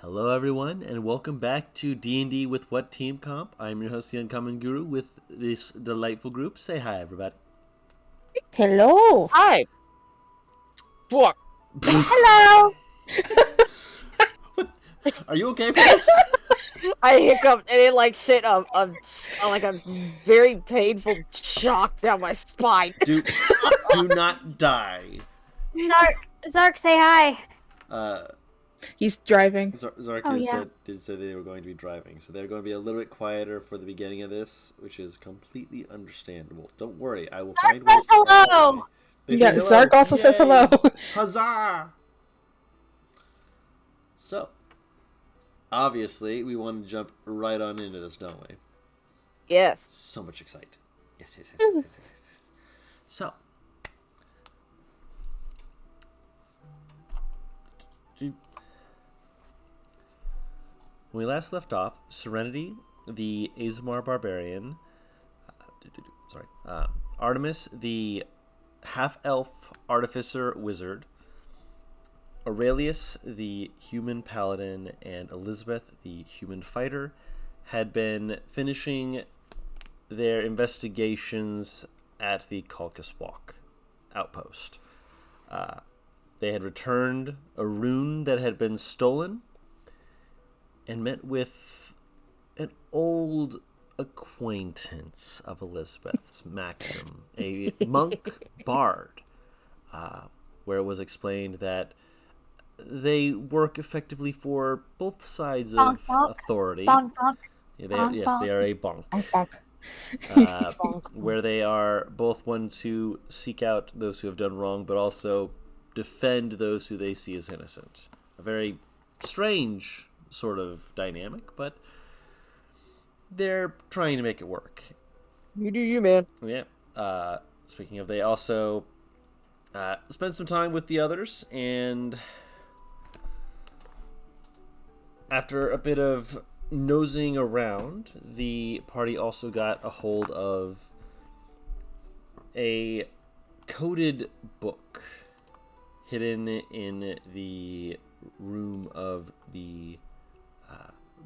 Hello everyone, and welcome back to D&D with WhatTeamComp. I'm your host, the Uncommon Guru, with this delightful group. Say hi, everybody. Hello. Hi. Fuck. Hello. Are you okay, Chris? I hiccuped and it sent a very painful shock down my spine. Do not die. Zark, say hi. He's driving. Zark did say they were going to be driving, so they're going to be a little bit quieter for the beginning of this, which is completely understandable. Don't worry, I will find ways to hello. Yeah, hello. Zark also says hello. Huzzah! So, obviously, we want to jump right on into this, don't we? Yes. So much excitement. Yes. So, when we last left off, Serenity, the Azamar barbarian, Artemis, the half-elf artificer wizard, Aurelius, the human paladin, and Elizabeth, the human fighter, had been finishing their investigations at the Kalkaswalk outpost. They had returned a rune that had been stolen and met with an old acquaintance of Elizabeth's, Maxim, a monk bard, where it was explained that they work effectively for both sides of authority. Yes, they are a bonk. Where they are both ones who seek out those who have done wrong, but also defend those who they see as innocent. A very strange sort of dynamic, but they're trying to make it work. You do you, man. Yeah. Speaking of, they also spent some time with the others, and after a bit of nosing around, the party also got a hold of a coded book hidden in the room of the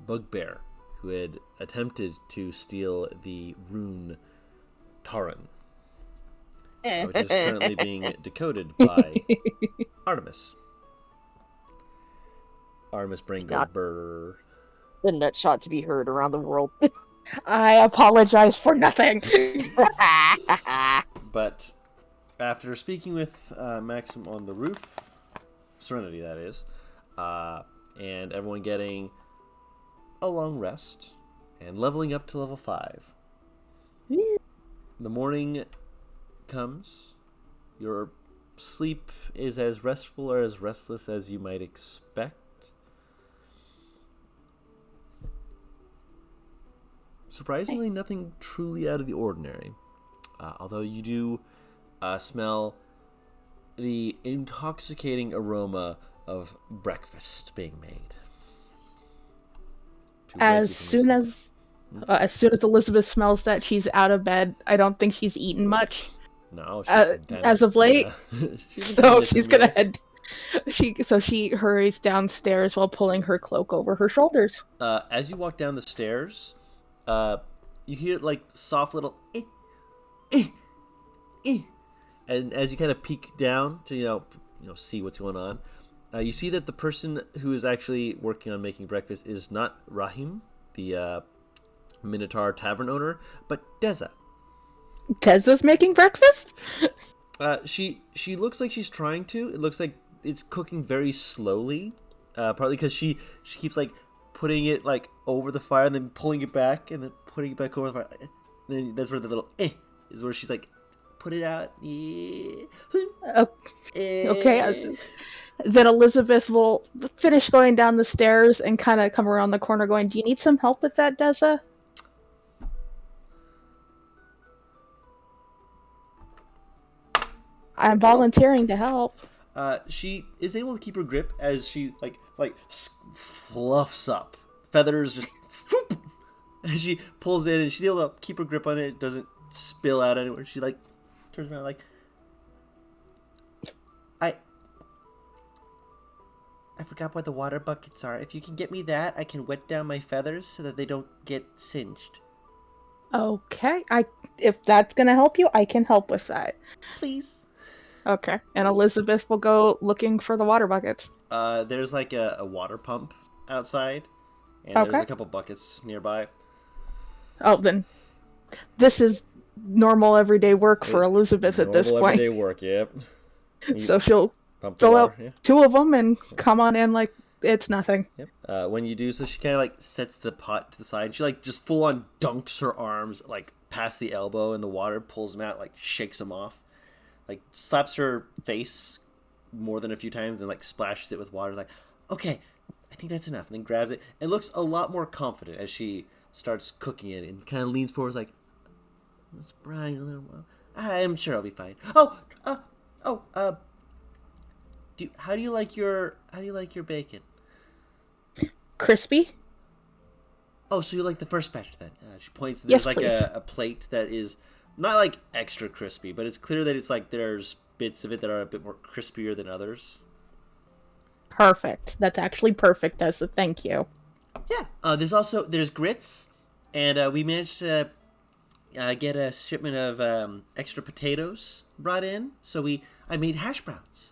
bugbear who had attempted to steal the rune Taran, which is currently being decoded by Artemis. Artemis brain go brrr. The nut shot to be heard around the world. I apologize for nothing. But after speaking with Maxim on the roof, Serenity that is, and everyone getting a long rest and leveling up to level 5, the morning comes. Your sleep is as restful or as restless as you might expect. Surprisingly, nothing truly out of the ordinary. Although you do smell the intoxicating aroma of breakfast being made. As soon as Elizabeth smells that she's out of bed, I don't think she's eaten much. No, as of late. Yeah. So she's gonna head. She hurries downstairs while pulling her cloak over her shoulders. As you walk down the stairs, you hear soft little and as you kind of peek down to see what's going on, you see that the person who is actually working on making breakfast is not Rahim, the Minotaur tavern owner, but Deza. Deza's making breakfast? She looks like she's trying to. It looks like it's cooking very slowly, partly because she keeps putting it over the fire and then pulling it back and then putting it back over the fire. And then that's where the little is where she's put it out. Yeah. Okay. Then Elizabeth will finish going down the stairs and kind of come around the corner going, "Do you need some help with that, Deza?" I'm volunteering to help. She is able to keep her grip as she fluffs up. Feathers just whoop, as she pulls in, and she's able to keep her grip on it. It doesn't spill out anywhere. She turns around I forgot where the water buckets are. If you can get me that, I can wet down my feathers so that they don't get singed. Okay, if that's gonna help you, I can help with that. Please. Okay, and Elizabeth will go looking for the water buckets. There's like a water pump outside, and there's Okay. a couple buckets nearby. Oh, then this is normal everyday work for Elizabeth at this Normal point. everyday work, yep. So she'll Pump the fill water, out yeah. 2 of them and come on in like it's nothing. Yep. When you do so, she kind of like sets the pot to the side. She like just full on dunks her arms like past the elbow in the water, pulls them out, like shakes them off, like slaps her face more than a few times, and like splashes it with water. Like, okay, I think that's enough. And then grabs it and looks a lot more confident as she starts cooking it, and kind of leans forward like, "Let's brine a little more. I'm sure I'll be fine." How do you like your bacon? Crispy? Oh, so you like the first batch then? She points. Yes, There's like please. a plate that is not like extra crispy, but it's clear that it's like there's bits of it that are a bit more crispier than others. Perfect. That's actually perfect as a thank you. Yeah. There's grits, and we managed to get a shipment of extra potatoes brought in. So I made hash browns.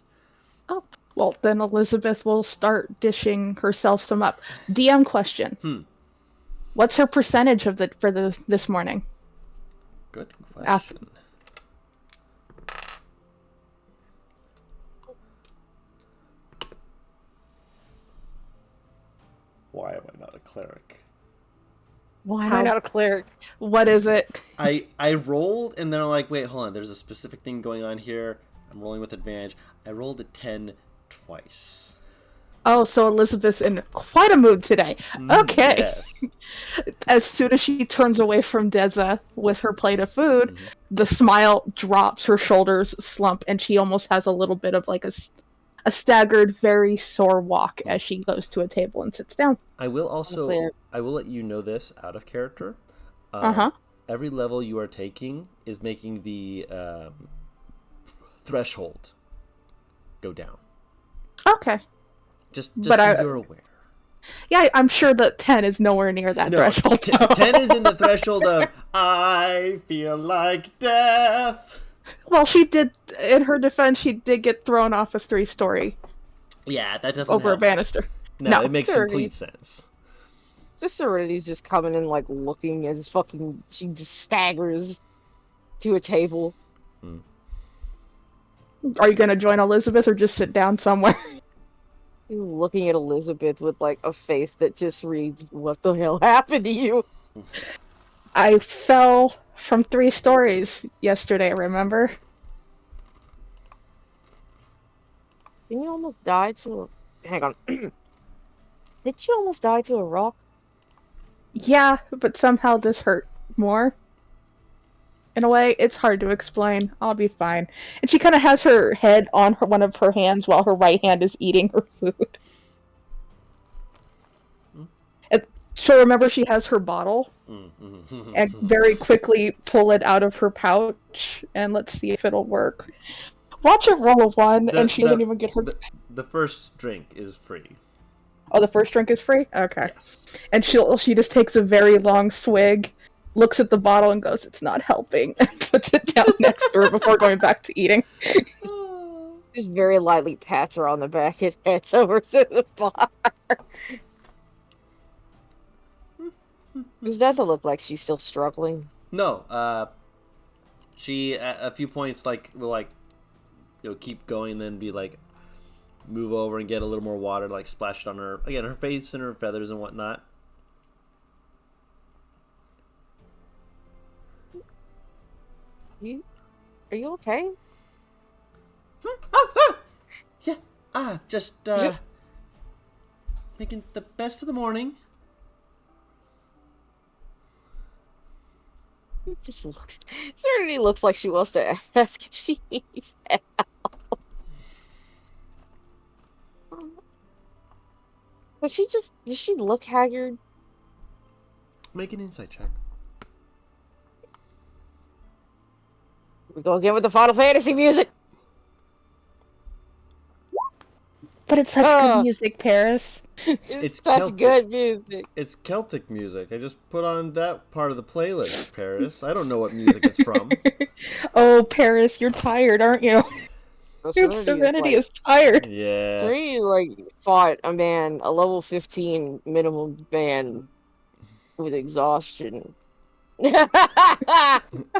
Oh, well, then Elizabeth will start dishing herself some up. DM question. What's her percentage of this morning? Good question. After- Why am I not a cleric? Why am I not a cleric? What is it? I rolled, and then I'm like, wait, hold on. There's a specific thing going on here. I'm rolling with advantage. I rolled a 10 twice. Oh, so Elizabeth's in quite a mood today. Okay. Yes. As soon as she turns away from Deza with her plate of food, the smile drops, her shoulders slump, and she almost has a little bit of like a staggered, very sore walk as she goes to a table and sits down. I will also, Honestly, I will let you know this out of character. Uh-huh. Every level you are taking is making the threshold go down. Okay. Just But so you're aware. Yeah, I'm sure that 10 is nowhere near that threshold. 10 is in the threshold of, I feel like death. Well, she did, in her defense, she did get thrown off a 3-story Yeah, that doesn't over help. a banister. No, it makes Sure, complete sense. Just Serenity's just coming in, like, looking as fucking... She just staggers to a table. Are you going to join Elizabeth or just sit down somewhere? He's looking at Elizabeth with, like, a face that just reads, what the hell happened to you? I fell from 3 stories yesterday, remember? Didn't you almost die to a... Hang on. Did you almost die to a rock? Yeah, but somehow this hurt more. In a way, it's hard to explain. I'll be fine. And she kind of has her head on one of her hands while her right hand is eating her food. And she'll remember she has her bottle and very quickly pull it out of her pouch and let's see if it'll work. Watch her roll a 1 and she doesn't even get her... The first drink is free. Oh, the first drink is free? Okay. Yes. And she just takes a very long swig, looks at the bottle and goes, it's not helping, and puts it down next to her before going back to eating. Just very lightly pats her on the back and heads over to the bar. This doesn't look like she's still struggling. No, she at a few points will keep going, then be like move over and get a little more water, like splash it on her face and her feathers and whatnot. Are you okay? Yeah. Just making the best of the morning. It just looks... Serenity looks like she wants to ask if she needs help. But does she look haggard? Make an insight check. We go again with the Final Fantasy music. But it's such good music, Paris. It's such Celtic. good music. It's Celtic music. I just put on that part of the playlist, Paris. I don't know what music it's from. Oh, Paris, you're tired, aren't you? Serenity is tired. Yeah. Serenity, like, fought a level 15 minimum man with exhaustion.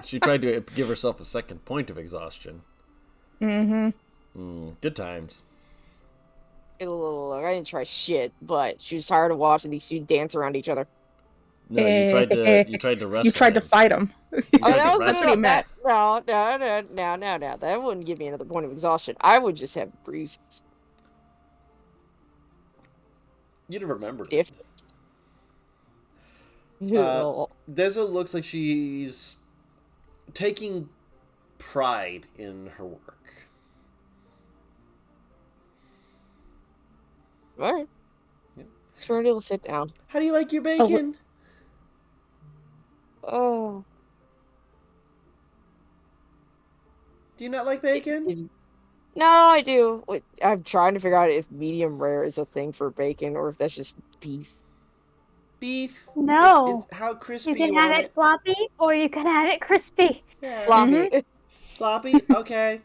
She tried to give herself a second point of exhaustion. Good times. I didn't try shit, but she was tired of watching these two dance around each other. No, you tried to wrestle. You tried to fight him. That's what he meant. No. That wouldn't give me another point of exhaustion. I would just have bruises. You'd have remembered it. Different. Deza looks like she's taking pride in her work. Alright. Yep. Serenity will sit down. How do you like your bacon? Oh. Do you not like bacon? No, I do. Wait, I'm trying to figure out if medium rare is a thing for bacon or if that's just beef. Beef? No. It's how crispy You can want have it floppy or you can have it crispy. Yeah. Floppy. Floppy? Okay.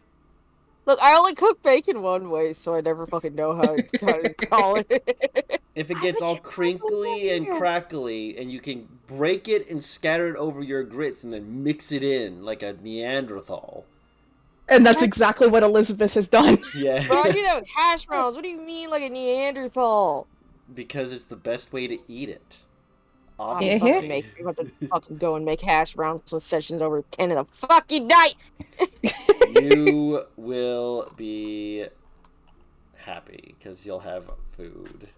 Look, I only cook bacon one way, so I never fucking know how to call it. If it gets all crinkly and crackly, and you can break it and scatter it over your grits and then mix it in like a Neanderthal. And that's exactly what Elizabeth has done. Yeah. Bro, I do that with hash browns. What do you mean, like a Neanderthal? Because it's the best way to eat it. I'm Obviously. about to fucking go and make hash browns with sessions over 10 in a fucking night. You will be happy because you'll have food.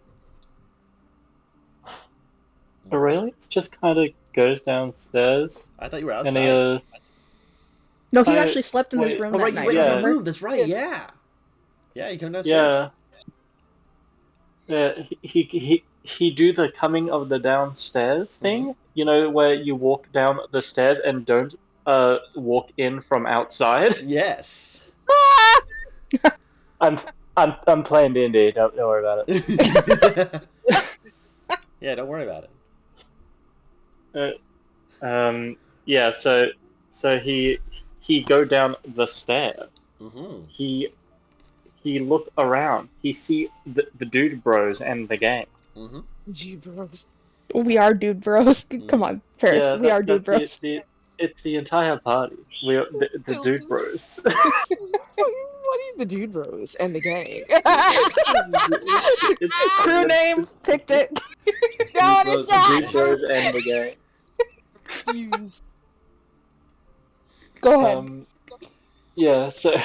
Aurelius just kind of goes downstairs. I thought you were And outside. No, he I- actually slept in this room Oh, that right, you night. went in remember? the room. That's right, yeah. Yeah, you come downstairs. Yeah, he do the coming of the downstairs thing. You know, where you walk down the stairs and don't walk in from outside. Yes. I'm playing D&D. Don't worry about it. Yeah, don't worry about it. Yeah. So he go down the stair. Mm-hmm. He look around. He see the dude bros and the gang. Mm-hmm. Gee, bros. We are dude bros. Come on, Paris. We are dude bros. It's the entire party. We are the dude bros. What are the dude bros and the gang? Crew name. Picked it. No, it is The dude not. bros and the gang. Confused. Go ahead. Yeah, so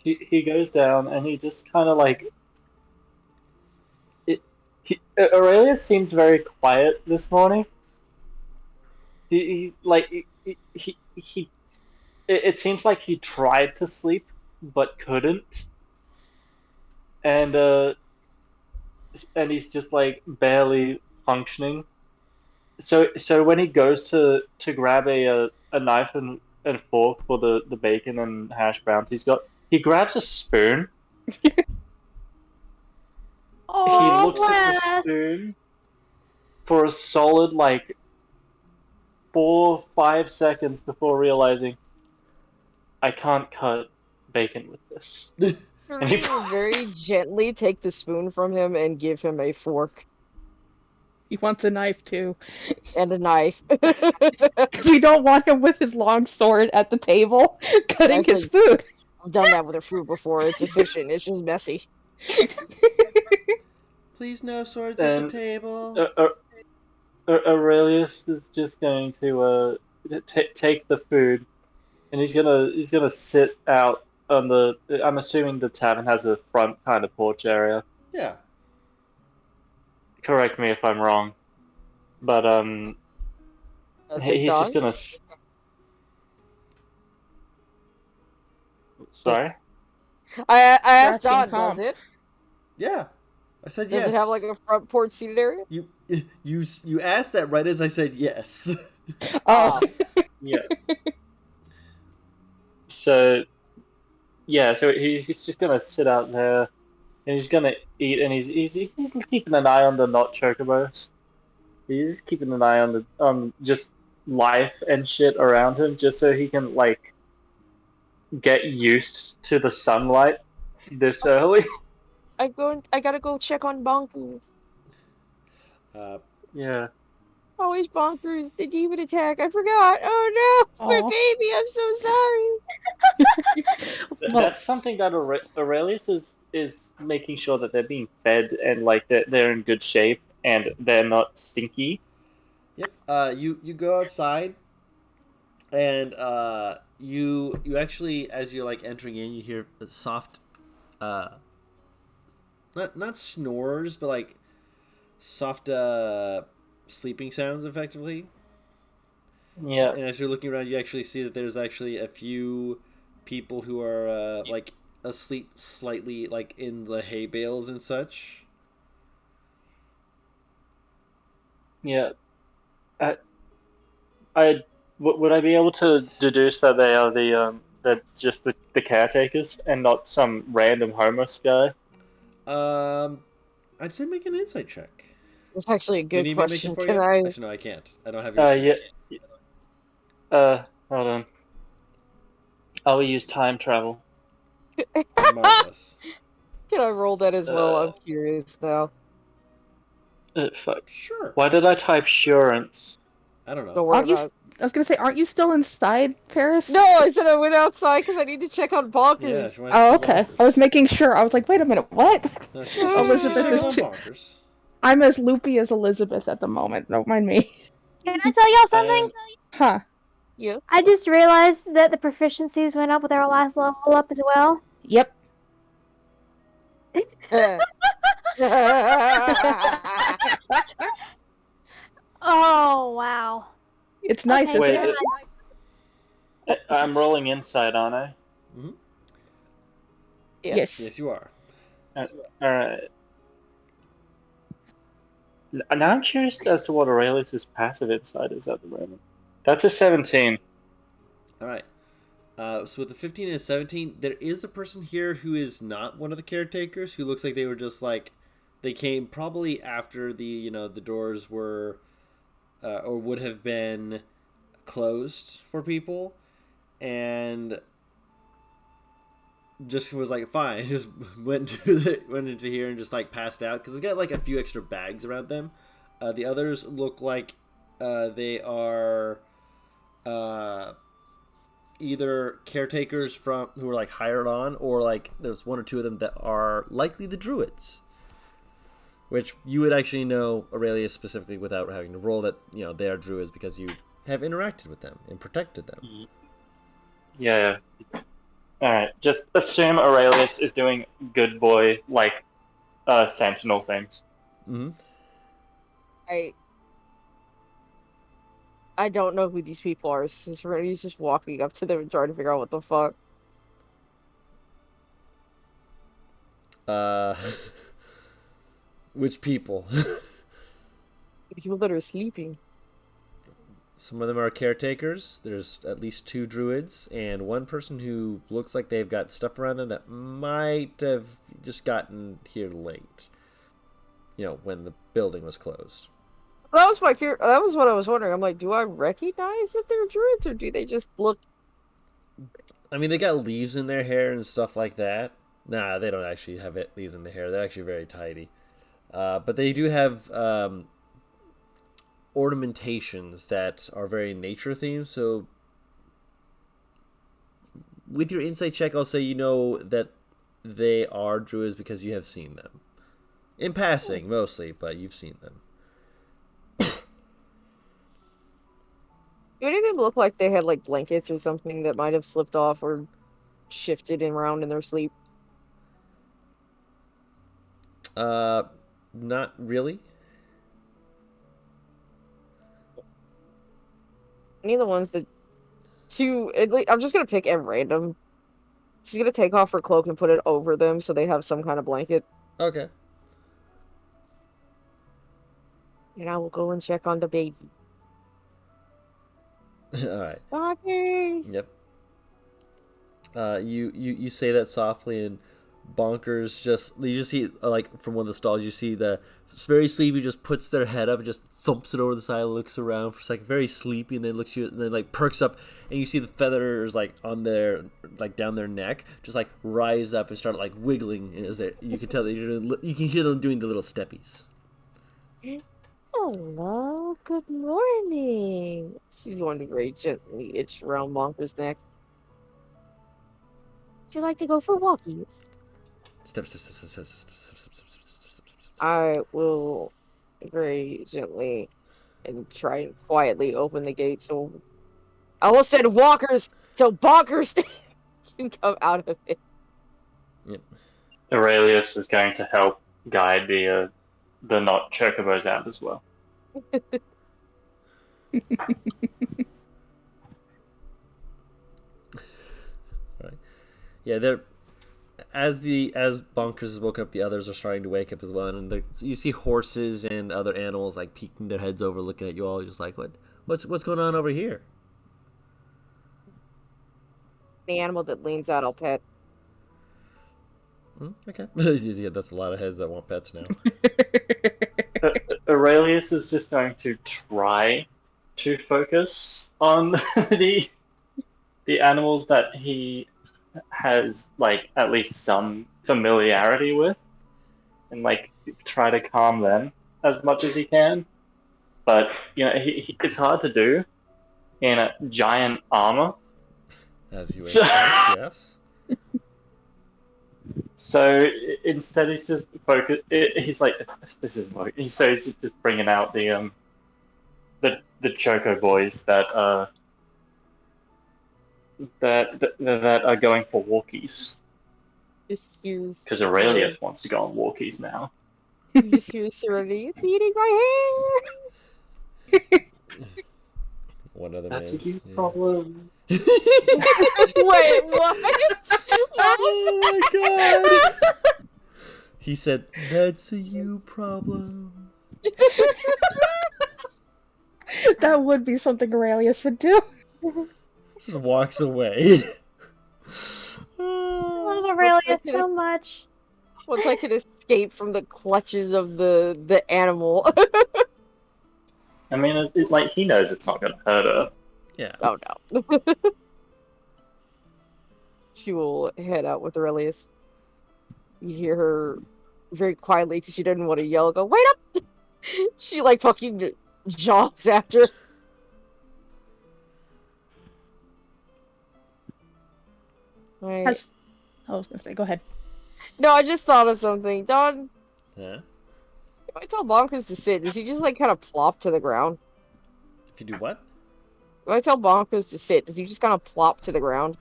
he goes down and he just kind of like Aurelius seems very quiet this morning. He's like he it seems like he tried to sleep but couldn't, and he's just like barely functioning. So when he goes to grab a knife and fork for the bacon and hash browns, he grabs a spoon. Oh, He looks at the bless. spoon for a solid like 4 or 5 seconds before realizing I can't cut bacon with this. And he He will very gently take the spoon from him and give him a fork He wants a knife too. and a knife. Because we don't want him with his long sword at the table cutting That's his food. I've done that with a fruit before. It's efficient. It's just messy. Please no swords at the table. Aurelius is just going to take the food, and he's gonna sit out on the. I'm assuming the tavern has a front kind of porch area. Yeah. Correct me if I'm wrong, but he's just gonna. Sorry. I asked Don, Asking does comp. it? Yeah. I said Does yes. it have like a front porch seated area? You asked that right as I said yes. Oh. Yeah. So, yeah. So he's just gonna sit out there, and he's gonna eat, and he's keeping an eye on the not chocobos. He's keeping an eye on the just life and shit around him, just so he can like get used to the sunlight this early. I gotta go check on Bonkers. Uh, Yeah. Oh, it's Bonkers. The demon attack. I forgot. Oh no, my Aw. baby. I'm so sorry. Well, That's something that Aurelius is making sure that they're being fed and like they're in good shape and they're not stinky. yep. You go outside, and you actually, as you're like entering in, you hear a soft, not snores, but like soft sleeping sounds, effectively. Yeah. And as you're looking around, you actually see that there's actually a few people who are like asleep slightly, like in the hay bales and such. Yeah. I would I be able to deduce that they are that just the caretakers and not some random homeless guy? I'd say make an insight check. That's actually a Do you good need me to make it question. for Can you? I? Actually, no, I can't. I don't have your sheet. Yeah. Hold on. I will use time travel. Marvelous. Can I roll that as well? Uh, I'm curious now. Fuck. Sure. Why did I type surance? I don't know. Don't worry aren't you? about it. I was gonna say, aren't you still inside, Paris? No, I said I went outside because I need to check on Yeah, Bonkers. she went Oh, to okay. bonkers. I was making sure. I was like, wait a minute, what? No, Elizabeth she's is too. bonkers. I'm as loopy as Elizabeth at the moment. Don't mind me. Can I tell y'all something? Huh? Yeah. I just realized that the proficiencies went up with our last level up as well. Yep. Oh, wow. It's nice, Okay, isn't Wait, it? I'm rolling inside, aren't I? Mm-hmm. Yes. Yes, you are. Alright. Now I'm curious as to what Aurelius' passive insight is at the moment. That's a 17. All right. So with the 15 and a 17, there is a person here who is not one of the caretakers, who looks like they were just like, they came probably after the doors were or would have been closed for people, and just was like fine, just went into here and just like passed out because they got like a few extra bags around them. The others look like they are either caretakers from who were like hired on, or like there's one or two of them that are likely the druids, which you would actually know Aurelius specifically without having to roll that they are druids because you have interacted with them and protected them. Yeah. Alright, just assume Aurelius is doing good boy, like, sentinel things. Mm-hmm. I don't know who these people are. He's just walking up to them and trying to figure out what the fuck. Which people? The people that are sleeping. Some of them are caretakers. There's at least 2 druids and one person who looks like they've got stuff around them that might have just gotten here late. When the building was closed. That was that was what I was wondering. I'm like, do I recognize that they're druids, or do they just look? I mean, they got leaves in their hair and stuff like that. Nah, they don't actually have leaves in their hair. They're actually very tidy. But they do have ornamentations that are very nature themed. So with your insight check, I'll say that they are druids because you have seen them. In passing, mostly, but you've seen them. It didn't look like they had like blankets or something that might have slipped off or shifted around in their sleep. Not really. Any of the ones that I'm just gonna pick at random. She's gonna take off her cloak and put it over them so they have some kind of blanket. Okay. And I will go and check on the baby. All right. Bonkers! Yep. You say that softly, and Bonkers you just see like from one of the stalls, you see the very sleepy just puts their head up and just thumps it over the side, looks around for a second, very sleepy, and then looks at you and then like perks up, and you see the feathers like on their like down their neck just like rise up and start like wiggling as they you can tell that you can hear them doing the little steppies. Hello, good morning. She's going to very gently itch around Bonker's neck. Would you like to go for walkies? Step, step, step, step, step, step, step, step, step, step, step, step. I will very gently and try and quietly open the gate so I almost said walkers so Bonkers can come out of it. Yep. Aurelius is going to help guide the not chocobos out as well. Right. Yeah, they're as Bonkers is woken up, the others are starting to wake up as well, and you see horses and other animals like peeking their heads over, looking at you all, just like what's going on over here? The animal that leans out, I'll pet. Okay, yeah, that's a lot of heads that want pets now. Aurelius is just going to try to focus on the animals that he has like at least some familiarity with, and like try to calm them as much as he can. But you know, it's hard to do in a giant armor. As you expect, yes. So instead, he's just focus. He's like, "This is what." So he's just bringing out the Choco boys that are going for walkies. Just use Because Aurelius wants to go on walkies now. just use Serenity eating my hair. One of them That's is. a huge problem. Wait, what? What was Oh my god! He said, "That's a you problem." That would be something Aurelius would do. Just walks away. I love Aurelius so much. Once I could escape from the clutches of the animal. I mean, like he knows it's not going to hurt her. Yeah. Oh no. She will head out with Aurelius. You hear her very quietly because she didn't want to yell, go, wait up! She like fucking jogs after. Right. I was gonna say, go ahead. No, I just thought of something. Don, Yeah. if I tell Bonkers to sit, does he just like kind of plop to the ground? If you do what? If I tell Bonkers to sit, does he just kind of plop to the ground?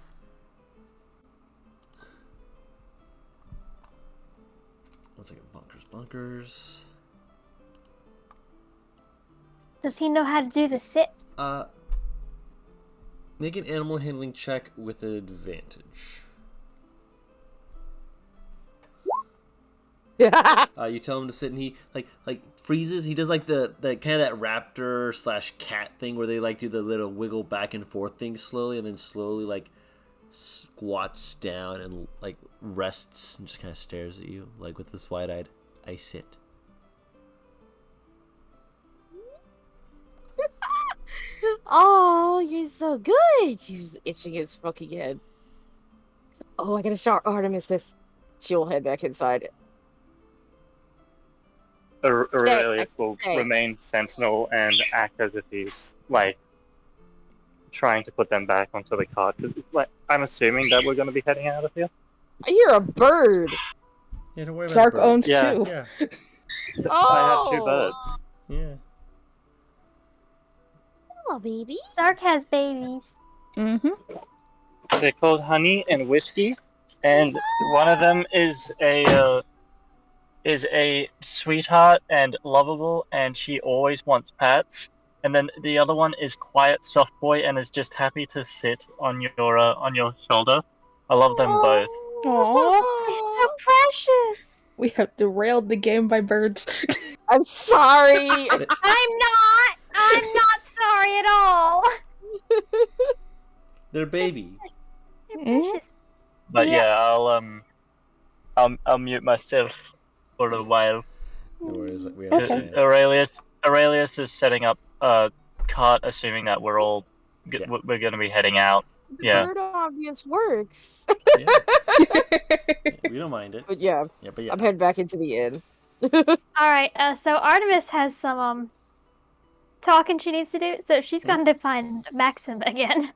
One second. Bunkers. Does he know how to do the sit? Make an animal handling check with advantage. You tell him to sit, and he like freezes. He does like the kind of that raptor / cat thing where they like do the little wiggle back and forth thing slowly, and then slowly like squats down and like rests and just kind of stares at you like with this wide-eyed, I sit. Oh, you're so good. She's itching his fucking head. Oh, I gotta start Artemis this. She will head back inside. Aurelius will stay. remain sentinel and act as if he's like trying to put them back onto the cart. Like, I'm assuming that we're going to be heading out of here. I hear a bird. Yeah, don't worry about Zark the bird. owns Yeah. two. Yeah. I have two Oh. birds. Yeah. Hello, babies. Zark has babies. Mm-hmm. They're called Honey and Whiskey, and one of them is a sweetheart and lovable, and she always wants pats. And then the other one is quiet, soft boy, and is just happy to sit on your shoulder. I love them both. Aww. It's so precious. We have derailed the game by birds. I'm sorry. I'm not sorry at all. They're baby. They're precious. But Yeah. yeah, I'll mute myself for a while. No worries, we Okay. understand. Aurelius is setting up a cot, assuming that we're all Yeah. we're going to be heading out. The Yeah. bird obvious works. Yeah. We don't mind it. But yeah, Yeah, but yeah. I'm heading back into the inn. All right. So Artemis has some talking she needs to do, so she's going to find Maxim again.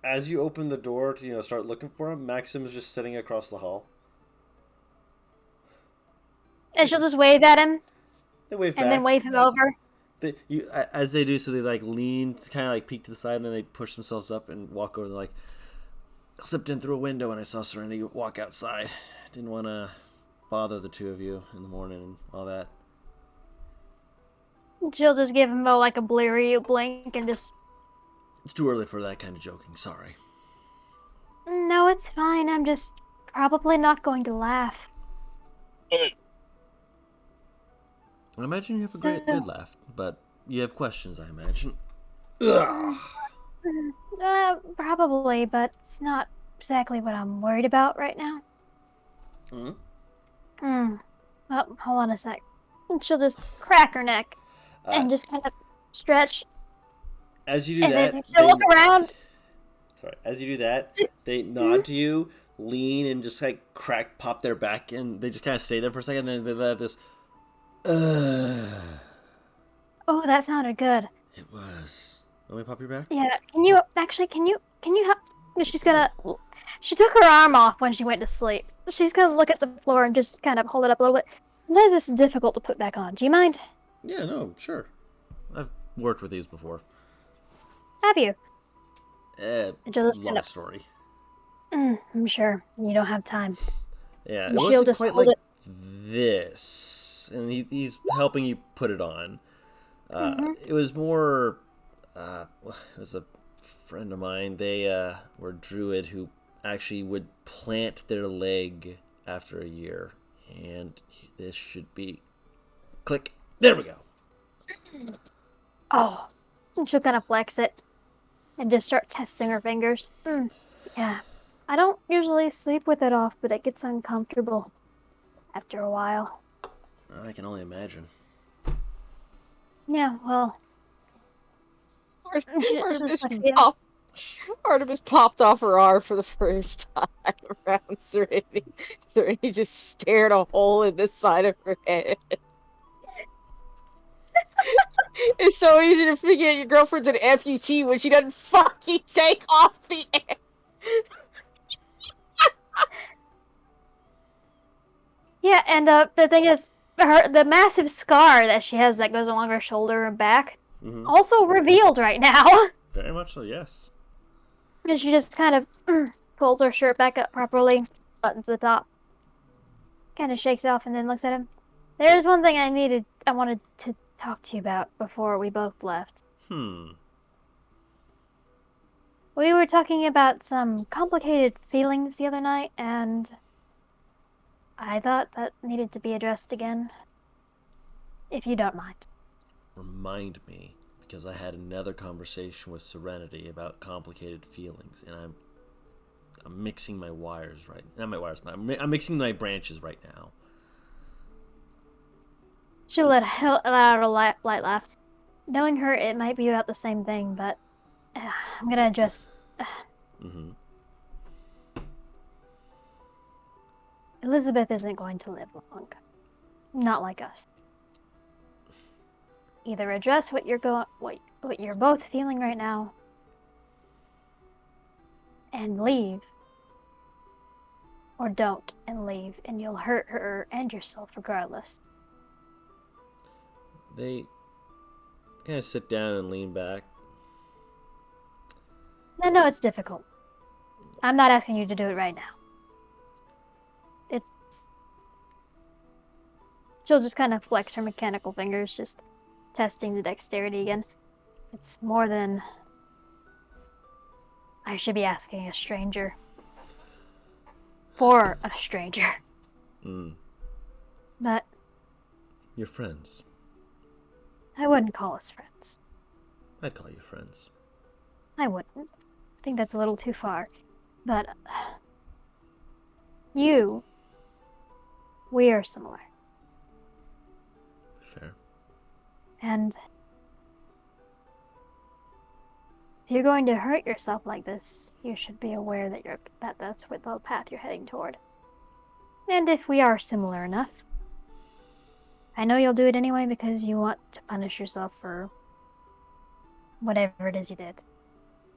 As you open the door to start looking for him, Maxim is just sitting across the hall. And she'll just wave at him They wave back. and then wave him over. As they do, so they like lean, kind of like peek to the side, and then they push themselves up and walk over. They're like, slipped in through a window and I saw Serenity walk outside. Didn't want to bother the two of you in the morning and all that. She'll just give him a bleary blink and just. It's too early for that kind of joking. Sorry. No, it's fine. I'm just probably not going to laugh. I imagine you have a good laugh, but you have questions, I imagine. Ugh. Probably, but it's not exactly what I'm worried about right now. Oh, hold on a sec. And she'll just crack her neck and just kind of stretch. As you do And that, then she'll look around. Sorry. As you do that, they nod to you, lean, and just like pop their back, and they just kind of stay there for a second. And then they let this. Oh, that sounded good. It was. Let me pop your back. Yeah. Can you help? She took her arm off when she went to sleep. She's gonna look at the floor and just kind of hold it up a little bit. Sometimes this is difficult to put back on. Do you mind? Yeah, no, sure. I've worked with these before. Have you? Long story. I'm sure you don't have time. Yeah, it She'll wasn't just quite hold like it. this, and he's helping you put it on. It was more. It was a friend of mine. They were druid who actually would plant their leg after a year, and this should be. Click. There we go. Oh, and she'll kind of flex it and just start testing her fingers. Yeah, I don't usually sleep with it off, but it gets uncomfortable after a while. I can only imagine. Yeah, well, Artemis popped off her arm for the first time around Serenity. Serenity just stared a hole in the side of her head. It's so easy to forget your girlfriend's an amputee when she doesn't fucking take off the Yeah, and the thing is, the massive scar that she has that goes along her shoulder and back, also revealed right now. Very much so, yes. And she just kind of pulls her shirt back up properly, buttons the top, kind of shakes it off, and then looks at him. There's one thing I wanted to talk to you about before we both left. We were talking about some complicated feelings the other night, and I thought that needed to be addressed again. If you don't mind. Remind me, because I had another conversation with Serenity about complicated feelings, and I'm mixing my wires right. Not my wires. I'm mixing my branches right now. She let out a light laugh. Knowing her, it might be about the same thing, but I'm gonna address. Elizabeth isn't going to live long. Not like us. Either address what you're both feeling right now, and leave, or don't and leave, and you'll hurt her and yourself regardless. They kind of sit down and lean back. I know it's difficult. I'm not asking you to do it right now. She'll just kind of flex her mechanical fingers, just testing the dexterity again. It's more than I should be asking a stranger. For a stranger. But You're friends. I wouldn't call us friends. I'd call you friends. I wouldn't. I think that's a little too far. But we are similar. Fair. And if you're going to hurt yourself like this, you should be aware that that's what the path you're heading toward. And if we are similar enough, I know you'll do it anyway because you want to punish yourself for whatever it is you did.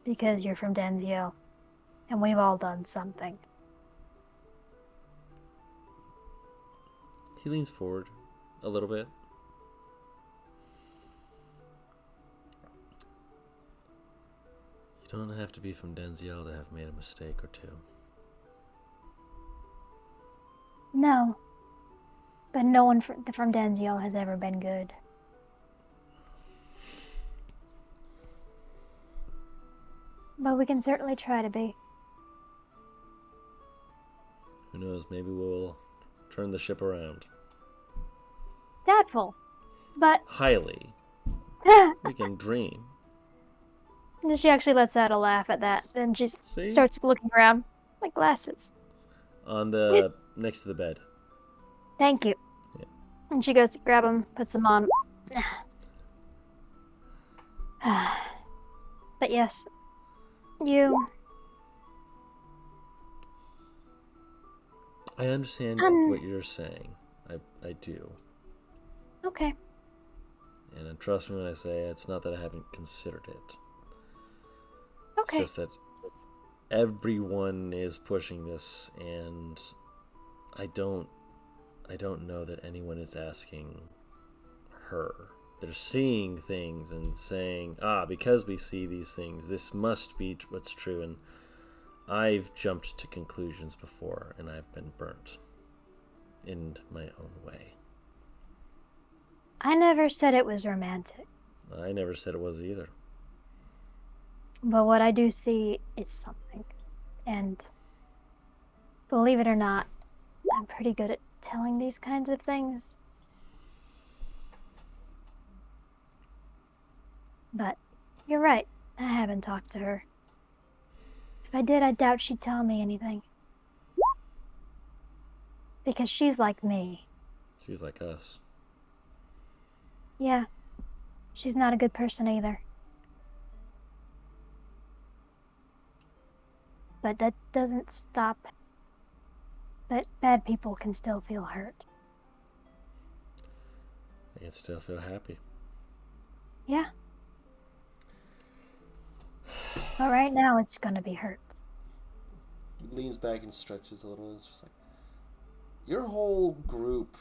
Because you're from Denziel, and we've all done something. He leans forward a little bit. You don't have to be from Denziel to have made a mistake or two. No. But no one from Denziel has ever been good. But we can certainly try to be. Who knows, maybe we'll turn the ship around. Doubtful. But Highly. We can dream. she actually lets out a laugh at that. Then she See? starts looking around. Like glasses. On the next to the bed. Thank you. Yeah. And she goes to grab them, puts them on. But yes, you. I understand what you're saying. I do. Okay. And trust me when I say it's not that I haven't considered it. Okay. It's just that everyone is pushing this, and I don't know that anyone is asking her. They're seeing things and saying, because we see these things, this must be what's true. And I've jumped to conclusions before, and I've been burnt in my own way. I never said it was romantic. I never said it was either. But what I do see is something. And believe it or not, I'm pretty good at telling these kinds of things. But you're right, I haven't talked to her. If I did, I doubt she'd tell me anything. Because she's like me. She's like us. Yeah, she's not a good person either. But that doesn't stop that bad people can still feel hurt. They can still feel happy. Yeah. But right now, it's gonna be hurt. He leans back and stretches a little. It's just like, your whole group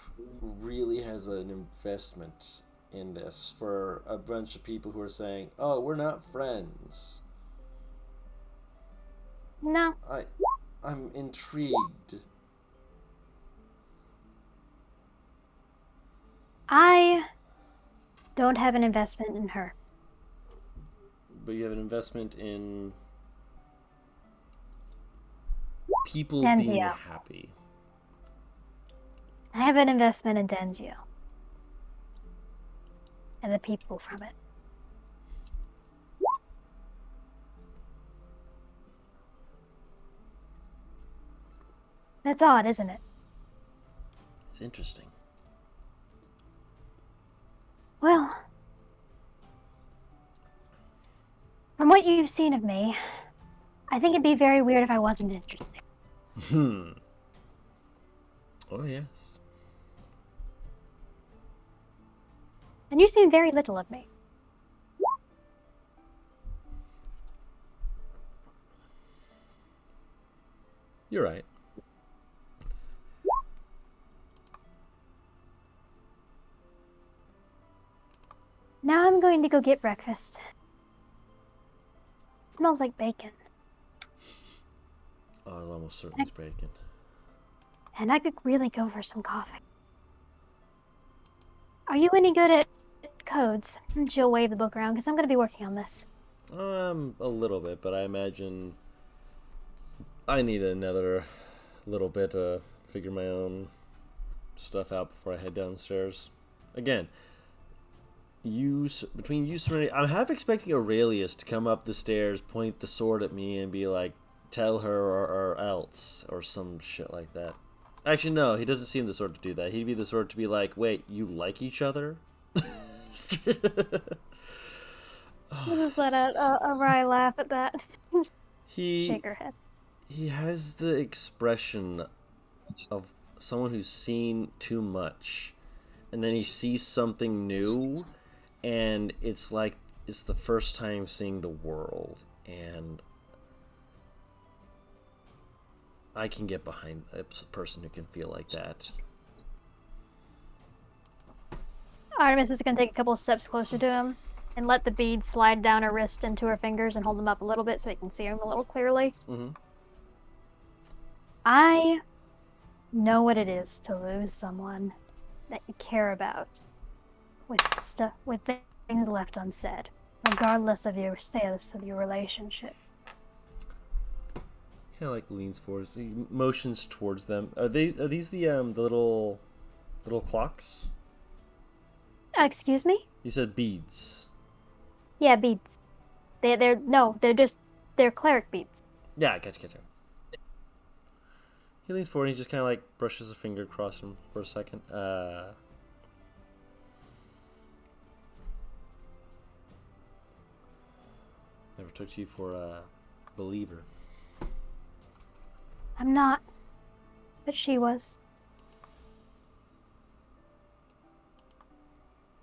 really has an investment in this for a bunch of people who are saying, oh, we're not friends. No. I'm intrigued. I don't have an investment in her. But you have an investment in people Denziel. being happy. I have an investment in Denziel. And the people from it. That's odd, isn't it? It's interesting. Well, from what you've seen of me, I think it'd be very weird if I wasn't interested. Oh, yes. And you've seen very little of me. You're right. Now I'm going to go get breakfast. It smells like bacon. Oh, it almost certainly is bacon. And I could really go for some coffee. Are you any good at codes? And she'll wave the book around, because I'm going to be working on this. A little bit, but I imagine I need another little bit to figure my own stuff out before I head downstairs. Again, between you, Serenity, I'm half expecting Aurelius to come up the stairs, point the sword at me, and be like, tell her or else or some shit like that. Actually, no, he doesn't seem the sort to do that. He'd be the sort to be like, wait, you like each other? We'll just let a wry laugh at that. He Shake her head. he has the expression of someone who's seen too much, and then he sees something new, and it's like it's the first time seeing the world, and I can get behind a person who can feel like that. Artemis is going to take a couple steps closer to him and let the bead slide down her wrist into her fingers and hold them up a little bit so he can see them a little clearly. Mm-hmm. I know what it is to lose someone that you care about with things left unsaid, regardless of your status of your relationship. Kind of like leans forward, he motions towards them. Are these the little clocks? Excuse me? You said beads. Yeah, beads. They're cleric beads. Yeah, gotcha. He leans forward and he just kind of like brushes a finger across him for a second. Never took you for a believer. I'm not, but she was.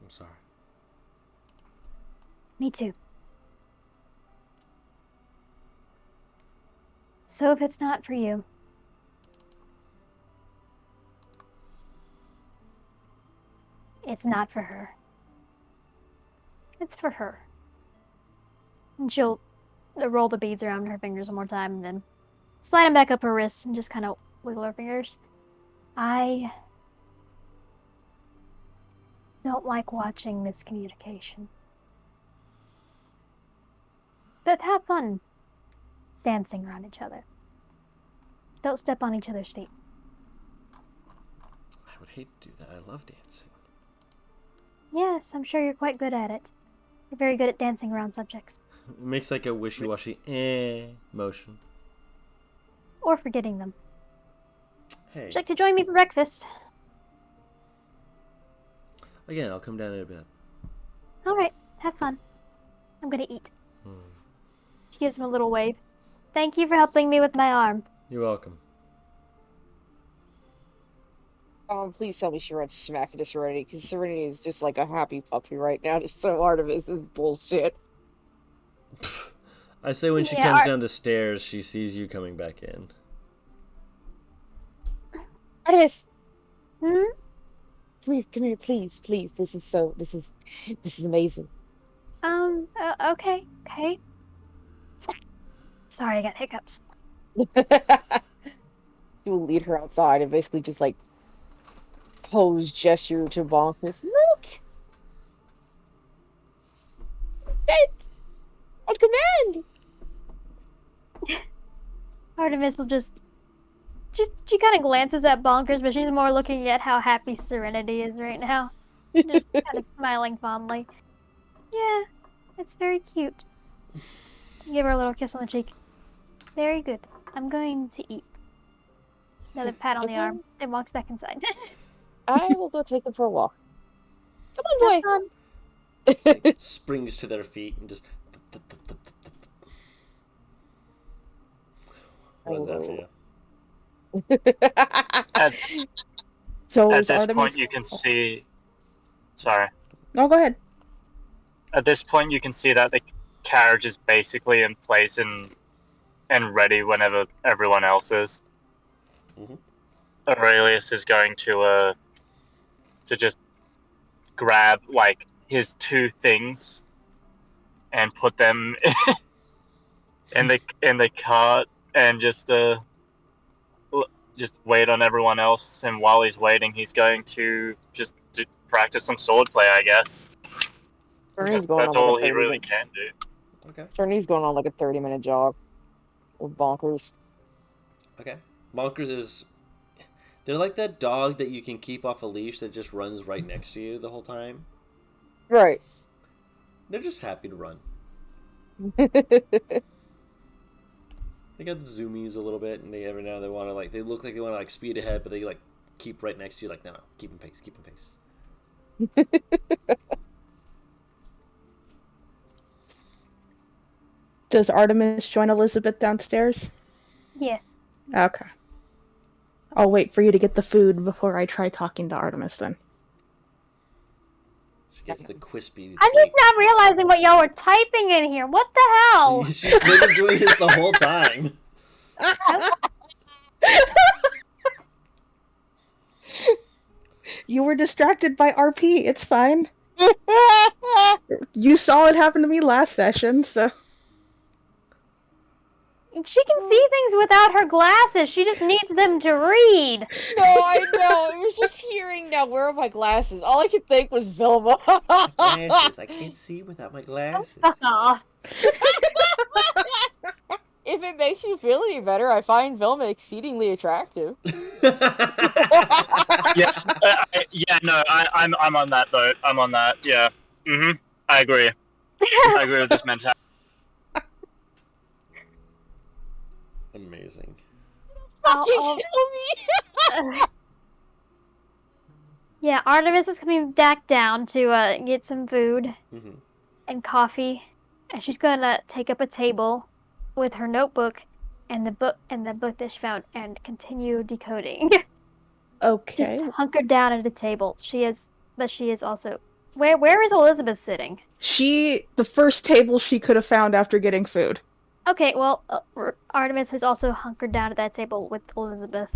I'm sorry. Me too. So if it's not for you, it's not for her. It's for her. And she'll roll the beads around her fingers one more time and then slide them back up her wrists and just kind of wiggle her fingers. I don't like watching miscommunication. But have fun dancing around each other. Don't step on each other's feet. I would hate to do that. I love dancing. Yes, I'm sure you're quite good at it. You're very good at dancing around subjects. It makes like a wishy-washy motion. Or forgetting them. Hey. Would you like to join me for breakfast? Again, I'll come down in a bit. Alright, have fun. I'm gonna eat. She gives him a little wave. Thank you for helping me with my arm. You're welcome. Please tell me she runs smack into Serenity, because Serenity is just like a happy puppy right now. It's so Artemis, this is bullshit. I say when she comes down the stairs, she sees you coming back in. Artemis! Hmm? Come here, please. This is amazing. Okay. Sorry, I got hiccups. You will lead her outside and basically just like pose gesture to Bonkers. Look! It's it! On command! Artemis will just she kind of glances at Bonkers, but she's more looking at how happy Serenity is right now. Just kind of smiling fondly. Yeah, it's very cute. Give her a little kiss on the cheek. Very good. I'm going to eat. Another pat on the arm, and walks back inside. I will go take them for a walk. Come on, boy! Springs to their feet and just runs after you. So At is this Artemis... point, you can see. Sorry. No, go ahead. At this point, you can see that the carriage is basically in place and ready whenever everyone else is. Mm-hmm. Aurelius is going to just grab like his two things and put them in the cart and just wait on everyone else. And while he's waiting, he's going to just practice some swordplay, I guess. That's all he really can do. Okay. Bernie's going on like a 30-minute jog with Bonkers. Okay. Bonkers is... They're like that dog that you can keep off a leash that just runs right next to you the whole time. Right. They're just happy to run. They got the zoomies a little bit, and they every now and then want to like they look like they want to like speed ahead, but they like keep right next to you. Like no, keep in pace, keep in pace. Does Artemis join Elizabeth downstairs? Yes. Okay. I'll wait for you to get the food before I try talking to Artemis then. She gets the crispy. I'm just not realizing what y'all were typing in here. What the hell? She's been doing this the whole time. You were distracted by RP. It's fine. You saw it happen to me last session, so... She can see things without her glasses. She just needs them to read. No, I know. It was just hearing now. Where are my glasses? All I could think was Vilma. Glasses. I can't see without my glasses. Fuck off. If it makes you feel any better, I find Vilma exceedingly attractive. Yeah, no, I'm on that boat. I'm on that. Yeah. I agree. I agree with this mentality. Amazing. Fucking I'll- kill me! Yeah, Artemis is coming back down to get some food Mm-hmm. and coffee, and she's gonna take up a table with her notebook and the book that she found and continue decoding. Okay. Just hunkered down at a table. She is also. Where is Elizabeth sitting? The first table she could have found after getting food. Okay, well, Artemis has also hunkered down at that table with Elizabeth,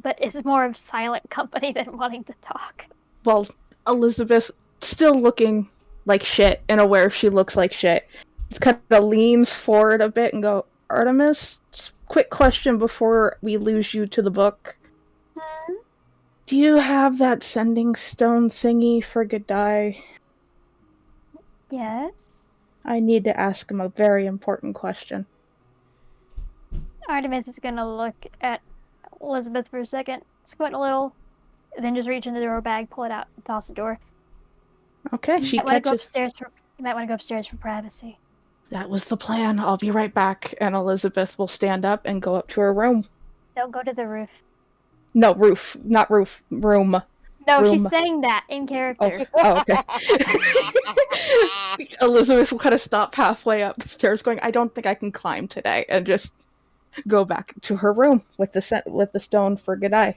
but is more of silent company than wanting to talk. Well, Elizabeth, still looking like shit and aware she looks like shit, just kind of leans forward a bit and go, Artemis, quick question before we lose you to the book. Do you have that sending stone thingy for Godai? Yes. I need to ask him a very important question. Artemis is gonna look at Elizabeth for a second, squint a little, then just reach into her bag, pull it out, and toss the door. Okay, she You might want to catches... go upstairs for privacy. That was the plan. I'll be right back. And Elizabeth will stand up and go up to her room. Don't go to the roof. No, roof. Not roof. Room. No, Room. she's saying that in character. Oh, okay. Elizabeth will kind of stop halfway up the stairs going, I don't think I can climb today, and just go back to her room with the stone for Godai.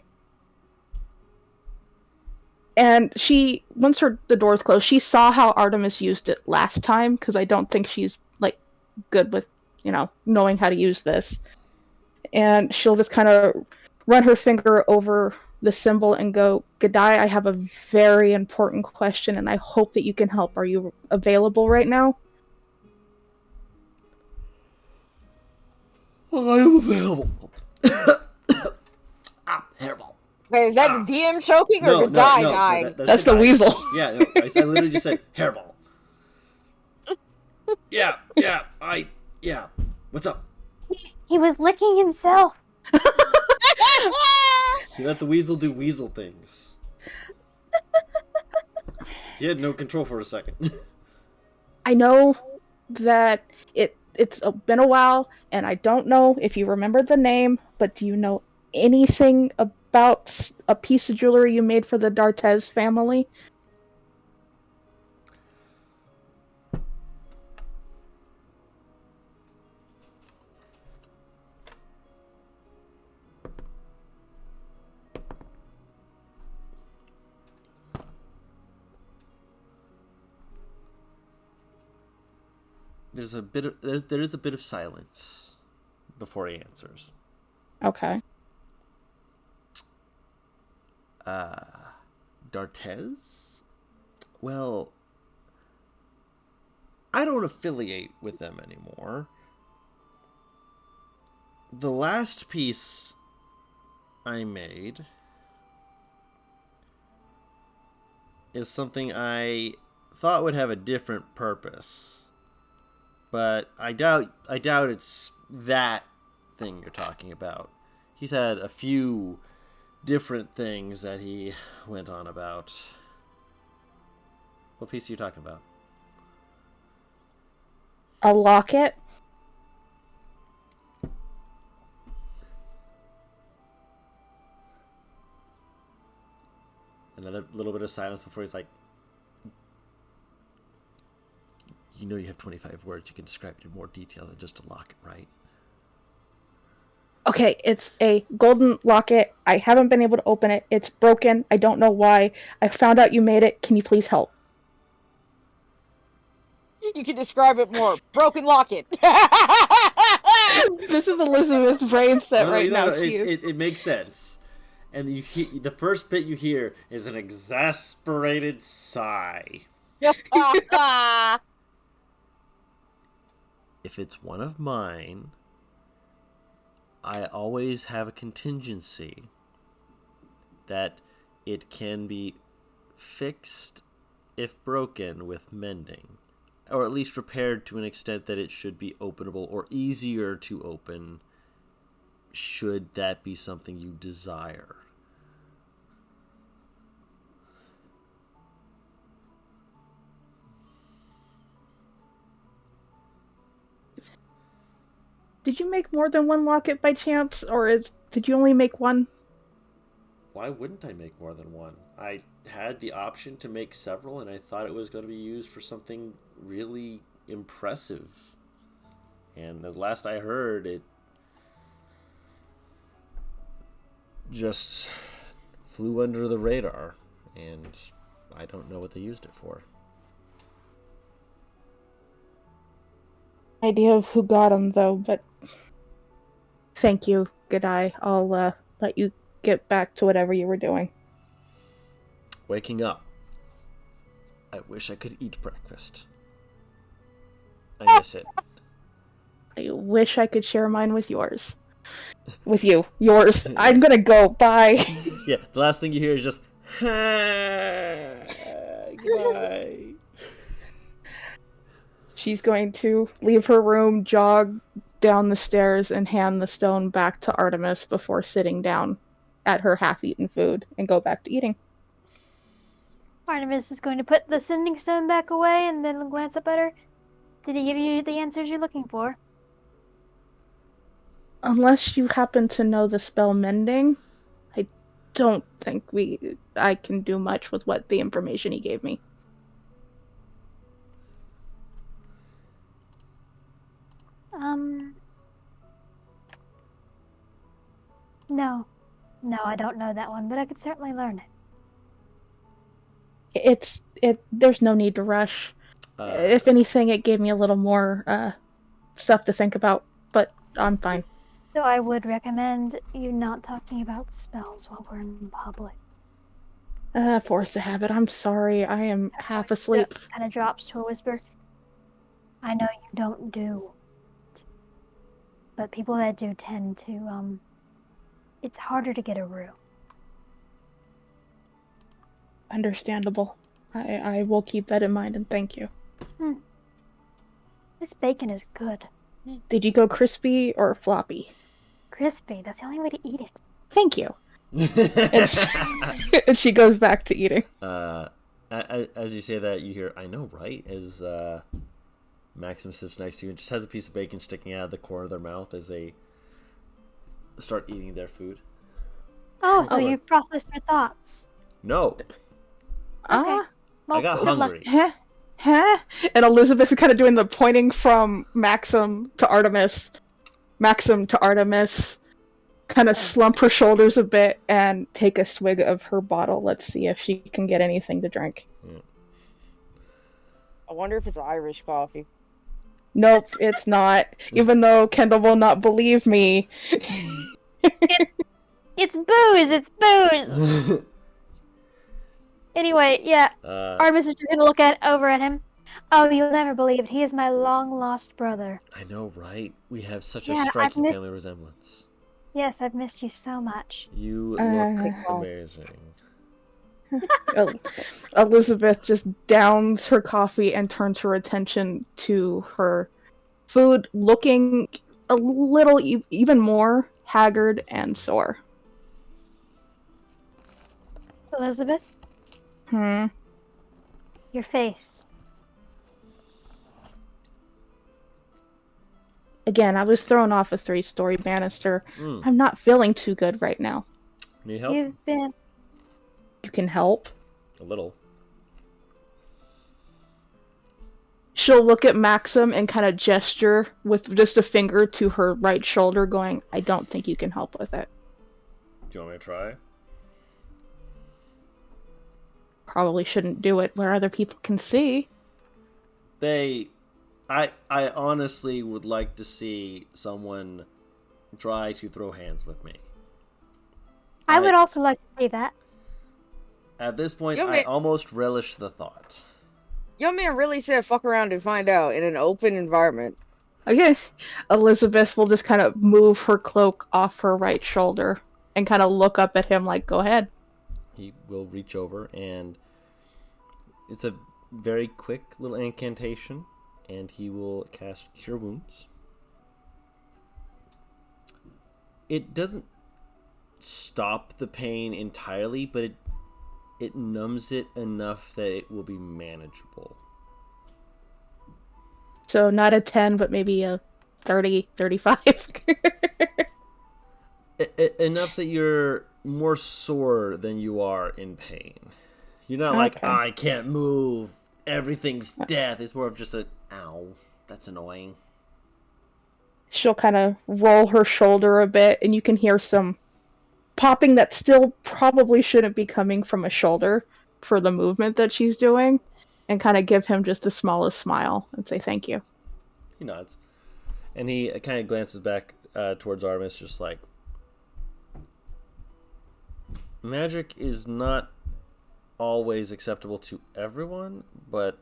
And she, once the door's closed, she saw how Artemis used it last time, because I don't think she's, like, good with, knowing how to use this. And she'll just kind of run her finger over the symbol and go, Godai, I have a very important question, and I hope that you can help. Are you available right now? I am available. Terrible. Wait, is that the DM choking or Godai dying? That's the weasel. Yeah, no, I literally just said hairball. Yeah. What's up? He was licking himself. He let the weasel do weasel things. He had no control for a second. I know that it's been a while, and I don't know if you remember the name, but do you know anything about a piece of jewelry you made for the D'Artez family? There is a bit of silence before he answers. Okay. D'Artez? Well, I don't affiliate with them anymore. The last piece I made is something I thought would have a different purpose. But I doubt it's that thing you're talking about. He's had a few different things that he went on about. What piece are you talking about? A locket? Another little bit of silence before he's like, you know you have 25 words. You can describe it in more detail than just a locket, right? Okay, it's a golden locket. I haven't been able to open it. It's broken. I don't know why. I found out you made it. Can you please help? You can describe it more. Broken locket. This is Elizabeth's brain set right now. It makes sense. And the first bit you hear is an exasperated sigh. If it's one of mine, I always have a contingency that it can be fixed if broken with mending, or at least repaired to an extent that it should be openable or easier to open, should that be something you desire. Did you make more than one locket by chance, or did you only make one? Why wouldn't I make more than one? I had the option to make several, and I thought it was going to be used for something really impressive. And as last I heard, it just flew under the radar, and I don't know what they used it for. Idea of who got them, though, but thank you. Good eye. I'll let you get back to whatever you were doing. Waking up. I wish I could eat breakfast. I miss it. I wish I could share mine with yours. With you. Yours. I'm gonna go. Bye. Yeah, the last thing you hear is just, goodbye. She's going to leave her room, jog down the stairs, and hand the stone back to Artemis before sitting down at her half-eaten food and go back to eating. Artemis is going to put the sending stone back away and then glance up at her. Did he give you the answers you're looking for? Unless you happen to know the spell mending, I don't think I can do much with what the information he gave me. No, I don't know that one, but I could certainly learn it. There's no need to rush. If anything, it gave me a little more stuff to think about, but I'm fine. So I would recommend you not talking about spells while we're in public. Force the habit. I'm sorry. I am half asleep. Kind of drops to a whisper. I know you don't do it, but people that do tend to, it's harder to get a room. Understandable. I will keep that in mind, and thank you. This bacon is good. Did you go crispy or floppy? Crispy. That's the only way to eat it. Thank you. And she goes back to eating. As you say that, you hear, I know, right? As Maxim sits next to you and just has a piece of bacon sticking out of the corner of their mouth as they start eating their food. Oh, so you processed your thoughts. No. Okay. Well, I got hungry. Huh? And Elizabeth is kind of doing the pointing from Maxim to Artemis. Kind of slump her shoulders a bit and take a swig of her bottle. Let's see if she can get anything to drink. I wonder if it's Irish coffee. Nope, it's not. Even though Kendall will not believe me. It's booze. It's booze. Anyway, yeah. Artemis is just gonna look over at him. Oh, you'll never believe it. He is my long-lost brother. I know, right? We have such a striking family resemblance. Yes, I've missed you so much. You look amazing. Elizabeth just downs her coffee and turns her attention to her food, looking a little even more haggard and sore. Elizabeth? Your face. Again, I was thrown off a 3-story banister. I'm not feeling too good right now. Need help? You can help. A little. She'll look at Maxim and kind of gesture with just a finger to her right shoulder, going, I don't think you can help with it. Do you want me to try? Probably shouldn't do it where other people can see. I honestly would like to see someone try to throw hands with me. I would also like to see that. At this point, Yo, I man. almost relish the thought. Young man really said fuck around and find out in an open environment. Okay, Elizabeth will just kind of move her cloak off her right shoulder and kind of look up at him like, go ahead. He will reach over, and it's a very quick little incantation, and he will cast Cure Wounds. It doesn't stop the pain entirely, but it numbs it enough that it will be manageable. So not a 10, but maybe a 30, 35. Enough that you're more sore than you are in pain. You're not like, Okay. I can't move, everything's death. It's more of just a, ow, that's annoying. She'll kind of roll her shoulder a bit, and you can hear some popping that still probably shouldn't be coming from a shoulder for the movement that she's doing, and kind of give him just the smallest smile and say thank you. He nods. And he kind of glances back towards Artemis, just like, magic is not always acceptable to everyone, but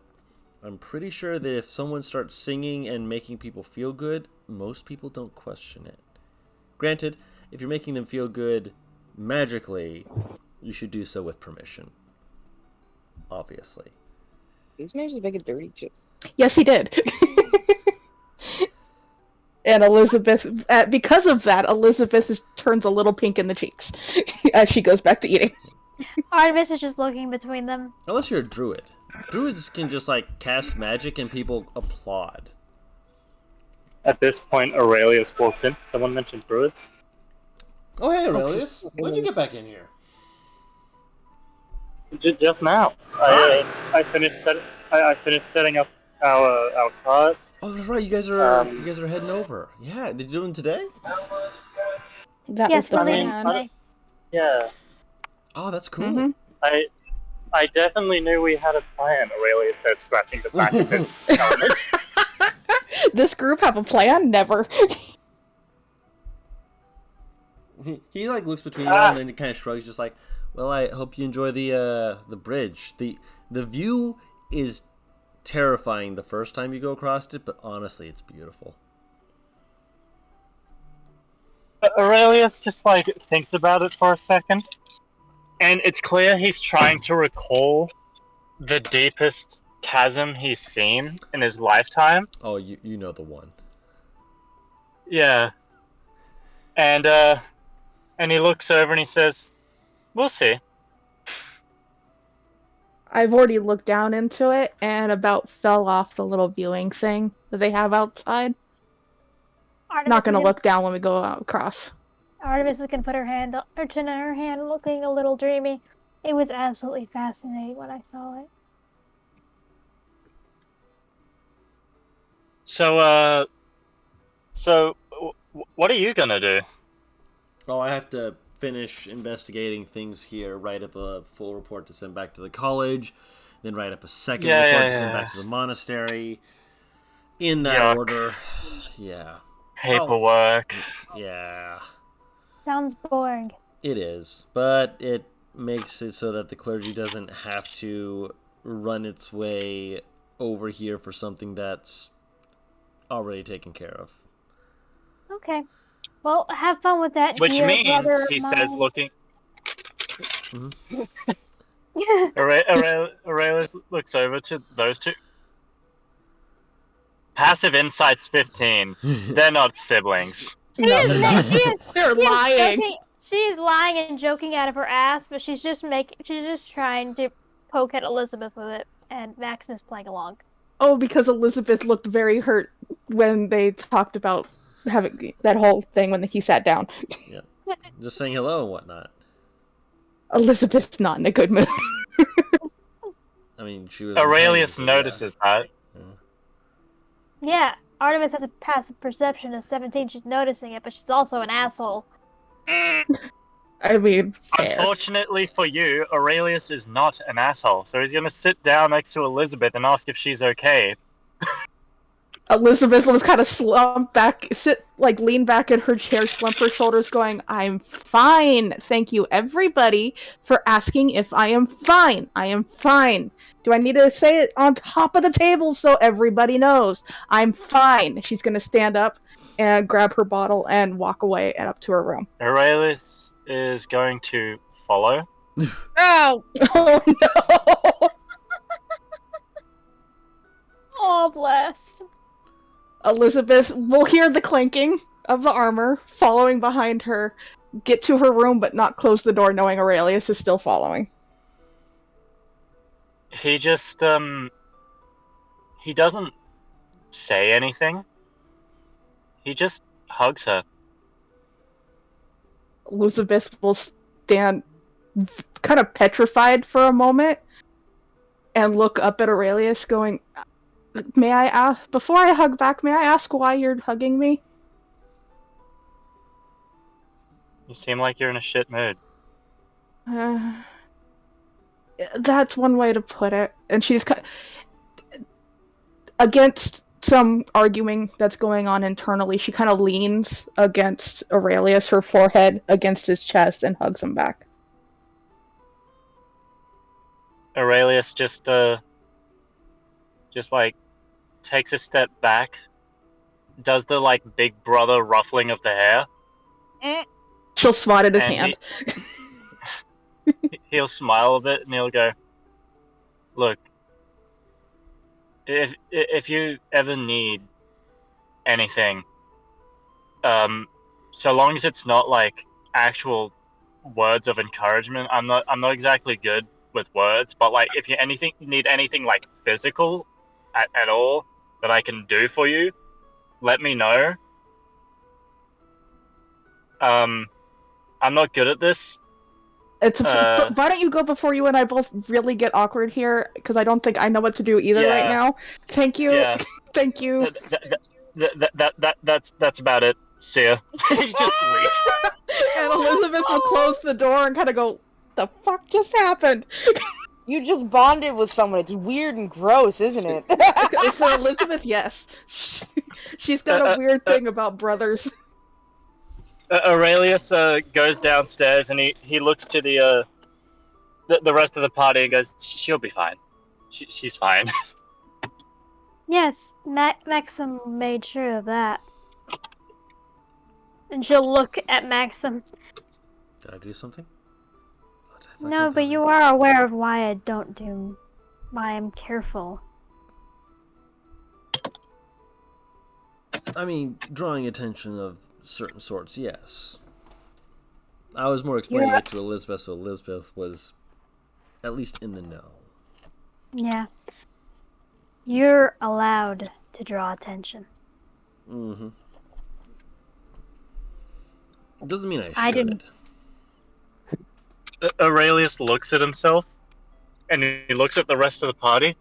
I'm pretty sure that if someone starts singing and making people feel good, most people don't question it. Granted, if you're making them feel good magically, you should do so with permission. Obviously. These men just making dirty jokes. Yes, he did. And Elizabeth, because of that, Elizabeth turns a little pink in the cheeks as she goes back to eating. Artemis is just looking between them. Unless you're a druid. Druids can just, like, cast magic and people applaud. At this point, Aurelius walks in. Someone mentioned druids. Oh, hey, Aurelius. When'd you get back in here? Just now. I finished setting up our cart. Oh, that's right. You guys are heading over. Yeah, did you do it today? That Yes, was the we're leaving plan. today. Yeah. Oh, that's cool. Mhm. I definitely knew we had a plan, Aurelius says, scratching the back of his helmet. This group have a plan? Never. He like looks between y'all and then he kind of shrugs, just like, well, I hope you enjoy the bridge. The view is terrifying the first time you go across it, but honestly, it's beautiful. Aurelius just like thinks about it for a second, and it's clear he's trying to recall the deepest chasm he's seen in his lifetime. Oh, you know the one. Yeah. And he looks over and he says, "We'll see." I've already looked down into it and about fell off the little viewing thing that they have outside. Artemis Not gonna is look down when we go out across. Artemis is gonna put her chin in her hand, looking a little dreamy. It was absolutely fascinating when I saw it. So, what are you gonna do? Oh, I have to finish investigating things here, write up a full report to send back to the college, then write up a second report to send back to the monastery. In that Yuck. order. Yeah. Paperwork. Yeah. Sounds boring. It is, but it makes it so that the clergy doesn't have to run its way over here for something that's already taken care of. Okay. Well, have fun with that. Which dear means, brother of he says, mine. looking... Aurelius looks over to those two. Passive Insight's 15. They're not siblings. No, they're not. They're lying. She is lying and joking out of her ass, but she's just trying to poke at Elizabeth with it, and Maximus playing along. Oh, because Elizabeth looked very hurt when they talked about having that whole thing when he sat down. Yeah. Just saying hello and whatnot. Elizabeth's not in a good mood. I mean, she was. Aurelius notices that. Yeah, Artemis has a passive perception of 17. She's noticing it, but she's also an asshole. I mean, fair. Unfortunately for you, Aurelius is not an asshole, so he's gonna sit down next to Elizabeth and ask if she's okay. Elizabeth was kind of lean back in her chair, slump her shoulders, going, I'm fine. Thank you, everybody, for asking if I am fine. I am fine. Do I need to say it on top of the table so everybody knows? I'm fine. She's going to stand up and grab her bottle and walk away and up to her room. Aurelius is going to follow. Oh! Oh, no! Oh, bless. Elizabeth will hear the clinking of the armor, following behind her, get to her room but not close the door knowing Aurelius is still following. He just, he doesn't say anything. He just hugs her. Elizabeth will stand kind of petrified for a moment and look up at Aurelius going, may I ask, before I hug back, may I ask why you're hugging me? You seem like you're in a shit mood. That's one way to put it. And she's against some arguing that's going on internally, she kind of leans against Aurelius, her forehead against his chest, and hugs him back. Aurelius just like takes a step back, does the like big brother ruffling of the hair. She'll swat at his hand. He'll smile a bit and he'll go, look, if you ever need anything, so long as it's not like actual words of encouragement, I'm not exactly good with words, but like if you need anything like physical at all that I can do for you, let me know. I'm not good at this. Why don't you go before you and I both really get awkward here? Because I don't think I know what to do either right now. Thank you. Yeah. Thank you. That's about it. See ya. He just leaves. And Elizabeth will close the door and kind of go, the fuck just happened? You just bonded with someone. It's weird and gross, isn't it? For Elizabeth, yes. She's got a weird thing about brothers. Aurelius goes downstairs and he looks to the rest of the party and goes, she'll be fine. She's fine. Yes, Maxim made sure of that. And she'll look at Maxim. Did I do something? No, but you are aware of why I'm careful. I mean, drawing attention of certain sorts, yes. I was more explaining it to Elizabeth, so Elizabeth was at least in the know. Yeah. You're allowed to draw attention. Mm-hmm. It doesn't mean I should. I didn't. Aurelius looks at himself, and he looks at the rest of the party,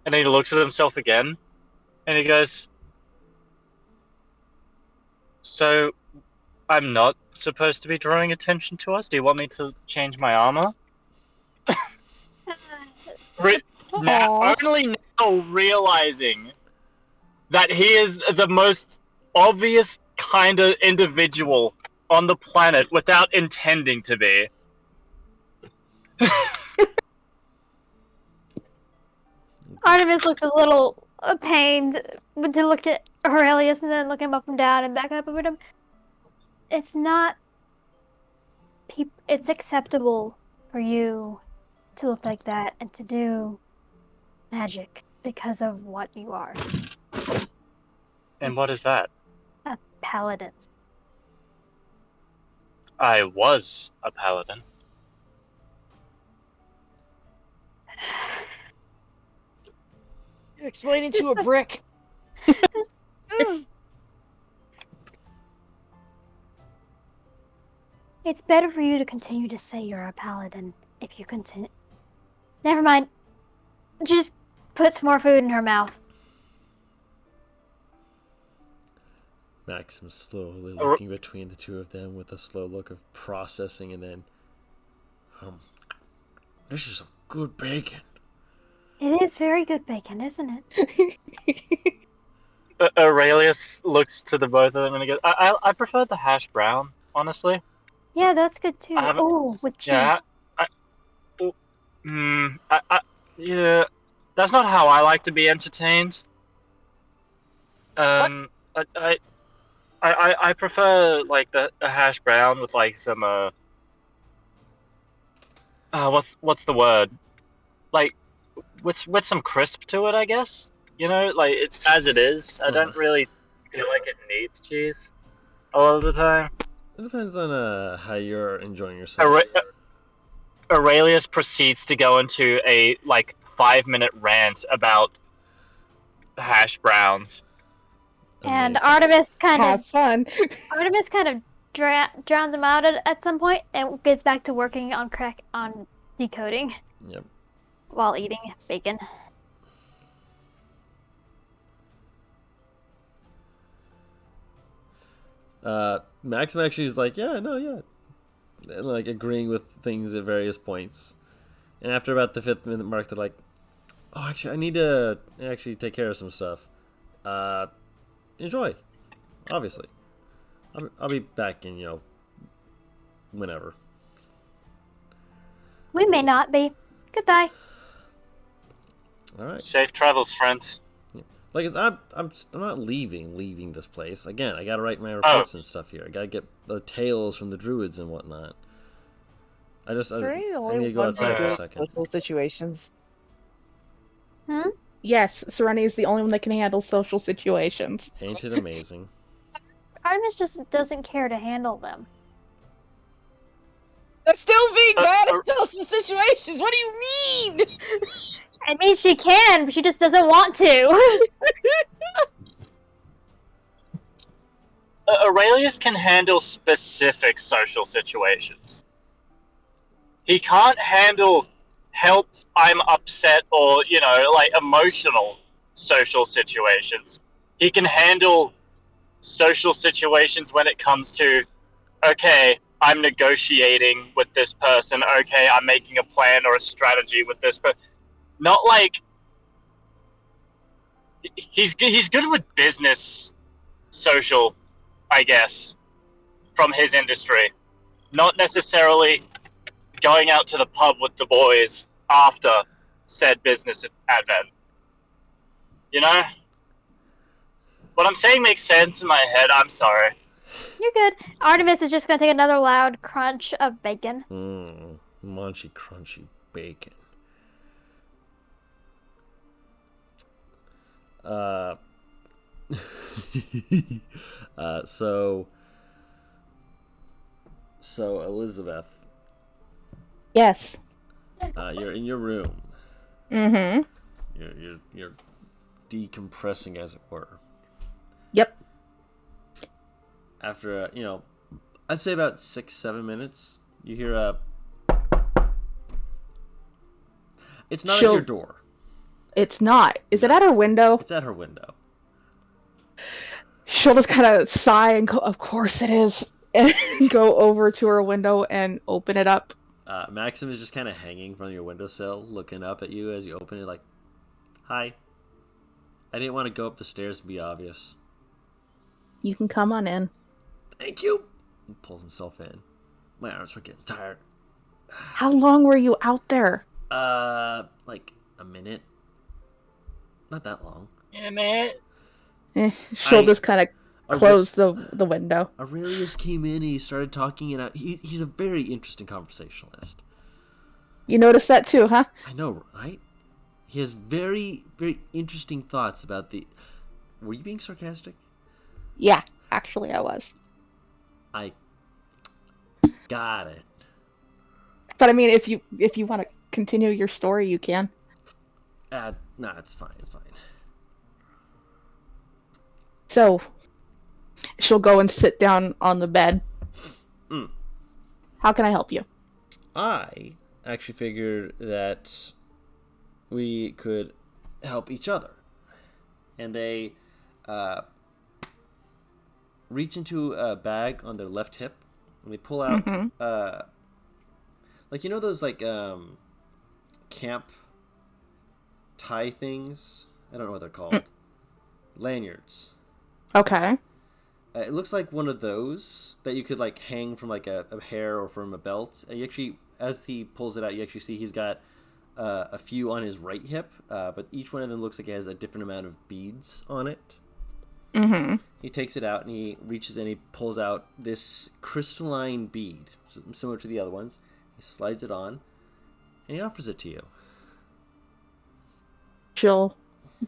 and then he looks at himself again, and he goes, so, I'm not supposed to be drawing attention to us? Do you want me to change my armor? Only now realizing that he is the most obvious kind of individual on the planet without intending to be. Artemis looks a little pained to look at Aurelius and then look him up and down and back up over him. It's not... It's acceptable for you to look like that and to do magic because of what you are. And what is that? A paladin. I was a paladin. You're explaining to a brick. It's better for you to continue to say you're a paladin if you continue. Never mind. Just puts more food in her mouth. Maxim slowly looking between the two of them with a slow look of processing, and then, this is some good bacon. It is very good bacon, isn't it? Aurelius looks to the both of them and he goes, I prefer the hash brown, honestly. Yeah, that's good too. I haven't- Oh, with cheese. Yeah, yeah, that's not how I like to be entertained. I prefer like the hash brown with like some what's the word? Like with some crisp to it, I guess. You know, like it's as it is. I don't really feel like it needs cheese a lot of the time. It depends on how you're enjoying yourself. Aurelius proceeds to go into a like 5-minute rant about hash browns. And Amazing. Artemis kind Have of fun. Artemis kind of drowns him out at some point and gets back to working on decoding. Yep. While eating bacon. Maxim actually is like, yeah, and like agreeing with things at various points. And after about the 5th minute mark, they're like, oh, actually, I need to actually take care of some stuff. Enjoy, obviously. I'll be back in, whenever. We may not be. Goodbye. All right. Safe travels, friend. Like, I'm not leaving this place. Again, I gotta write my reports and stuff here. I gotta get the tales from the druids and whatnot. I need to go outside for a second. Social situations. Yes, Sereni is the only one that can handle social situations. Ain't it amazing? Artemis just doesn't care to handle them. That's still being bad at social situations. What do you mean? I mean, she can, but she just doesn't want to. Aurelius can handle specific social situations. He can't handle help, I'm upset, or, like emotional social situations. He can handle social situations when it comes to, okay, I'm negotiating with this person, okay, I'm making a plan or a strategy with this person. Not like he's good with business, social, I guess, from his industry. Not necessarily going out to the pub with the boys after said business advent. You know? What I'm saying makes sense in my head. I'm sorry. You're good. Artemis is just gonna take another loud crunch of bacon. Munchy, crunchy bacon. So Elizabeth, Yes. you're in your room. Mm-hmm. You're decompressing, as it were. Yep. After I'd say about 6-7 minutes, you hear a. It's not at your door. It's not. Is it at her window? It's at her window. She'll just kind of sigh and go, of course it is, and go over to her window and open it up. Maxim is just kind of hanging from your windowsill, looking up at you as you open it, like, hi. I didn't want to go up the stairs and be obvious. You can come on in. Thank you. He pulls himself in. My arms were getting tired. How long were you out there? Like a minute. Not that long. Yeah, man. She'll just kind of close the window. Aurelius came in and he started talking, and he's a very interesting conversationalist. You noticed that too, huh? I know, right? He has very, very interesting thoughts about the... Were you being sarcastic? Yeah, actually I was. I got it. But I mean, if you want to continue your story, you can. No, it's fine. It's fine. So, she'll go and sit down on the bed. How can I help you? I actually figured that we could help each other. And they reach into a bag on their left hip, and they pull out, like, you know those, like, camp tie things? I don't know what they're called. Lanyards. Okay. It looks like one of those that you could, like, hang from, like, a hair or from a belt. And you actually, as he pulls it out, you actually see he's got a few on his right hip, but each one of them looks like it has a different amount of beads on it. Mm-hmm. He takes it out and he reaches in, he pulls out this crystalline bead, similar to the other ones. He slides it on, and he offers it to you. She'll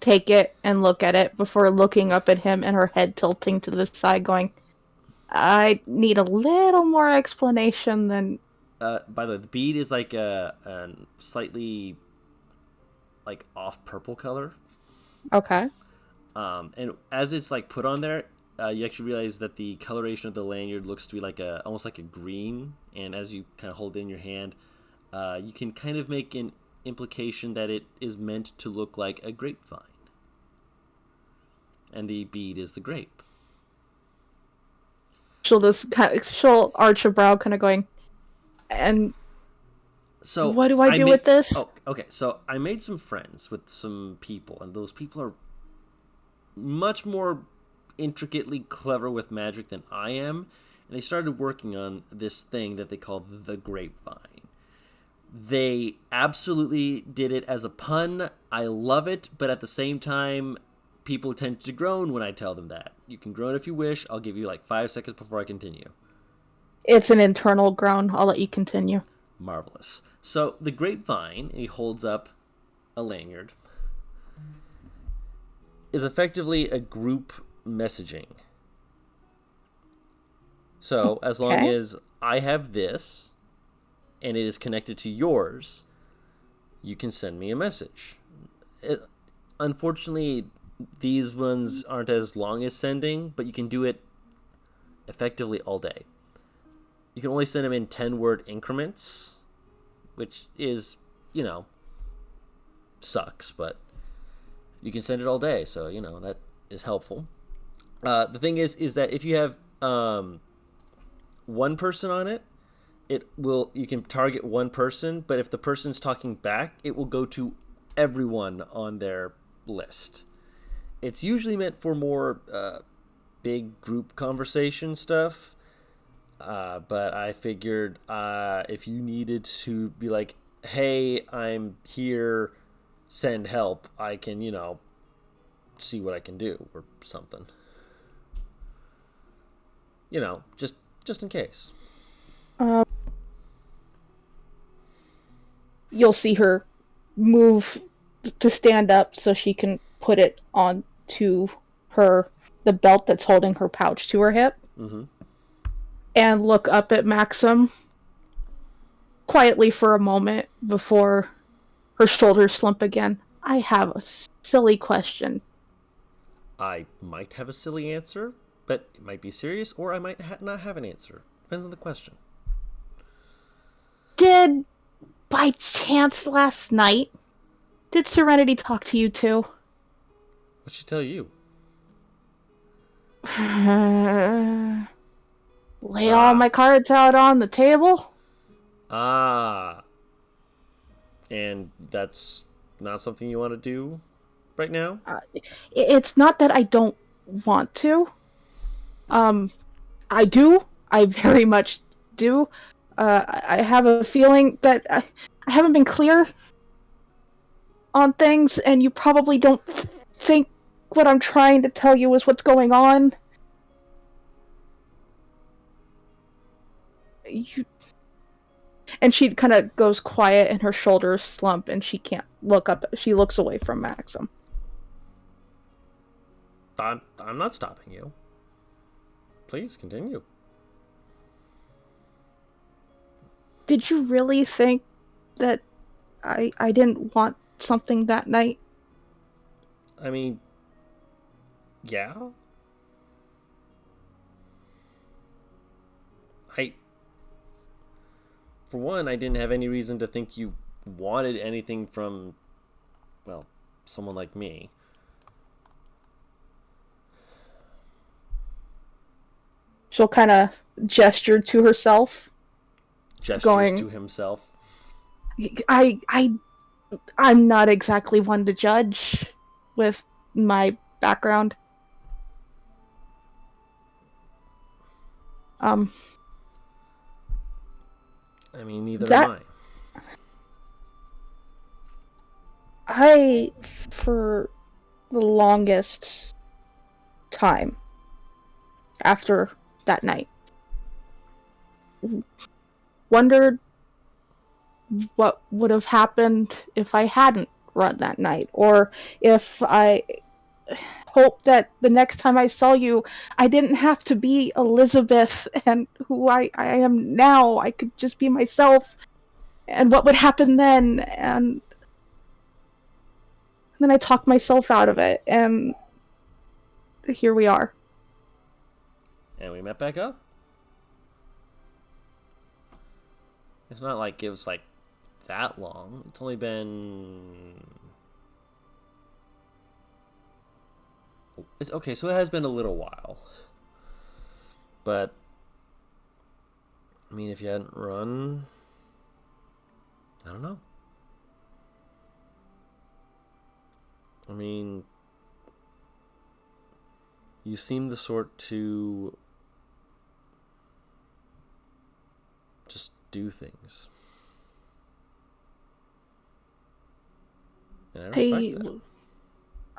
take it and look at it before looking up at him and her head tilting to the side going, I need a little more explanation than... By the way, the bead is like a slightly like off purple color. Okay. And as it's like put on there, you actually realize that the coloration of the lanyard looks to be like almost like a green. And as you kind of hold it in your hand, you can kind of make an implication that it is meant to look like a grapevine. And the bead is the grape. She'll arch a brow kind of going, and so what do I do with this? Oh, okay. So I made some friends with some people, and those people are much more intricately clever with magic than I am, and they started working on this thing that they call the grapevine. They absolutely did it as a pun. I love it, but at the same time, people tend to groan when I tell them that. You can groan if you wish. I'll give you like 5 seconds before I continue. It's an internal groan. I'll let you continue. Marvelous. So the grapevine, he holds up a lanyard, is effectively a group messaging. So as long as I have this and it is connected to yours, you can send me a message. Unfortunately, these ones aren't as long as sending, but you can do it effectively all day. You can only send them in 10-word increments, which is, sucks, but you can send it all day, so, that is helpful. The thing is that if you have one person on it, you can target one person, but if the person's talking back, it will go to everyone on their list. It's usually meant for more big group conversation stuff, but I figured if you needed to be like, hey, I'm here, send help, I can, see what I can do or something. Just in case. You'll see her move to stand up so she can put it onto the belt that's holding her pouch to her hip. Mm-hmm. And look up at Maxim quietly for a moment before her shoulders slump again. I have a silly question. I might have a silly answer, but it might be serious, or I might not have an answer. Depends on the question. By chance last night, did Serenity talk to you too? What'd she tell you? Lay all my cards out on the table? And that's not something you want to do right now? It's not that I don't want to. I do. I very much do. I have a feeling that I haven't been clear on things, and you probably don't think what I'm trying to tell you is what's going on. And she kind of goes quiet, and her shoulders slump, and she can't look up. She looks away from Maxim. I'm not stopping you. Please continue. Did you really think that I didn't want something that night? I mean, yeah. for one, I didn't have any reason to think you wanted anything from, well, someone like me. She'll kind of gesture to herself. Gestures Going, to himself. I'm not exactly one to judge with my background. I mean, neither am I, for the longest time after that night, wondered what would have happened if I hadn't run that night, or if I hoped that the next time I saw you, I didn't have to be Elizabeth and who I am now. I could just be myself, and what would happen then. And then I talked myself out of it, and here we are. And we met back up. It's not like it was like that long. It's only been... It's okay, so it has been a little while. But I mean, if you hadn't run, I don't know. I mean, you seem the sort to just do things. And I respect that.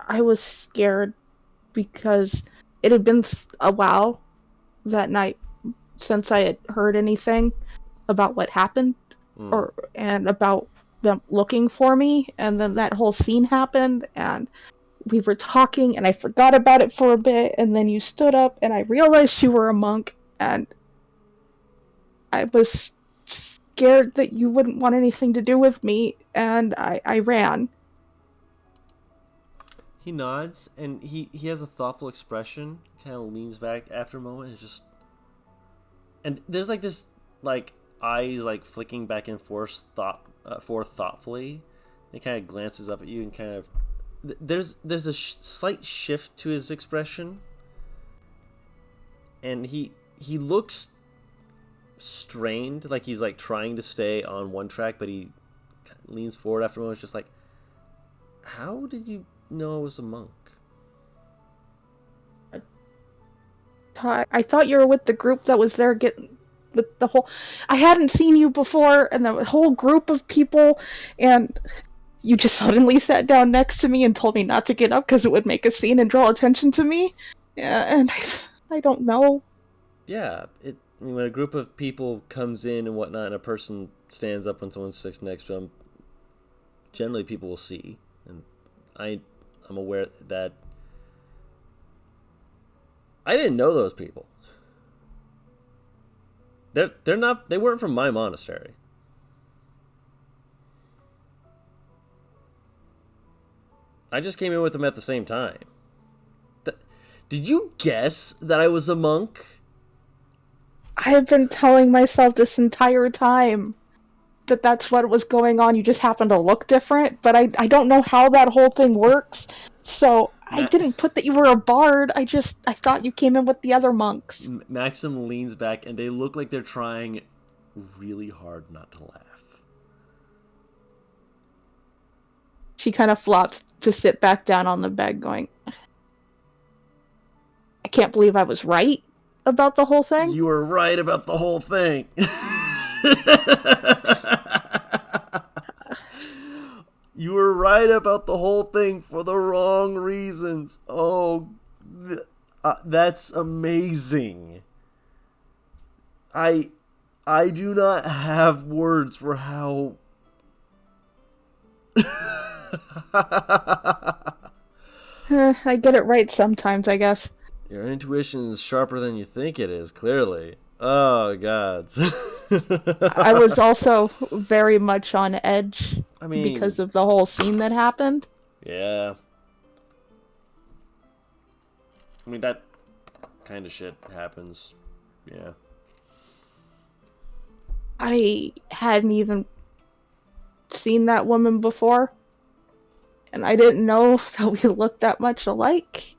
I was scared because it had been a while that night since I had heard anything about what happened and about them looking for me, and then that whole scene happened and we were talking and I forgot about it for a bit, and then you stood up and I realized you were a monk, and I was scared that you wouldn't want anything to do with me, and I ran. He nods, and he has a thoughtful expression, kind of leans back after a moment, and just... And there's like this, like, eyes, like, flicking back and forth, thoughtfully. He kind of glances up at you and kind of... There's a slight shift to his expression. And he looks strained, like he's, like, trying to stay on one track, but he leans forward after a moment, just like, how did you know I was a monk? I thought you were with the group that was there getting with the whole... I hadn't seen you before, and the whole group of people, and you just suddenly sat down next to me and told me not to get up because it would make a scene and draw attention to me. And I don't know. Yeah, I mean, when a group of people comes in and whatnot, and a person stands up when someone sits next to them, generally people will see. And I'm aware that I didn't know those people. They weren't from my monastery. I just came in with them at the same time. Did you guess that I was a monk? I have been telling myself this entire time that that's what was going on. You just happen to look different, but I don't know how that whole thing works. So I didn't put that you were a bard. I thought you came in with the other monks. Maxim leans back, and they look like they're trying really hard not to laugh. She kind of flops to sit back down on the bed going, I can't believe I was right about the whole thing. You were right about the whole thing. You were right about the whole thing for the wrong reasons. Oh, that's amazing. I do not have words for how... I get it right sometimes, I guess. Your intuition is sharper than you think it is, clearly. Oh, gods. I was also very much on edge because of the whole scene that happened. Yeah. I mean, that kind of shit happens. Yeah. I hadn't even seen that woman before, and I didn't know that we looked that much alike.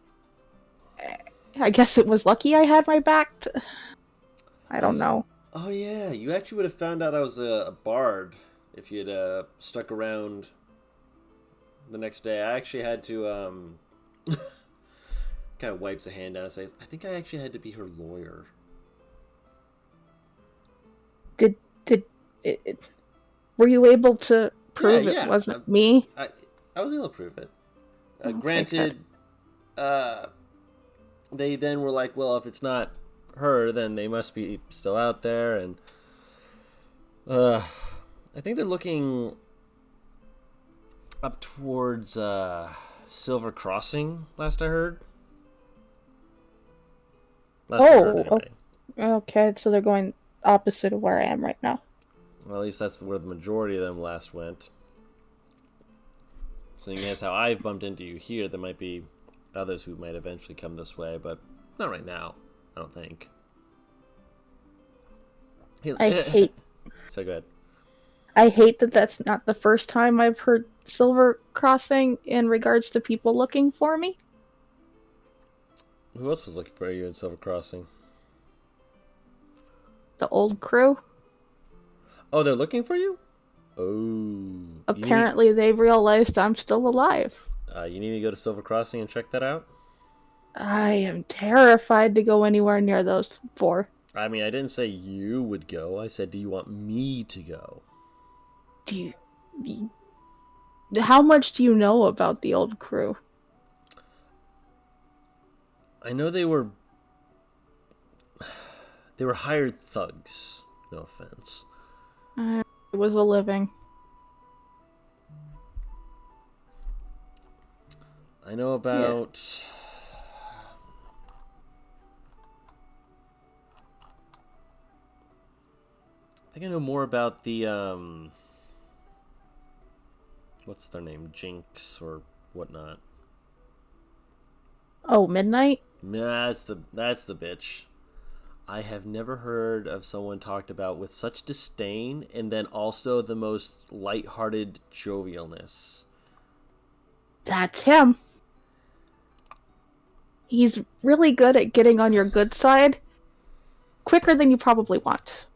I guess it was lucky I had my back to... I don't know. Oh yeah, you actually would have found out I was a bard if you'd stuck around the next day. I actually had to kind of wipes a hand down his face. I think I actually had to be her lawyer. Were you able to prove Yeah, it wasn't me? I was able to prove it. Okay, Granted, they then were like, well, if it's not her, then they must be still out there, and I think they're looking up towards Silver Crossing, last I heard. Last I heard, anyway. Okay, so they're going opposite of where I am right now. Well, at least that's where the majority of them last went. Seeing as how I've bumped into you here, there might be others who might eventually come this way, but not right now, I don't think. I hate... So go ahead. I hate that that's not the first time I've heard Silver Crossing in regards to people looking for me. Who else was looking for you in Silver Crossing? The old crew. Oh, they're looking for you? Oh. Apparently they realized I'm still alive. You need me to go to Silver Crossing and check that out? I am terrified to go anywhere near those four. I mean, I didn't say you would go. I said, do you want me to go? How much do you know about the old crew? I know they were hired thugs. No offense. It was a living. I know about... I think I know more about the, what's their name? Jinx or whatnot. Oh, Midnight? That's the bitch. I have never heard of someone talked about with such disdain and then also the most lighthearted jovialness. That's him. He's really good at getting on your good side. Quicker than you probably want.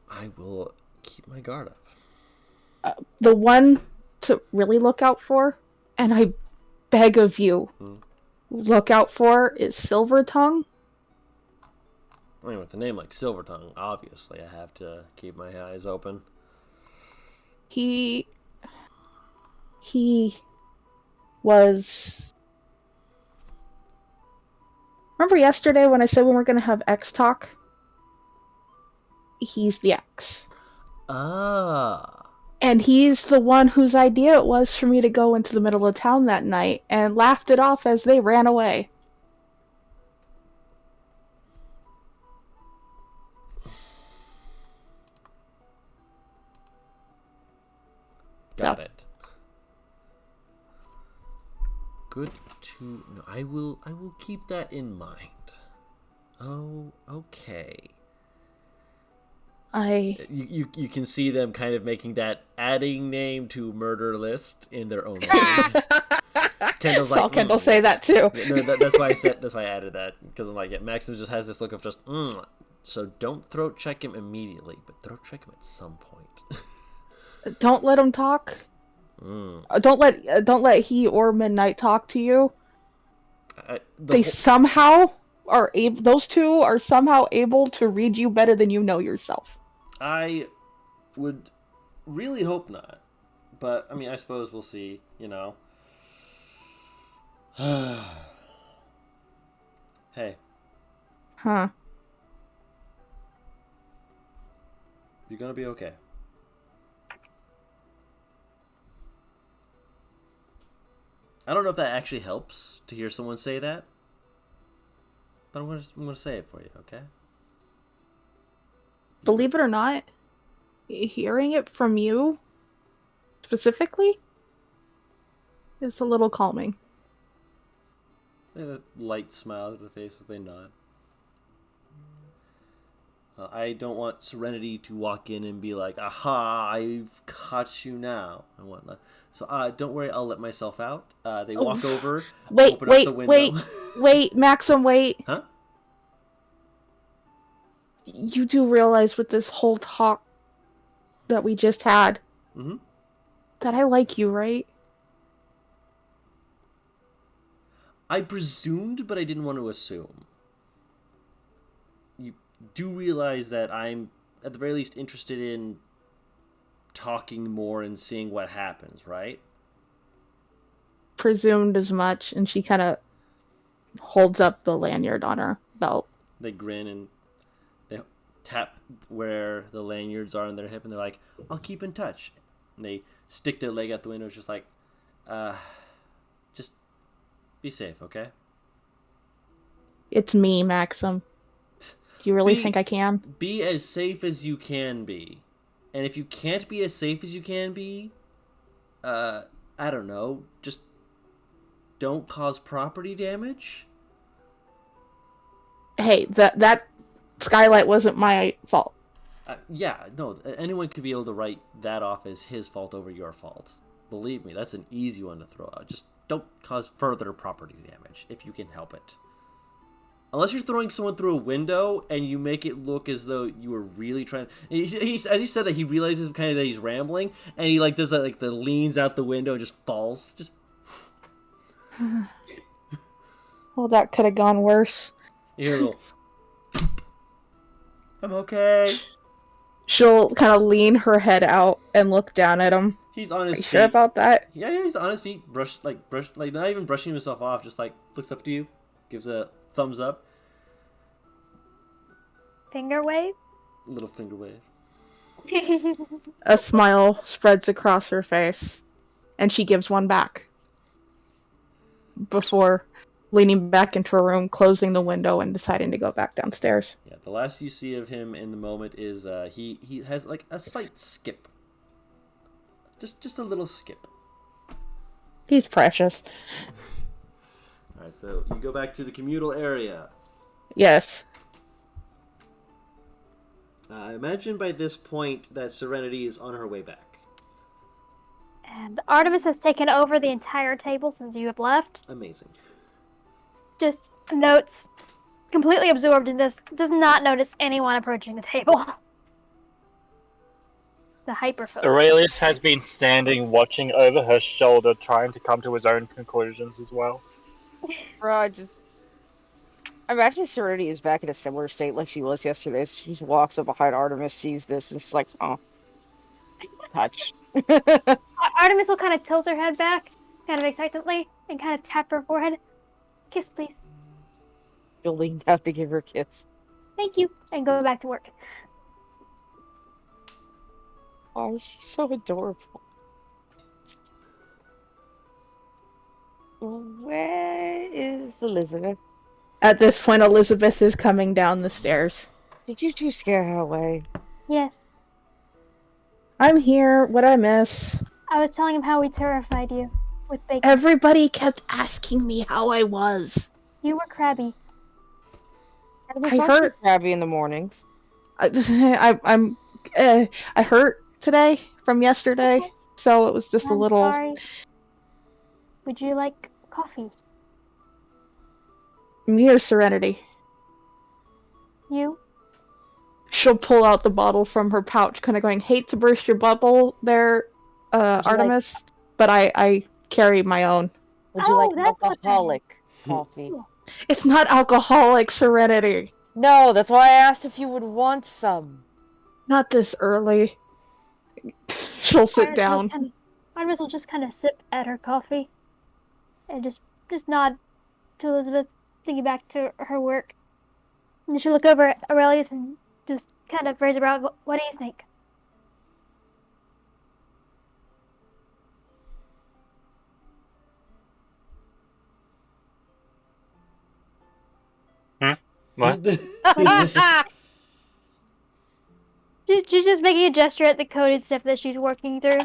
I will keep my guard up. The one to really look out for, and I beg of you, look out for, is Silver Tongue. I mean, with a name like Silver Tongue, obviously I have to keep my eyes open. He was... Remember yesterday when I said we were going to have X talk? He's the X. Ah. And he's the one whose idea it was for me to go into the middle of town that night and laughed it off as they ran away. Got it. Good to know. I will keep that in mind. Oh, okay. You can see them kind of making that adding name to murder list in their own way. Kendall's saw like, Kendall say that too. No, that's why I added that, because I'm like, yeah, Maxim just has this look of just so don't throat check him immediately, but throat check him at some point. Don't let him talk. Don't let he or Midnight talk to you. Somehow are able. Those two are somehow able to read you better than you know yourself. I would really hope not, but I mean, I suppose we'll see. You know. Hey. Huh. You're gonna be okay. I don't know if that actually helps to hear someone say that, but I'm gonna say it for you, okay? Believe it or not, hearing it from you specifically is a little calming. They have a light smile to the face as they nod. I don't want Serenity to walk in and be like, aha, I've caught you now, and whatnot. So don't worry, I'll let myself out. They walk over, Wait, open up the window. wait, Maxim, wait. Huh? You do realize with this whole talk that we just had Mm-hmm. that I like you, right? I presumed, but I didn't want to assume. You do realize that I'm, at the very least, interested in talking more and seeing what happens, right? Presumed as much, and she kind of holds up the lanyard on her belt. They grin and they tap where the lanyards are on their hip, and they're like, I'll keep in touch. And they stick their leg out the window, just like, just be safe, okay? It's me, Maxim. Do you really think I can? Be as safe as you can be. And if you can't be as safe as you can be, I don't know, just don't cause property damage? Hey, that skylight wasn't my fault. Yeah, no, anyone could be able to write that off as his fault over your fault. Believe me, that's an easy one to throw out. Just don't cause further property damage if you can help it. Unless you're throwing someone through a window and you make it look as though you were really trying. As he said that, he realizes kind of that he's rambling, and he like does that, like the leans out the window and just falls. Just. Well, that could have gone worse. You hear a little. I'm okay. She'll kind of lean her head out and look down at him. He's on his feet. Sure about that? Yeah, he's on his feet. Brush, not even brushing himself off. Just like looks up to you, gives a thumbs up. Finger wave? Little finger wave. A smile spreads across her face, and she gives one back. Before leaning back into her room, closing the window, and deciding to go back downstairs. Yeah, the last you see of him in the moment is he has like a slight skip. Just a little skip. He's precious. Alright, so you go back to the communal area. Yes. I imagine by this point that Serenity is on her way back. And Artemis has taken over the entire table since you have left. Amazing. Just notes, completely absorbed in this, does not notice anyone approaching the table. The hyperfocus. Aurelius has been standing, watching over her shoulder, trying to come to his own conclusions as well. Bro, I imagine Serenity is back in a similar state like she was yesterday. She just walks up behind Artemis, sees this, and it's like, oh, touch. Artemis will kind of tilt her head back, kind of expectantly, and kind of tap her forehead. Kiss, please. She'll lean down to give her a kiss. Thank you, and go back to work. Oh, she's so adorable. Where is Elizabeth? At this point, Elizabeth is coming down the stairs. Did you two scare her away? Yes. I'm here. What'd I miss? I was telling him how we terrified you with bacon. Everybody kept asking me how I was. You were crabby. I hurt. Crabby in the mornings. I hurt today from yesterday, so it was just a little. Sorry. Would you like coffee? Me or Serenity? You? She'll pull out the bottle from her pouch, kind of going, hate to burst your bubble there, Artemis, but I carry my own. Would you like that's what alcoholic coffee? It's not alcoholic, Serenity. No, that's why I asked if you would want some. Not this early. She'll sit down. Artemis will just kind of sip at her coffee and just nod to Elizabeth, thinking back to her work. And she'll look over at Aurelius and just kind of raise her brow. What do you think? What? She's just making a gesture at the coded stuff that she's working through.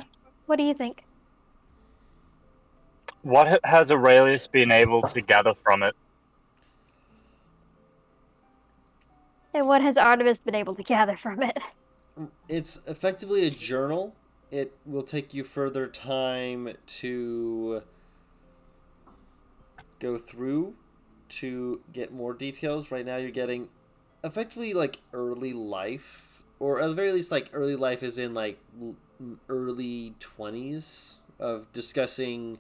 What do you think? What has Aurelius been able to gather from it? And what has Artemis been able to gather from it? It's effectively a journal. It will take you further time to go through to get more details. Right now, you're getting effectively like early life, or at the very least, like early life is in like early 20s of discussing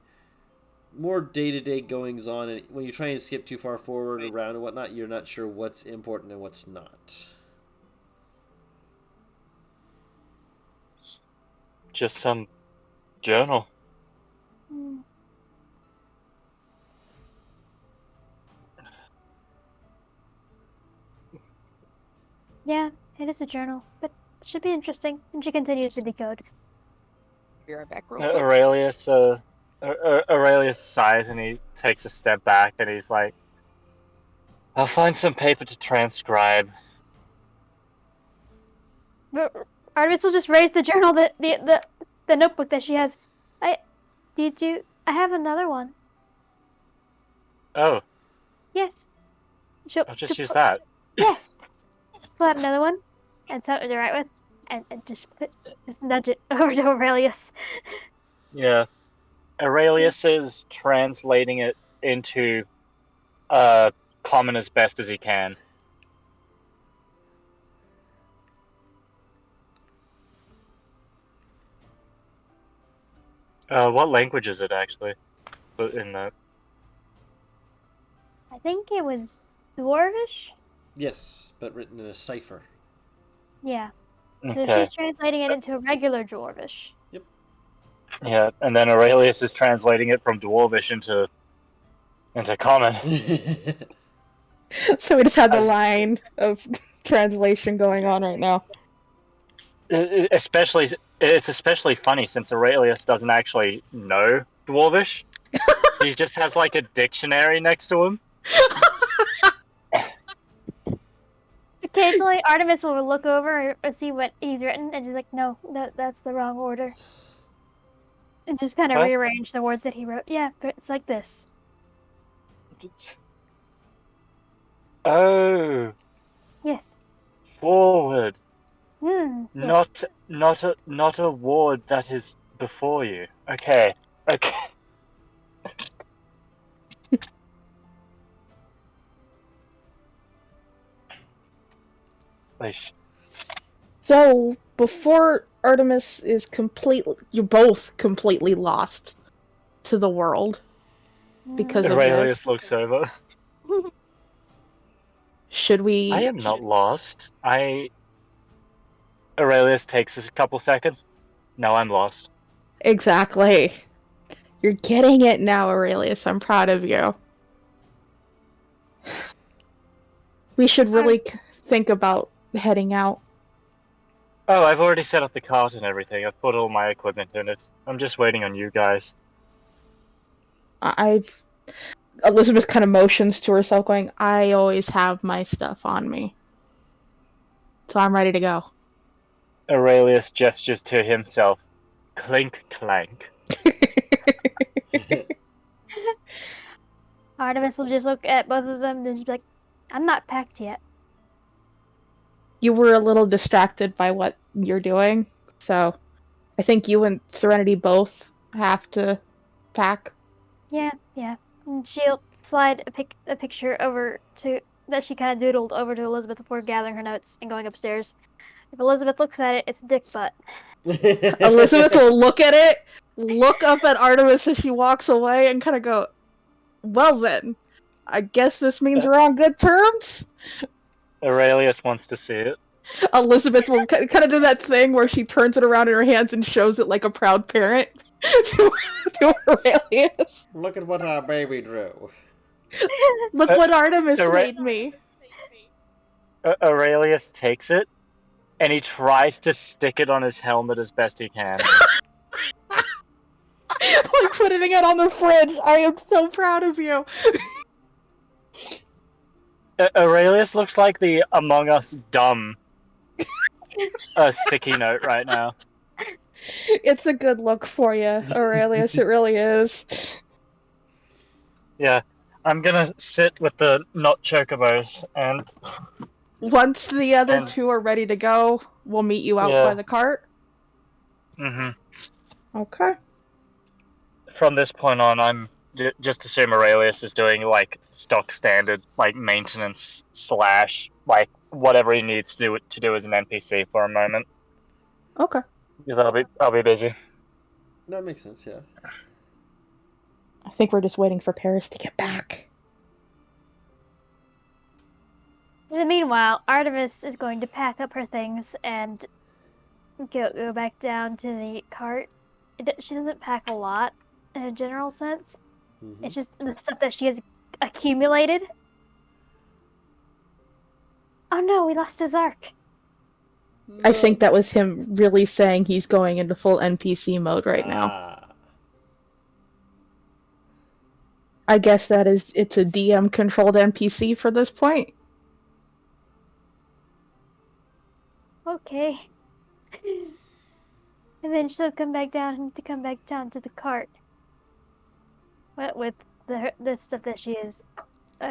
more day-to-day goings on, and when you're trying to skip too far forward around and whatnot, you're not sure what's important and what's not. Just some journal. Hmm. Yeah, it is a journal, but it should be interesting. And she continues to decode. Be right back real quick. Aurelius sighs and he takes a step back and he's like, I'll find some paper to transcribe. But Artemis will just raise the journal, the notebook that she has. I have another one. Oh, Yes. I'll just use that. Yes. Pull out another one and something to write with, and just nudge it over to Aurelius. Yeah. Aurelius is translating it into common as best as he can. What language is it actually? In the I think it was Dwarvish. Yes, but written in a cipher. Yeah. So okay. she's translating it into a regular Dwarvish. Yeah, and then Aurelius is translating it from Dwarvish into common. So we just have the line of translation going on right now. It's especially funny since Aurelius doesn't actually know Dwarvish. He just has like a dictionary next to him. Occasionally, Artemis will look over or see what he's written, and she's like, "No, that's the wrong order," and just kind of What? rearrange the words that he wrote. Yeah, but it's like this. Oh, Yes. forward. Yes. Not a ward that is before you. Okay. So before Artemis is you're both completely lost to the world because of Aurelius this. looks over. Should we? I am not lost. Aurelius takes a couple seconds. No, I'm lost. Exactly. You're getting it now, Aurelius. I'm proud of you. We should really think about heading out. Oh, I've already set up the cart and everything. I've put all my equipment in it. I'm just waiting on you guys. Elizabeth kind of motions to herself, going, I always have my stuff on me. So I'm ready to go. Aurelius gestures to himself. Clink, clank. Artemis will just look at both of them and just be like, "I'm not packed yet." You were a little distracted by what you're doing, so I think you and Serenity both have to pack. Yeah. And she'll slide a picture over to that she kind of doodled over to Elizabeth before gathering her notes and going upstairs. If Elizabeth looks at it, it's a dick butt. Elizabeth will look at it, look up at Artemis as she walks away, and kind of go, well then, I guess this means we're on good terms? Aurelius wants to see it. Elizabeth will kind of do that thing where she turns it around in her hands and shows it like a proud parent to Aurelius. Look at what our baby drew. Look what Artemis made me. Aurelius takes it, and he tries to stick it on his helmet as best he can. Like putting it on the fridge. I am so proud of you. Aurelius looks like the Among Us dumb sticky note right now. It's a good look for you, Aurelius. It really is. Yeah, I'm gonna sit with the not chocobos and Once the other And- two are ready to go, we'll meet you out Yeah. by the cart. hmm Okay. From this point on, I'm just assume Aurelius is doing like stock standard like maintenance slash like whatever he needs to do as an NPC for a moment. Okay. Because I'll be busy. That makes sense, yeah. I think we're just waiting for Paris to get back. In the meanwhile, Artemis is going to pack up her things and go back down to the cart. She doesn't pack a lot in a general sense. Mm-hmm. It's just the stuff that she has accumulated. Oh no, we lost a Zark. I think that was him really saying he's going into full NPC mode right now. I guess it's a DM controlled NPC for this point. Okay. And then she'll come back down to the cart. With the stuff that she is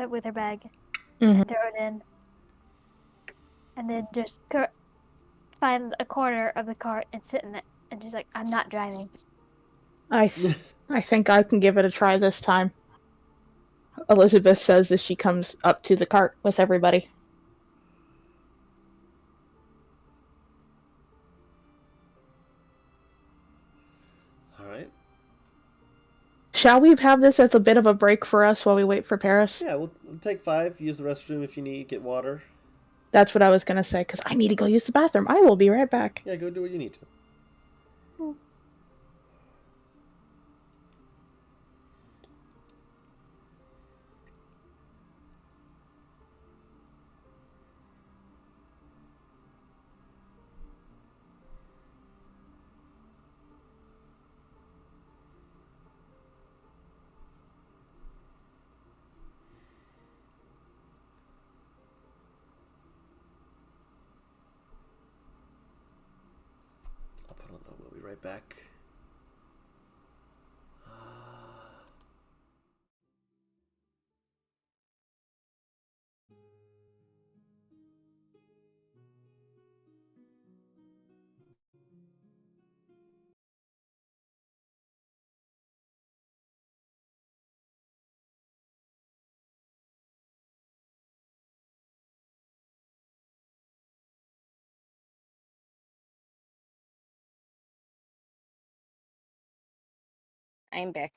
with her bag. Mhm. And throw it in. And then just find a corner of the cart and sit in it. And she's like, I'm not driving. I think I can give it a try this time. Elizabeth says as she comes up to the cart with everybody. All right. Shall we have this as a bit of a break for us while we wait for Paris? Yeah, we'll take 5. Use the restroom if you need. Get water. That's what I was going to say, because I need to go use the bathroom. I will be right back. Yeah, go do what you need to. I'll put on the we'll be right back. I'm back.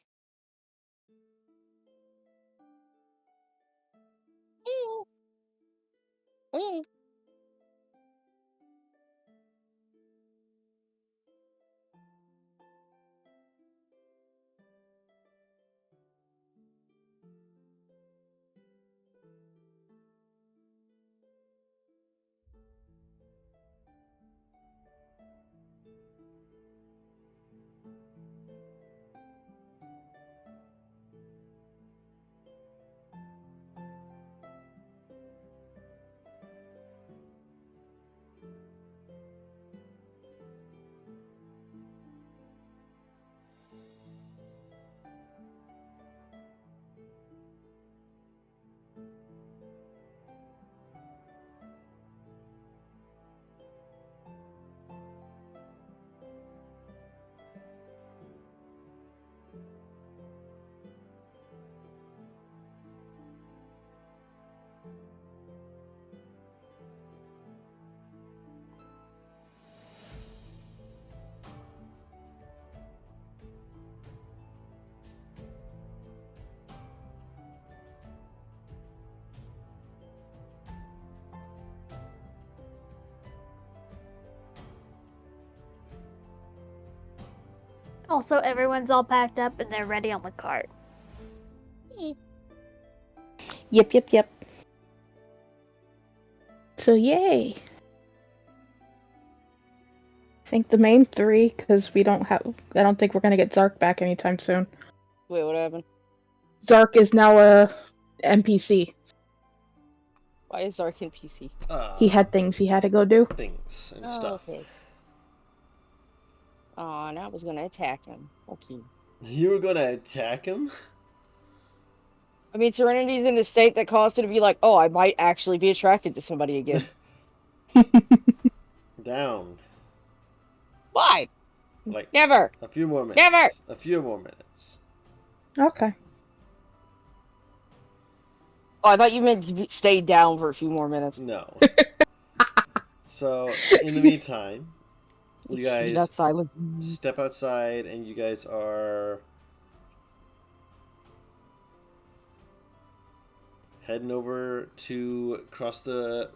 Also, everyone's all packed up and they're ready on the cart. Yep. So, yay. I think the main 3, because I don't think we're going to get Zark back anytime soon. Wait, what happened? Zark is now a NPC. Why is Zark in PC? He had things he had to go do. Things and stuff. Okay. Oh, and I was gonna attack him. Okay. You were gonna attack him? I mean, Serenity's in a state that caused her to be like, oh, I might actually be attracted to somebody again. Down. Why? Like, Never. a few more minutes. Never. A few more minutes. Okay. Oh, I thought you meant to stay down for a few more minutes. No. So, in the meantime, you guys Not silent. step outside and you guys are heading over to cross the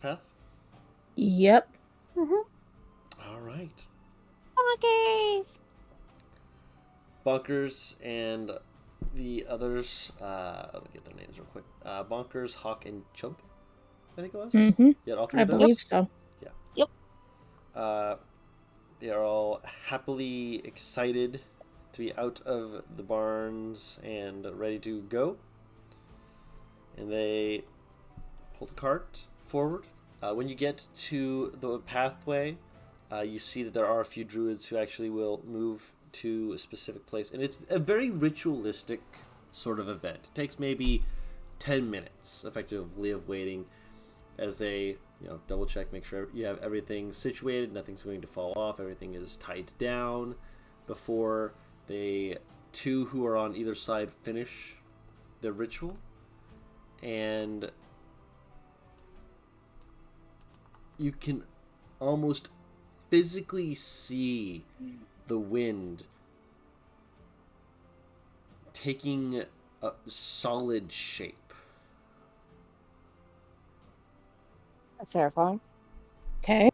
path. Yep. All right. Monkeys. Bonkers and the others. Let me get their names real quick. Bonkers, Hawk, and Chump. I think it was. Mm-hmm. Yeah, all three I of those. believe so. Yeah. Yep. They are all happily excited to be out of the barns and ready to go. And they pull the cart forward. When you get to the pathway, you see that there are a few druids who actually will move to a specific place. And it's a very ritualistic sort of event. It takes maybe 10 minutes, effectively, of waiting as they double check, make sure you have everything situated, nothing's going to fall off, everything is tied down before they two who are on either side finish the ritual. And you can almost physically see the wind taking a solid shape. That's terrifying. Okay.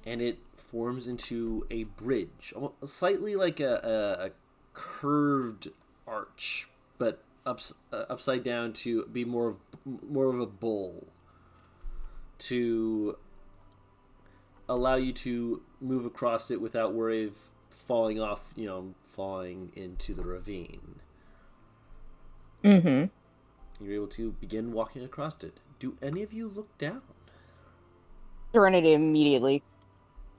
And it forms into a bridge, slightly like a curved arch, but upside down to be more of a bowl, to allow you to move across it without worry of falling off, falling into the ravine. Mm-hmm. You're able to begin walking across it. Do any of you look down? Serenity immediately.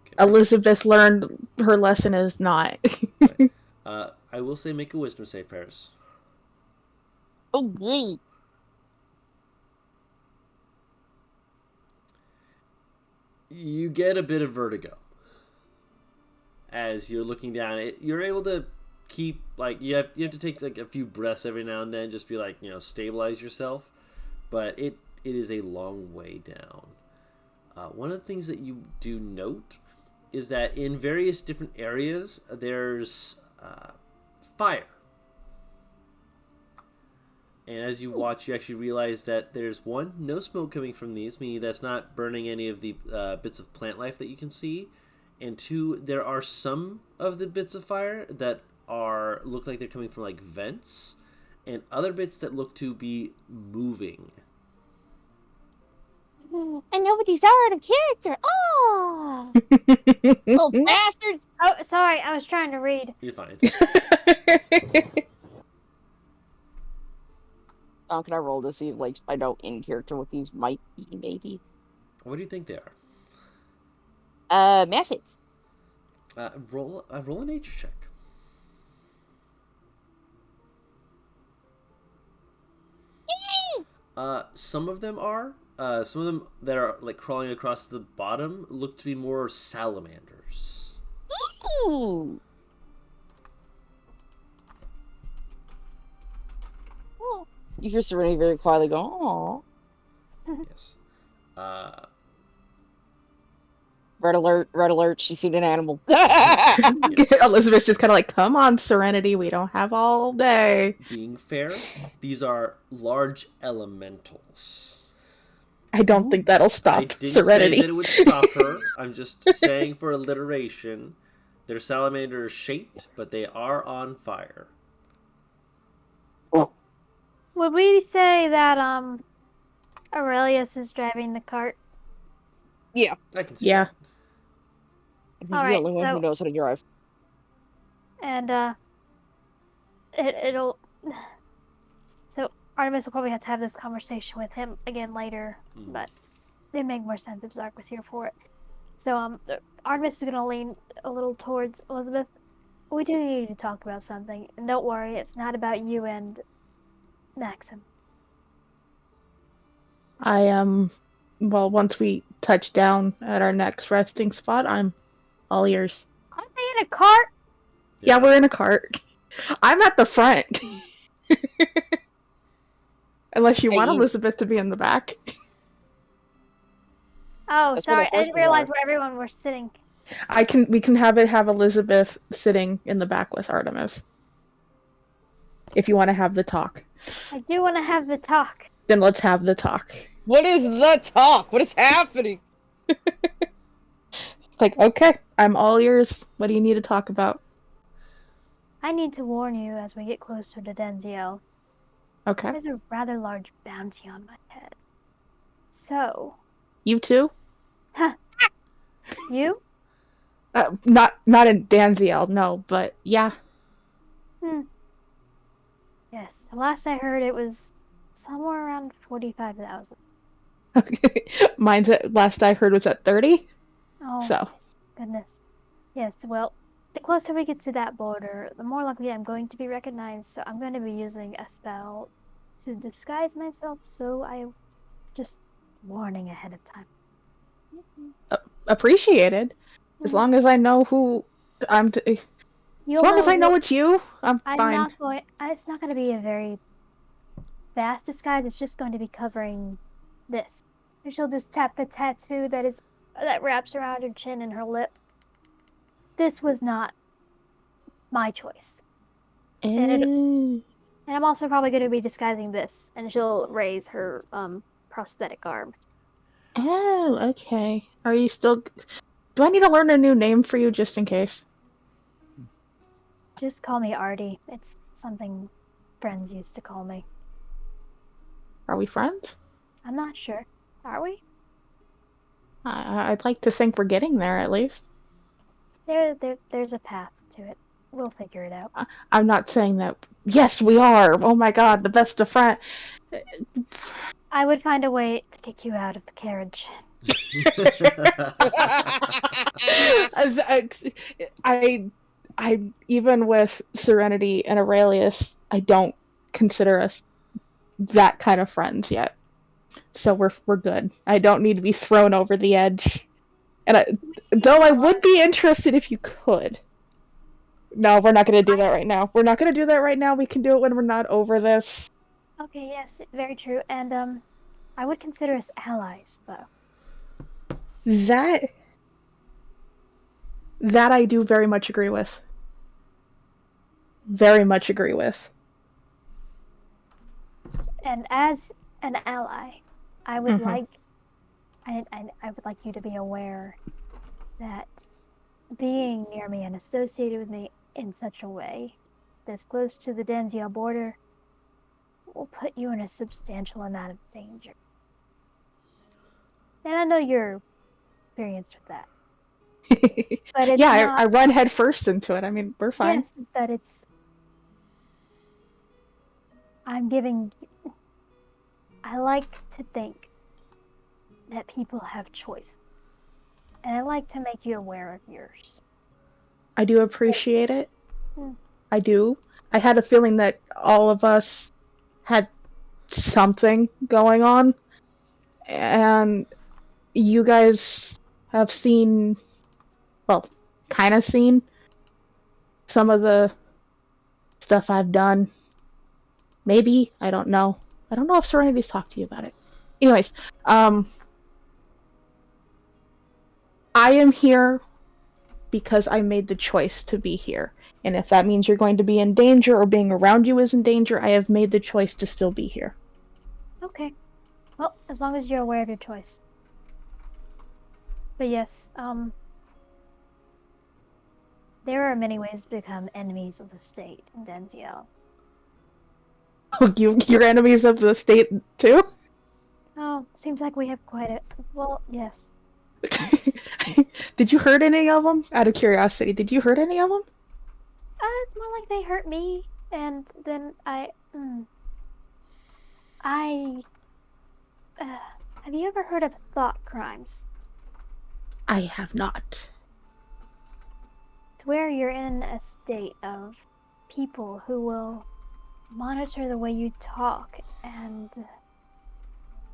Okay. Elizabeth learned her lesson is not. Right. I will say make a wisdom save, Paris. Oh, yay. You get a bit of vertigo as you're looking down. You're able to keep, like, you have to take like a few breaths every now and then, just be like, stabilize yourself. But it is a long way down. One of the things that you do note is that in various different areas there's fire. And as you watch, you actually realize that there's one, no smoke coming from these, meaning that's not burning any of the bits of plant life that you can see. And two, there are some of the bits of fire that look like they're coming from like vents, and other bits that look to be moving. And nobody's out of character. Oh, Little bastards! oh, sorry, I was trying to read. You're fine. Can I roll to see if, like, I know in character what these might be, maybe? What do you think they are? Methods. Roll a nature check. Some of them are. Some of them that are like crawling across the bottom look to be more salamanders. Ooh. Oh. You hear Serenity very quietly go, "Aww." Yes. Red alert, she's seen an animal. Elizabeth's just kind of like, come on, Serenity, we don't have all day. Being fair, these are large elementals. I don't think that'll I stop didn't Serenity. say that it would stop her. I'm just saying for alliteration, they're salamander shaped, but they are on fire. Would we say that Aurelius is driving the cart? Yeah. I can see Yeah. that. He's the Alright, only one who so- knows how to drive. And it'll. So Artemis will probably have to have this conversation with him again later, Mhm. but it'd make more sense if Zark was here for it. So Artemis is gonna lean a little towards Elizabeth we do need to talk about something. And don't worry, it's not about you and Maxim. I am, well, once we touch down at our next resting spot, I'm all ears. Aren't they in a cart? Yeah, we're in a cart. I'm at the front. Unless you Hey, want you- Elizabeth to be in the back. Oh, That's where the sorry, I didn't horses realize are. where everyone was sitting. We can have Elizabeth sitting in the back with Artemis. If you want to have the talk. I do want to have the talk. Then let's have the talk. What is the talk? What is happening? Like, okay, I'm all ears. What do you need to talk about? I need to warn you as we get closer to Denziel. Okay. There's a rather large bounty on my head. So, You too? you? Not in Danziel, no, but yeah. Yes, the last I heard it was somewhere around 45,000. Mine's last I heard was at 30. Oh, So, goodness. Yes, well, the closer we get to that border, the more likely I'm going to be recognized, so I'm going to be using a spell to disguise myself, so I'm just warning ahead of time. appreciated. As long as I know who I'm as long as I know it's you, I'm fine. It's not going to be a very fast disguise, it's just going to be covering this. And she'll just tap a tattoo that wraps around her chin and her lip. This was not my choice. And I'm also probably going to be disguising this, and she'll raise her prosthetic arm. Oh, okay. Are you still... Do I need to learn a new name for you just in case? Just call me Artie. It's something friends used to call me. Are we friends? I'm not sure. Are we? I'd like to think we're getting there, at least. There's a path to it. We'll figure it out. I'm not saying that... Yes, we are! Oh my god, the best of friends. I would find a way to kick you out of the carriage. I even with Serenity and Aurelius, I don't consider us that kind of friends yet. So we're good. I don't need to be thrown over the edge. And though I would be interested if you could. No, we're not going to do that right now. We're not going to do that right now. We can do it when we're not over this. Okay, yes, very true. And I would consider us allies, though. That I do very much agree with. Very much agree with. And as an ally, I would like I would like you to be aware that being near me and associated with me in such a way this close to the Denziel border will put you in a substantial amount of danger. And I know you're experienced with that. But it's yeah, I run head first into it. I mean, we're fine. Yes, but I like to think that people have choice. And I like to make you aware of yours. I do appreciate it. I do. I had a feeling that all of us had something going on. And you guys have seen, well, kind of seen some of the stuff I've done. Maybe. I don't know. I don't know if Serenity's talked to you about it. Anyways, I am here because I made the choice to be here. And if that means you're going to be in danger or being around you is in danger, I have made the choice to still be here. Okay. Well, as long as you're aware of your choice. But yes, there are many ways to become enemies of the state in Denziel. You're enemies of the state too? Oh, seems like we have quite a... Well, yes. Did you hurt any of them? Out of curiosity, did you hurt any of them? It's more like they hurt me, and then have you ever heard of thought crimes? I have not. to where you're in a state of people who will monitor the way you talk, and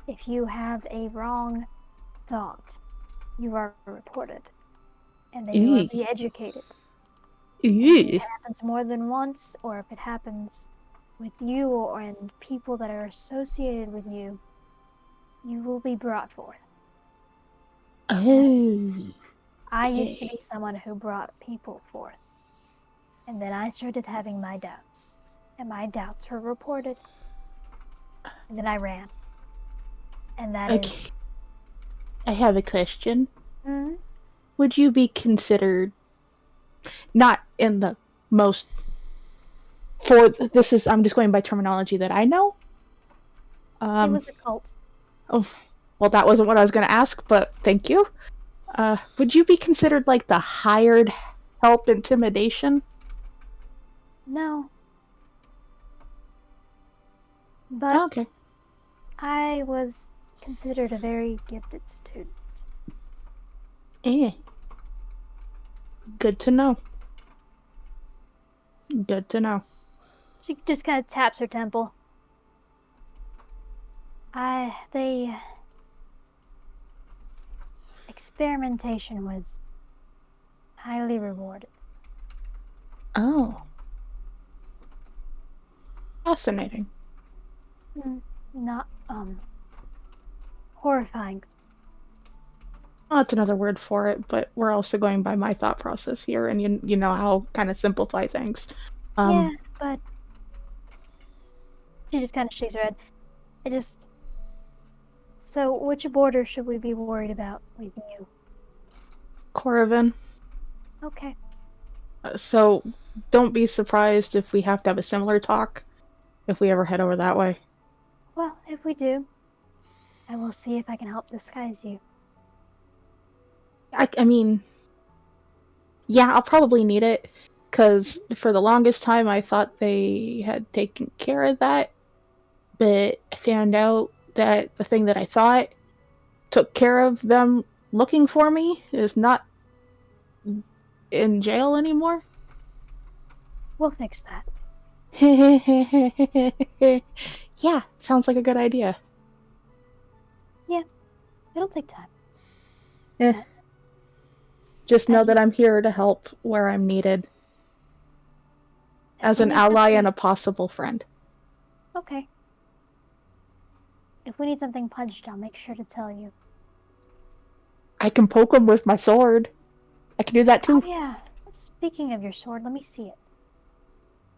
if you have a wrong thought, you are reported, and they will be educated. And if it happens more than once, or if it happens with you or and people that are associated with you, you will be brought forth. Oh. I used to be someone who brought people forth. And then I started having my doubts. And my doubts were reported. And then I ran. And that is... I have a question. Hmm? Would you be considered not in the most I'm just going by terminology that I know. It was a cult. Oh, well, that wasn't what I was going to ask, but thank you. Would you be considered like the hired help intimidation? No. But Okay. I was considered a very gifted student. Good to know. Good to know. She just kind of taps her temple. Experimentation was highly rewarded. Oh. Fascinating. Not, horrifying. Well, that's another word for it, but we're also going by my thought process here, and you know how kind of simplify things. Yeah, but she just kind of shakes her head. So, which border should we be worried about with you? Corvin. Okay. So, don't be surprised if we have to have a similar talk if we ever head over that way. Well, if we do, I will see if I can help disguise you. I mean, yeah, I'll probably need it, because for the longest time I thought they had taken care of that, but I found out that the thing that I thought took care of them looking for me is not in jail anymore. We'll fix that. Yeah, sounds like a good idea. Yeah, it'll take time. Just know that I'm here to help where I'm needed. As an ally and a possible friend. Okay. If we need something punched, I'll make sure to tell you. I can poke him with my sword. I can do that too. Oh, yeah. Speaking of your sword, let me see it.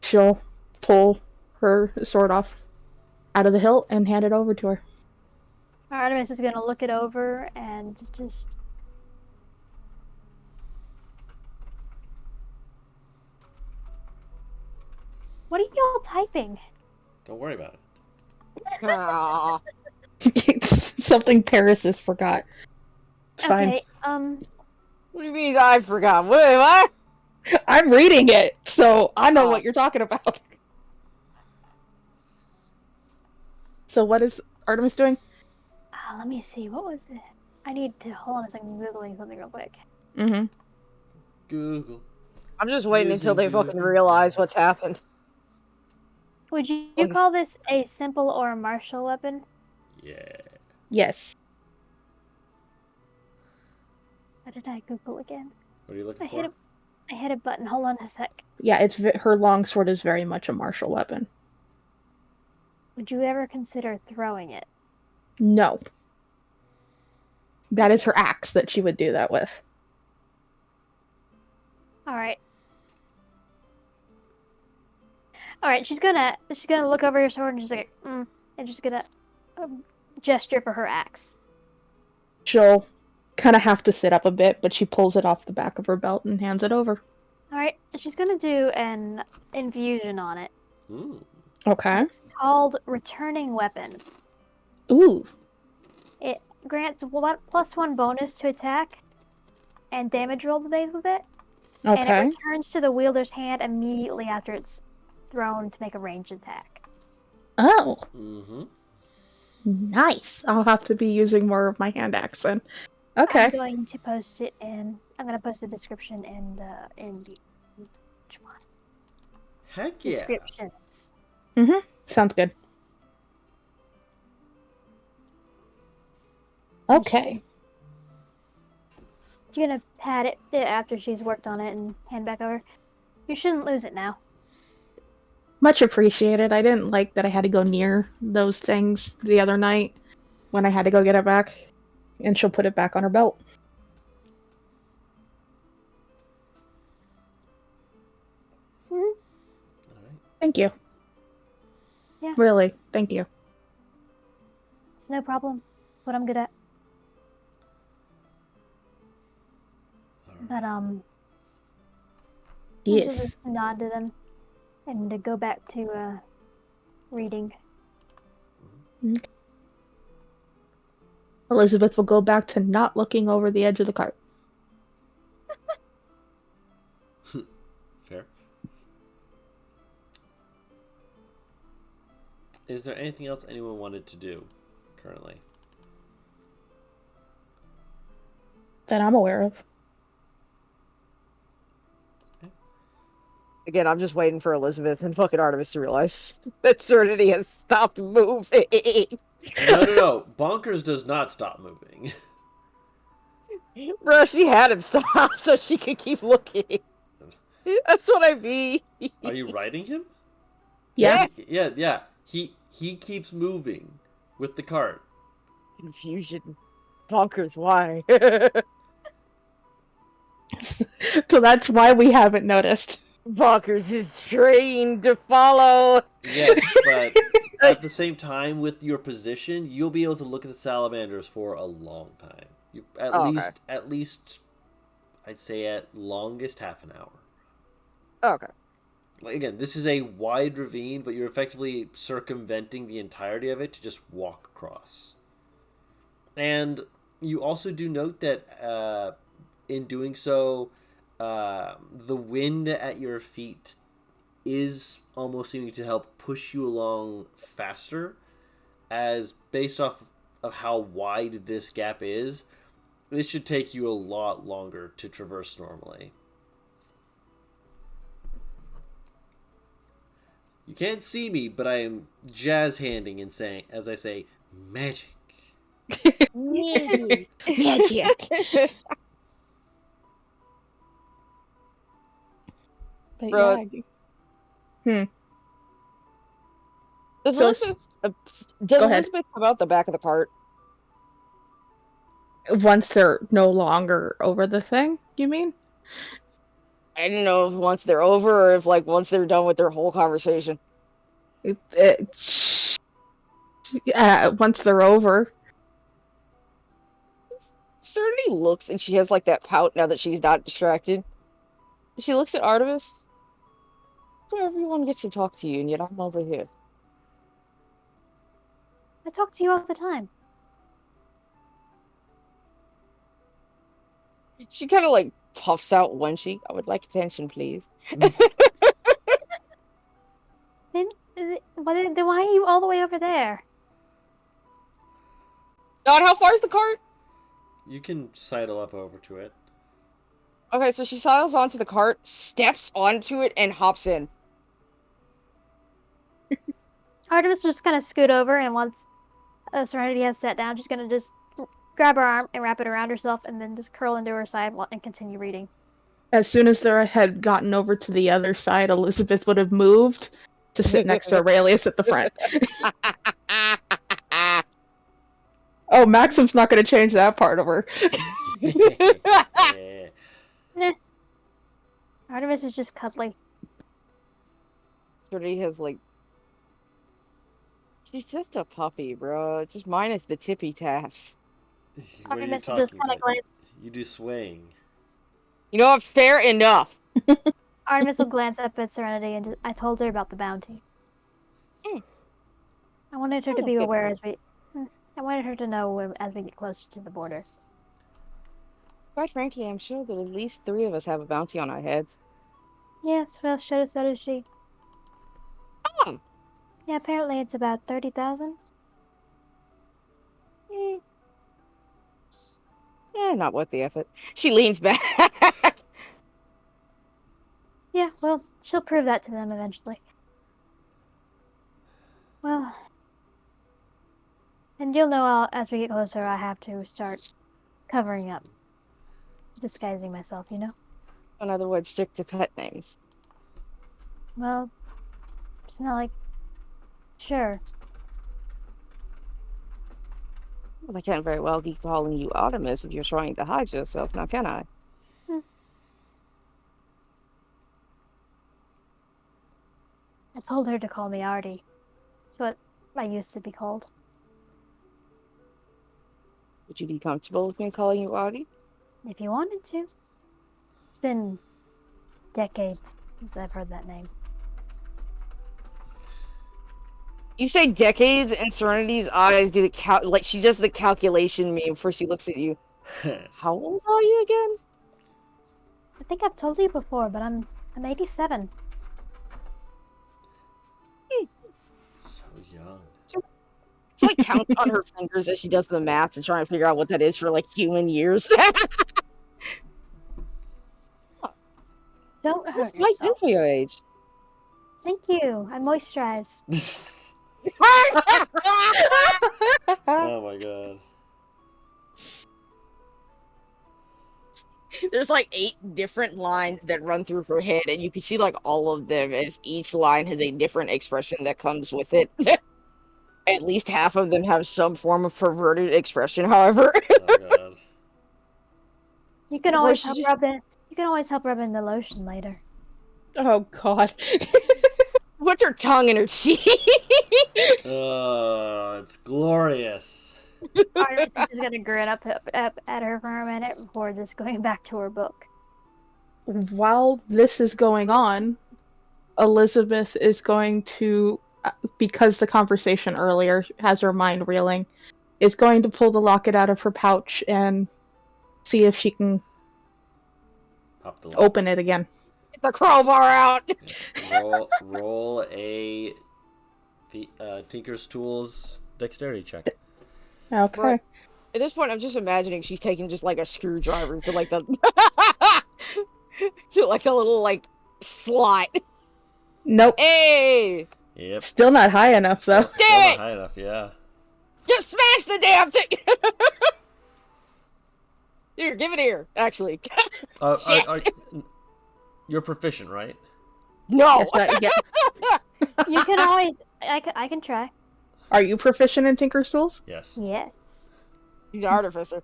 She'll pull her sword off out of the hilt and hand it over to her. Artemis is gonna look it over and just... What are y'all typing? Don't worry about it. Aw. It's something Paris has forgot. It's fine. Okay, What do you mean I forgot? Wait, what? I'm reading it, so I know what you're talking about. So what is Artemis doing? let me see, what was it? I need to, hold on a second, I'm Googling something real quick. Mm-hmm. Google. I'm just waiting until they Using fucking Google. realize what's happened. Would you call this a simple or a martial weapon? Yeah. Yes. What did I Google again? What are you looking for? I hit a button, hold on a sec. Yeah, her longsword is very much a martial weapon. Would you ever consider throwing it? No. That is her axe that she would do that with. Alright, she's gonna look over your sword and she's like, and just gonna gesture for her axe. She'll kind of have to sit up a bit, but she pulls it off the back of her belt and hands it over. Alright, she's gonna do an infusion on it. Ooh. Okay. It's called Returning Weapon. Ooh. It grants +1 bonus to attack and damage roll made with it. Okay. And it returns to the wielder's hand immediately after it's thrown to make a ranged attack. Oh. Mm-hmm. Nice. I'll have to be using more of my hand axe then. Okay. I'm going to post it in I'm gonna post a description in the which one? Heck yeah. Descriptions. Sounds good. Okay. You're gonna pat it after she's worked on it and hand back over. You shouldn't lose it now. Much appreciated. I didn't like that I had to go near those things the other night when I had to go get it back. And she'll put it back on her belt. Mhm. All right. Thank you. Yeah. Really, thank you. It's no problem. What I'm good at. All right. But Yes. just nod to them and to go back to reading. Elizabeth will go back to not looking over the edge of the cart. Fair. Is there anything else anyone wanted to do currently? That I'm aware of. Again, I'm just waiting for Elizabeth and fucking Artemis to realize that Serenity has stopped moving. No. Bonkers does not stop moving. Bro, she had him stop so she could keep looking. That's what I mean. Are you riding him? Yeah. Yes. Yeah. He keeps moving with the cart. Confusion. Bonkers, why? So that's why we haven't noticed. Bonkers is trained to follow. Yes, but at the same time, with your position, you'll be able to look at the salamanders for a long time. You at least, I'd say at longest half an hour. Okay. Like, again, this is a wide ravine, but you're effectively circumventing the entirety of it to just walk across. And you also do note that in doing so, the wind at your feet is almost seeming to help push you along faster, as based off of how wide this gap is, this should take you a lot longer to traverse normally. You can't see me, but I am jazz handing and saying, as I say, magic. Magic. But Bro. yeah. Does So Elizabeth, go ahead. Elizabeth come out the back of the cart? Once they're no longer over the thing, you mean? I don't know if once they're over or if like once they're done with their whole conversation. Once they're over. Serenity looks and she has like that pout now that she's not distracted. She looks at Artemis. Everyone gets to talk to you, and yet I'm over here. I talk to you all the time. She kind of like puffs out one cheek. I would like attention, please. Then why are you all the way over there? Not how far is the cart? You can sidle up over to it. Okay, so she sidles onto the cart, steps onto it, and hops in. Artemis just gonna scoot over, and once Serenity has sat down, she's gonna just grab her arm and wrap it around herself, and then just curl into her side and continue reading. As soon as they had gotten over to the other side, Elizabeth would have moved to sit next to Aurelius at the front. Oh, Maxim's not going to change that part of her. Yeah. Artemis is just cuddly. Serenity has like... She's just a puppy, bro. Just minus the tippy taps. What are you Artemis will talking just kind of about? glance. You do swaying. You know what? Fair enough. Artemis will glance up at Serenity, and I told her about the bounty. I wanted her to be aware as we. I wanted her to know as we get closer to the border. Quite frankly, I'm sure that at least 3 of us have a bounty on our heads. Yes, well, so does she. Oh. Yeah, apparently it's about 30,000. Yeah, Not worth the effort. She leans back. Yeah, well, she'll prove that to them eventually. Well, and you'll know as we get closer, I have to start covering up, disguising myself, you know? In other words, stick to pet names. Well, it's not like. Sure. Well, I can't very well be calling you Artemis if you're trying to hide yourself, now can I? I told her to call me Artie. It's what I used to be called. Would you be comfortable with me calling you Artie? If you wanted to. It's been decades since I've heard that name. You say decades, and Serenity's eyes do the like she does the calculation meme before she looks at you. How old are you again? I think I've told you before, but I'm 87. So young. She like counts on her fingers as she does the math and trying to figure out what that is for like human years. Don't hurt Like good yourself. for your age. Thank you. I moisturize. Oh my god. There's like 8 different lines that run through her head, and you can see like all of them as each line has a different expression that comes with it. At least half of them have some form of perverted expression, however. Oh god. You can Before always she help just- rub in. You can always help rub in the lotion later. Oh god. Puts her tongue in her cheek. Oh, it's glorious. Artemis is just gonna grin up at her for a minute before just going back to her book. While this is going on, Elizabeth is going to, because the conversation earlier has her mind reeling, is going to pull the locket out of her pouch and see if she can Pop the lock. open it again. Get the crowbar out. Roll a Tinker's Tools dexterity check. Okay. Right. At this point, I'm just imagining she's taking just like a screwdriver to like the to like the little like slot. Nope. Hey, Yep. Still not high enough, though. Still damn not it! high enough, yeah. Just smash the damn thing. Here, give it here. Actually, Shit. You're proficient, right? no. Yes, yeah. You can always. I can try. Are you proficient in Tinker's Tools? Yes. Yes. He's an artificer.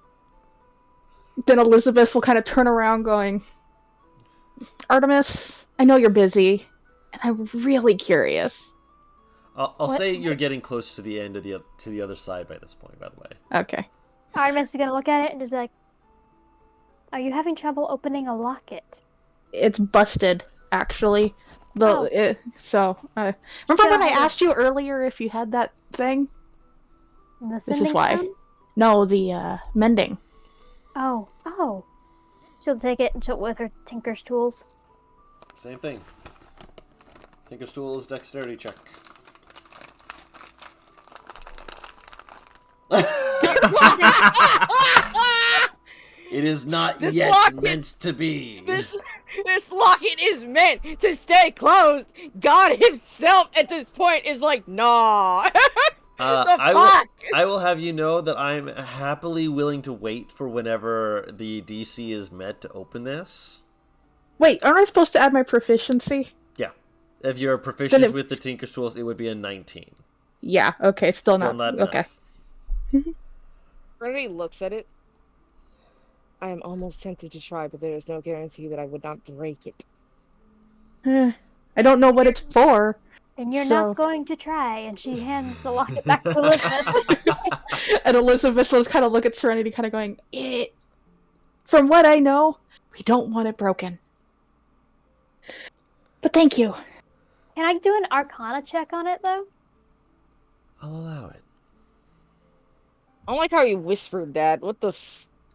Then Elizabeth will kind of turn around going, Artemis, I know you're busy, and I'm really curious. I'll What- say you're getting close to the end of the other side by this point, by the way. Okay. Artemis is gonna look at it and just be like, "Are you having trouble opening a locket?" It's busted, actually. Oh. Remember So when I hold on. asked you earlier if you had that thing? The is sending why. stone? No, the mending. Oh. She'll take it with her tinker's tools. Same thing. Tinker's Tools dexterity check. It is not This yet locket- meant to be. This locket is meant to stay closed. God himself at this point is like, nah. The fuck? I will have you know that I'm happily willing to wait for whenever the DC is met to open this. Wait, aren't I supposed to add my proficiency? Yeah. If you're proficient Then it- with the Tinker's Tools, it would be a 19. Yeah, okay, still Still not. not Okay. enough. Renee looks at it. I am almost tempted to try, but there is no guarantee that I would not break it. I don't know what it's for. And you're So- not going to try. And she hands the locket back to Elizabeth. And Elizabeth will kind of look at Serenity, kind of going, From what I know, we don't want it broken. But thank you. Can I do an Arcana check on it though? I'll allow it. I don't like how you whispered that. What the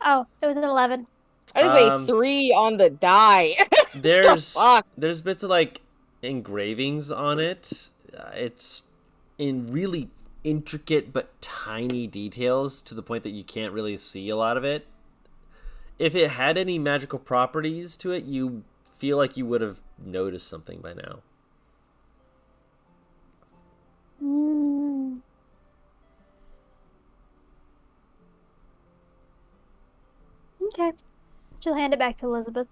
Oh, it was an 11. That is a 3 on the die. There's fuck? there's bits of like engravings on it. It's in really intricate but tiny details to the point that you can't really see a lot of it. if it had any magical properties to it, you feel like you would have noticed something by now. Okay. She'll hand it back to Elizabeth.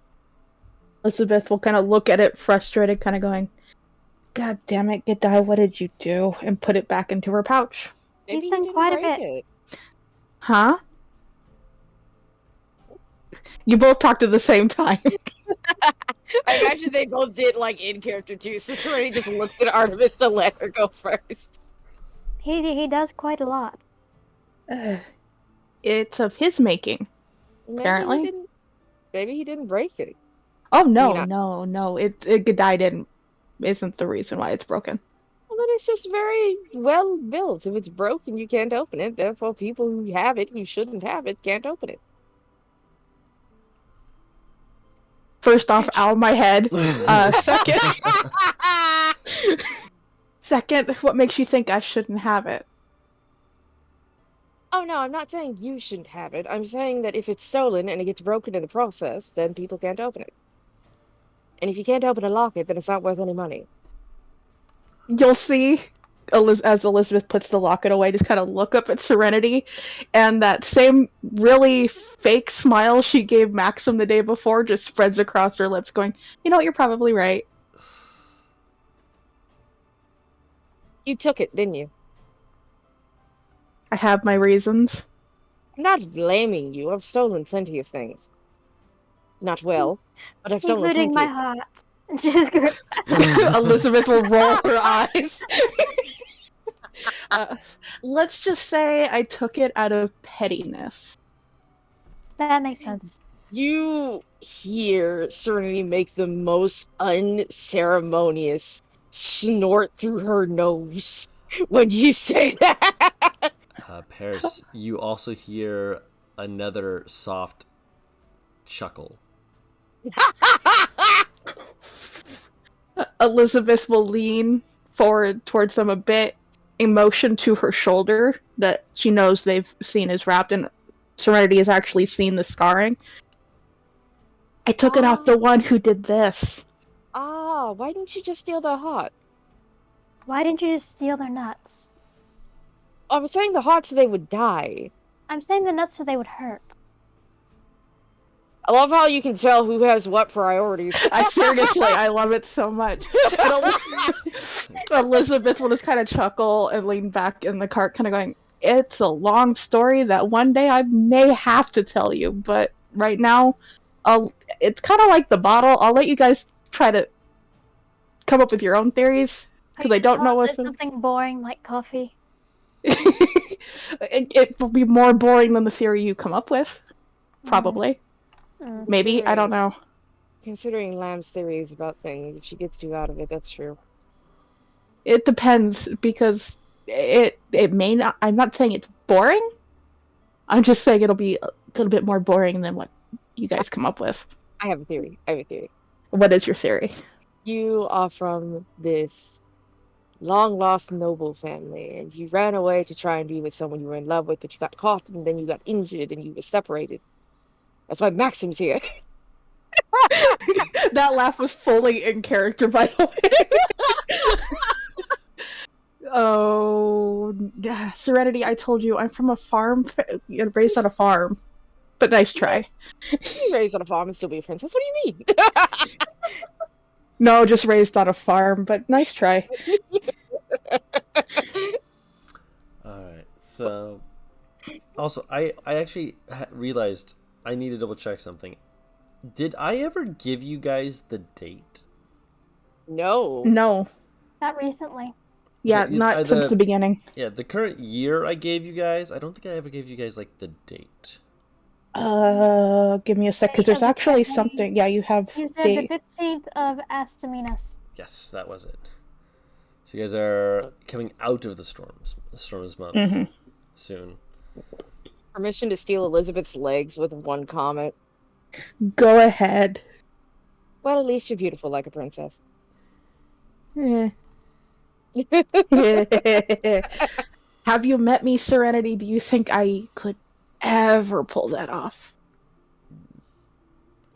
Elizabeth will kind of look at it, frustrated, kind of going, "God damn it, G'day, what did you do?" and put it back into her pouch. Maybe He's he done didn't quite a break bit. it. Huh? You both talked at the same time. I imagine they both did like in character too. So Serenity just looked at Artemis to let her go first. He does quite a lot. It's of his making, apparently. Maybe he didn't break it. Oh, no, I mean, no. It G'day isn't the reason why it's broken. Well, then it's just very well built. If it's broken, you can't open it. Therefore, people who have it, who shouldn't have it, can't open it. First off, out of my head. Second, what makes you think I shouldn't have it? Oh no, I'm not saying you shouldn't have it. I'm saying that if it's stolen and it gets broken in the process, then people can't open it. And if you can't open a locket, then it's not worth any money. You'll see, as Elizabeth puts the locket away, just kind of look up at Serenity, and that same really fake smile she gave Maxim the day before just spreads across her lips, going, "You know what, you're probably right." You took it, didn't you? I have my reasons. I'm not blaming you. I've stolen plenty of things. Not well, but I've stolen Including plenty. my heart. Just go. Elizabeth will roll her eyes. Let's just say I took it out of pettiness. That makes sense. You hear Serenity make the most unceremonious snort through her nose when you say that. Paris, you also hear another soft chuckle. Elizabeth will lean forward towards them a bit, emotion to her shoulder that she knows they've seen is wrapped, and Serenity has actually seen the scarring. I took it off the one who did this. Why didn't you just steal their heart? Why didn't you just steal their nuts? I was saying the heart so they would die. I'm saying the nuts so they would hurt. I love how you can tell who has what priorities. I love it so much. Elizabeth will just kind of chuckle and lean back in the cart, kind of going, "It's a long story that one day I may have to tell you, but right now, it's kind of like the bottle. I'll let you guys try to come up with your own theories, because I don't know if it's something boring like coffee. it will be more boring than the theory you come up with, probably. Maybe, I don't know. Considering Lamb's theories about things, if she gets too out of it, that's true. It depends, because it may not. I'm not saying it's boring. I'm just saying it'll be a little bit more boring than what you guys come up with. I have a theory. What is your theory? You are from this long-lost noble family, and you ran away to try and be with someone you were in love with, but you got caught, and then you got injured, and you were separated. That's why Maxim's here. That laugh was fully in character, by the way. Oh, yeah, Serenity, I told you, I'm from a farm, raised on a farm. But nice try. Raised on a farm and still be a princess? What do you mean? No, just raised on a farm, but nice try. Alright, so... Also, I actually realized I need to double check something. Did I ever give you guys the date? No. No. Not recently. Yeah, not since the beginning. Yeah, the current year I gave you guys, I don't think I ever gave you guys, like, the date. Give me a sec, because there's actually something. Yeah, you have You said date. the 15th of Astaminas. Yes, that was it. So you guys are coming out of the storms month soon. Permission to steal Elizabeth's legs with one comment. Go ahead. Well, at least you're beautiful like a princess. Eh. Have you met me, Serenity? Do you think I could ever pull that off?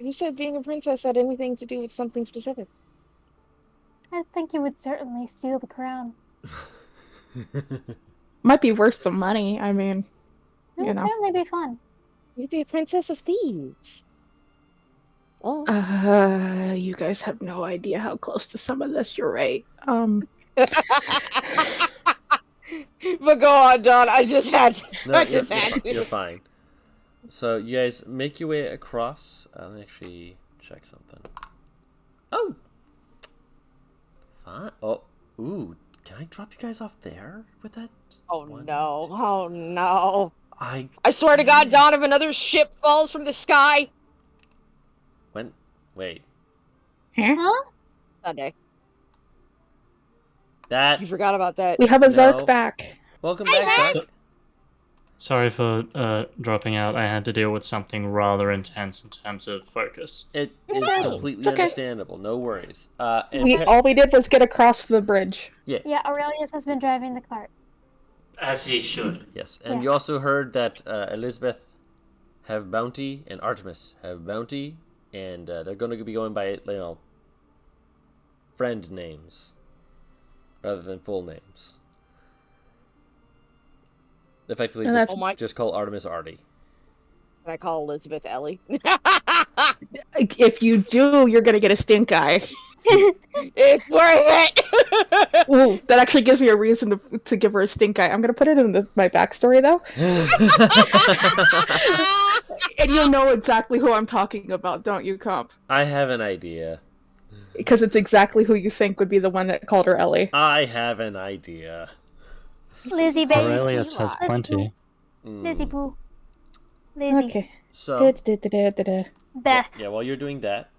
You said being a princess had anything to do with something specific. I think you would certainly steal the crown. Might be worth some money. I mean, It you would know. certainly be fun. You'd be a princess of thieves. Oh. You guys have no idea how close to some of this. You're right. But go on, Don. I just had to. No, I just had to. you're fine. So you guys make your way across. Let me actually check something. Oh, fine. Oh, ooh. Can I drop you guys off there with that? Oh one? no! Oh no! I swear to God, Don, if another ship falls from the sky. Wait. Huh? Sunday. That. You forgot about that. We have a No. Zark back. Welcome Hey, back, Zach. Zach. Sorry for dropping out. I had to deal with something rather intense in terms of focus. It You're is fine. completely It's okay. understandable. No worries. And All we did was get across the bridge. Yeah, Aurelius has been driving the cart. As he should. yes, and Yeah. you also heard that Elizabeth have bounty and Artemis have bounty, and they're going to be going by friend names rather than full names. Effectively, And just, Oh my- just call Artemis Artie. Can I call Elizabeth Ellie? If you do, you're gonna get a stink eye. It's worth it. Ooh, that actually gives me a reason to give her a stink eye. I'm gonna put it in my backstory though, and you'll know exactly who I'm talking about, don't you, Comp? I have an idea. Because it's exactly who you think would be the one that called her Ellie. I have an idea. Lizzie, baby. Aurelius has Eli. plenty. Lizzie, boo. Lizzie. Okay. So, Beth. yeah, while you're doing that,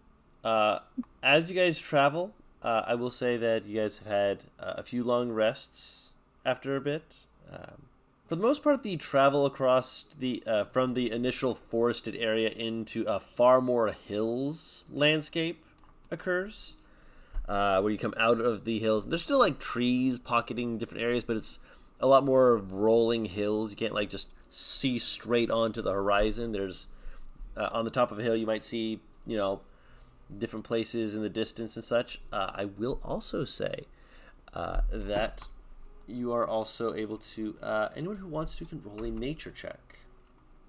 as you guys travel, I will say that you guys have had a few long rests after a bit. For the most part, the travel across the from the initial forested area into a far more hills landscape occurs, where you come out of the hills. There's still like trees pocketing different areas, but it's a lot more of rolling hills. You can't like just see straight onto the horizon. There's on the top of a hill you might see different places in the distance and such. I will also say that you are also able to anyone who wants to can roll a nature check.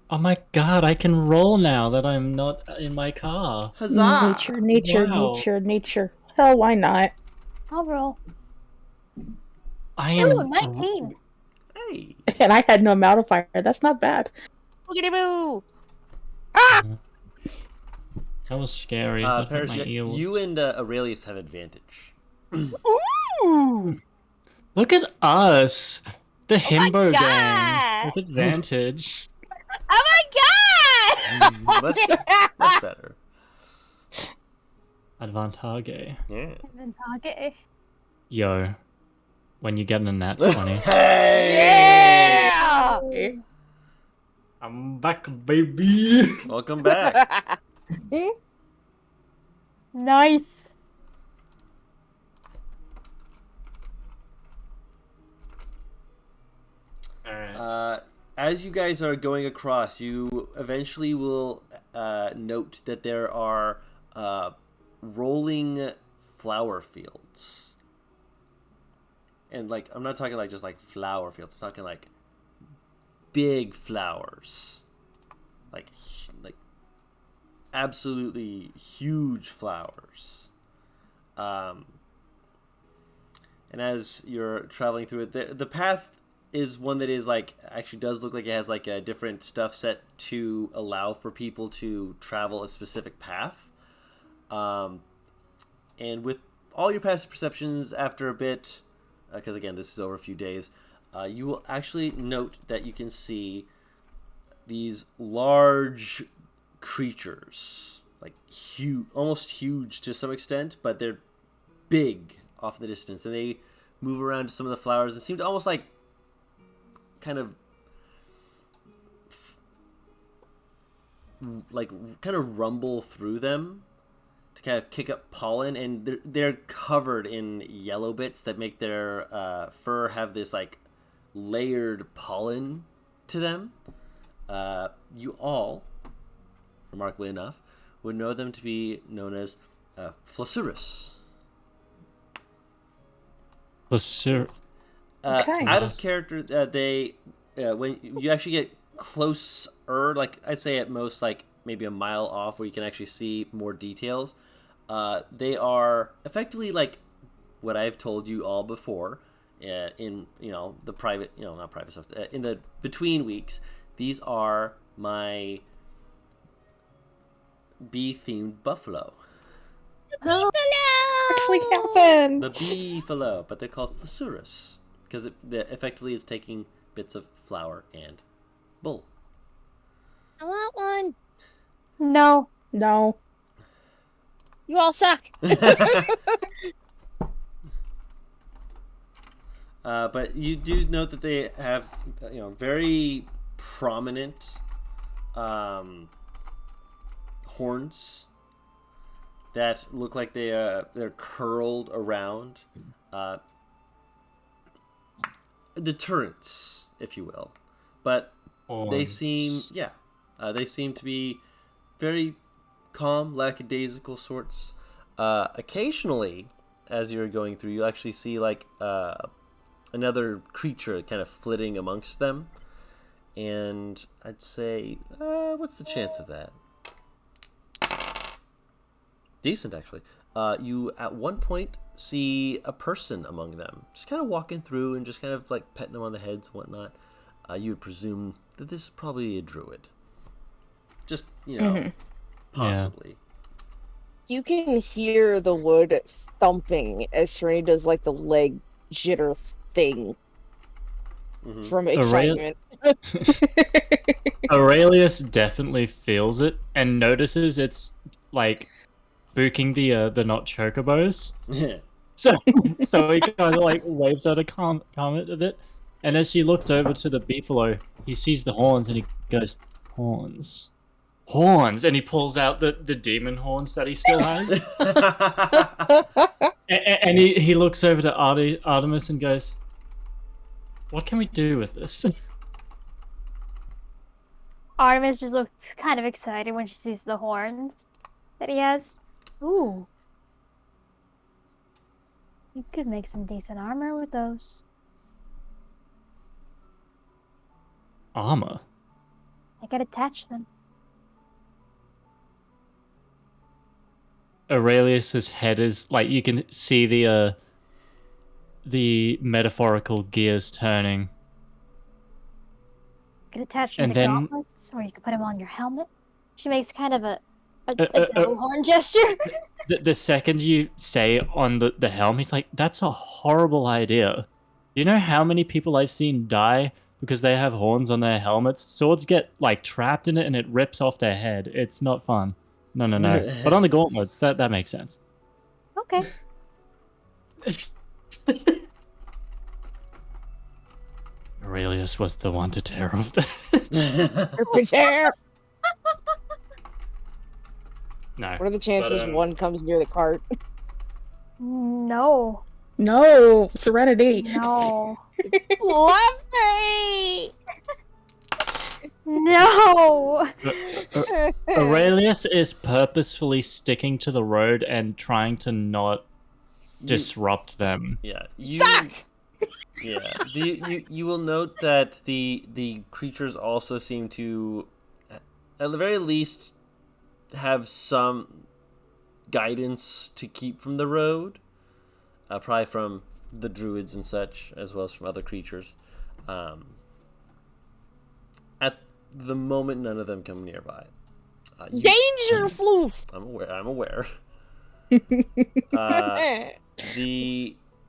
Oh my god, I can roll now that I'm not in my car. Huzzah! Wow. Nature. Hell, why not? I'll roll. I am. Ooh, 19. Hey, And I had no modifier. That's not bad. Boogity boo! That was scary. That hurt Parrish, my ears. you and Aurelius have advantage. Ooh! Look at us, the himbo God! gang with advantage. Oh my God! Much better. Advantage. Yeah. And then Tage. Yo, when you get in a nat 20. Hey! Yeah! I'm back, baby. Welcome back. Nice. Alright. As you guys are going across, you eventually will note that there are rolling flower fields. And like, I'm not talking like just like flower fields. I'm talking like big flowers, like absolutely huge flowers. And as you're traveling through it, the path is one that is like actually does look like it has like a different stuff set to allow for people to travel a specific path. And with all your passive perceptions after a bit, because again this is over a few days, you will actually note that you can see these large creatures, like huge, almost huge to some extent, but they're big off in the distance, and they move around to some of the flowers and seem to almost like kind of rumble through them to kind of kick up pollen, and they're covered in yellow bits that make their fur have this like layered pollen to them. You all, remarkably enough, would know them to be known as Flossurus. Flossurus. Okay. Out of character, they when you actually get closer, like I'd say at most like maybe a mile off, where you can actually see more details. They are effectively like what I've told you all before. In the private, not private stuff. In the between weeks, these are my bee-themed buffalo. Actually happened. The beefalo, but they're called Flossurus because effectively it's taking bits of flour and bull. I want one. No. No. You all suck. But you do note that they have, very prominent horns that look like they're curled around, deterrents, if you will. But they seem, they seem to be very calm, lackadaisical sorts. Occasionally, as you're going through, you actually see like another creature kind of flitting amongst them, and I'd say, what's the chance of that? Decent, actually. You at one point see a person among them, just kind of walking through and just kind of like petting them on the heads and whatnot. You would presume that this is probably a druid. Just, possibly. You can hear the wood thumping as Serenity does like the leg jitter thing from excitement. Aurelius definitely feels it and notices it's like spooking the not chocobos. So he kind of like waves out a comment a bit, and as she looks over to the beefalo, he sees the horns and he goes, horns, and he pulls out the demon horns that he still has. and he looks over to Artemis and goes, what can we do with this? Artemis just looks kind of excited when she sees the horns that he has. Ooh. You could make some decent armor with those. Armor? I could attach them. Aurelius's head is like, you can see the metaphorical gears turning. You could attach them And to then- gauntlets, or you could put them on your helmet. She makes kind of a devil horn gesture. The second you say on the helm, he's like, that's a horrible idea. You know how many people I've seen die because they have horns on their helmets? Swords get like trapped in it and it rips off their head. It's not fun. No. But on the gauntlets, that makes sense. Okay. Aurelius was the one to tear off the... Prepare. No. What are the chances But, one comes near the cart? No. No, Serenity. No. Fluffy! No. Aurelius is purposefully sticking to the road and trying to not disrupt them. Yeah. Suck! Yeah. You will note that the creatures also seem to, at the very least, have some guidance to keep from the road. Probably from the druids and such, as well as from other creatures. At the moment, none of them come nearby. Danger, Floof! I'm aware.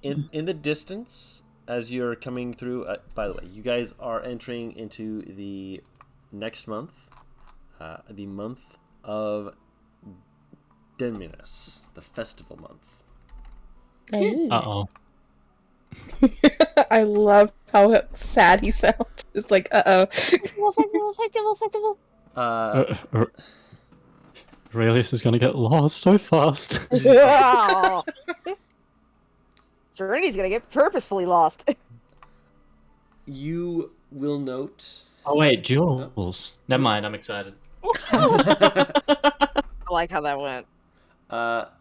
In the distance, as you're coming through, by the way, you guys are entering into the next month, the month of Deminus, the festival month. Uh-oh. I love how sad he sounds. It's like, Festival. Aurelius is gonna get lost so fast. Serenity's gonna get purposefully lost. You will note. Oh wait, jewels. Never mind, I'm excited. Oh, like how that went.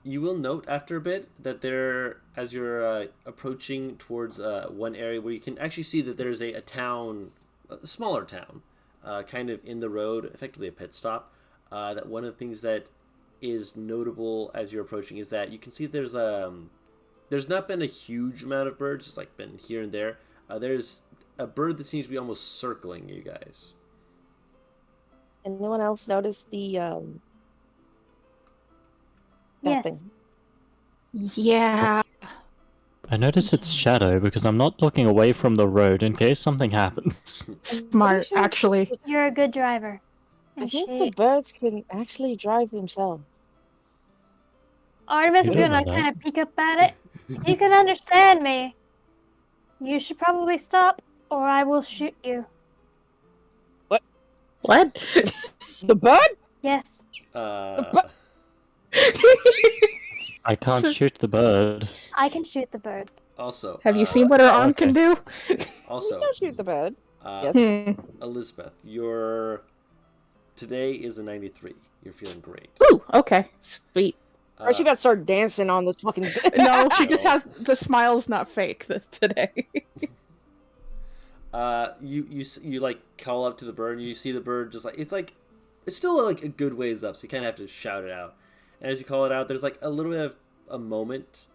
You will note after a bit that there, as you're approaching towards one area where you can actually see that there's a town, a smaller town, kind of in the road, effectively a pit stop. That one of the things that is notable as you're approaching is that you can see there's not been a huge amount of birds, it's like been here and there. There's a bird that seems to be almost circling you guys. Anyone else notice the Yes. that thing? Yeah. I notice its shadow because I'm not looking away from the road in case something happens. Smart, actually. You're a good driver. I And think the she, birds can actually drive themselves. Artemis You is don't gonna know that. kind of peek up at it. You can understand me. You should probably stop, or I will shoot you. What? The bird? Yes. Uh, I can't So- shoot the bird. I can shoot the bird. also, Have you seen what her arm can do? Also, Please don't shoot the bird. Yes. Hmm. Elizabeth, today is a 93. You're feeling great. Ooh, okay. Sweet. Or she about to start dancing on this fucking. No, she just No. has the smile's not fake today. You like call up to the bird, and you see the bird just like it's still like a good ways up, so you kind of have to shout it out. And as you call it out, there's like a little bit of a moment,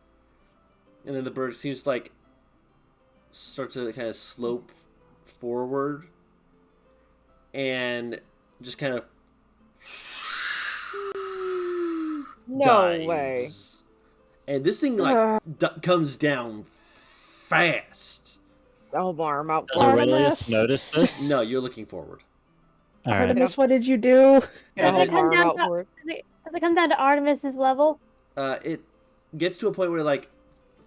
and then the bird seems to like start to kind of slope forward, and just kind of No dies. way. And this thing like comes down fast. Oh, arm out. Does Aurelius notice this? No, you're looking forward. Alright. Artemis, what did you do? Gonna Does hold it my come arm down out to- for it. Does it come down to Artemis's level? It gets to a point where it like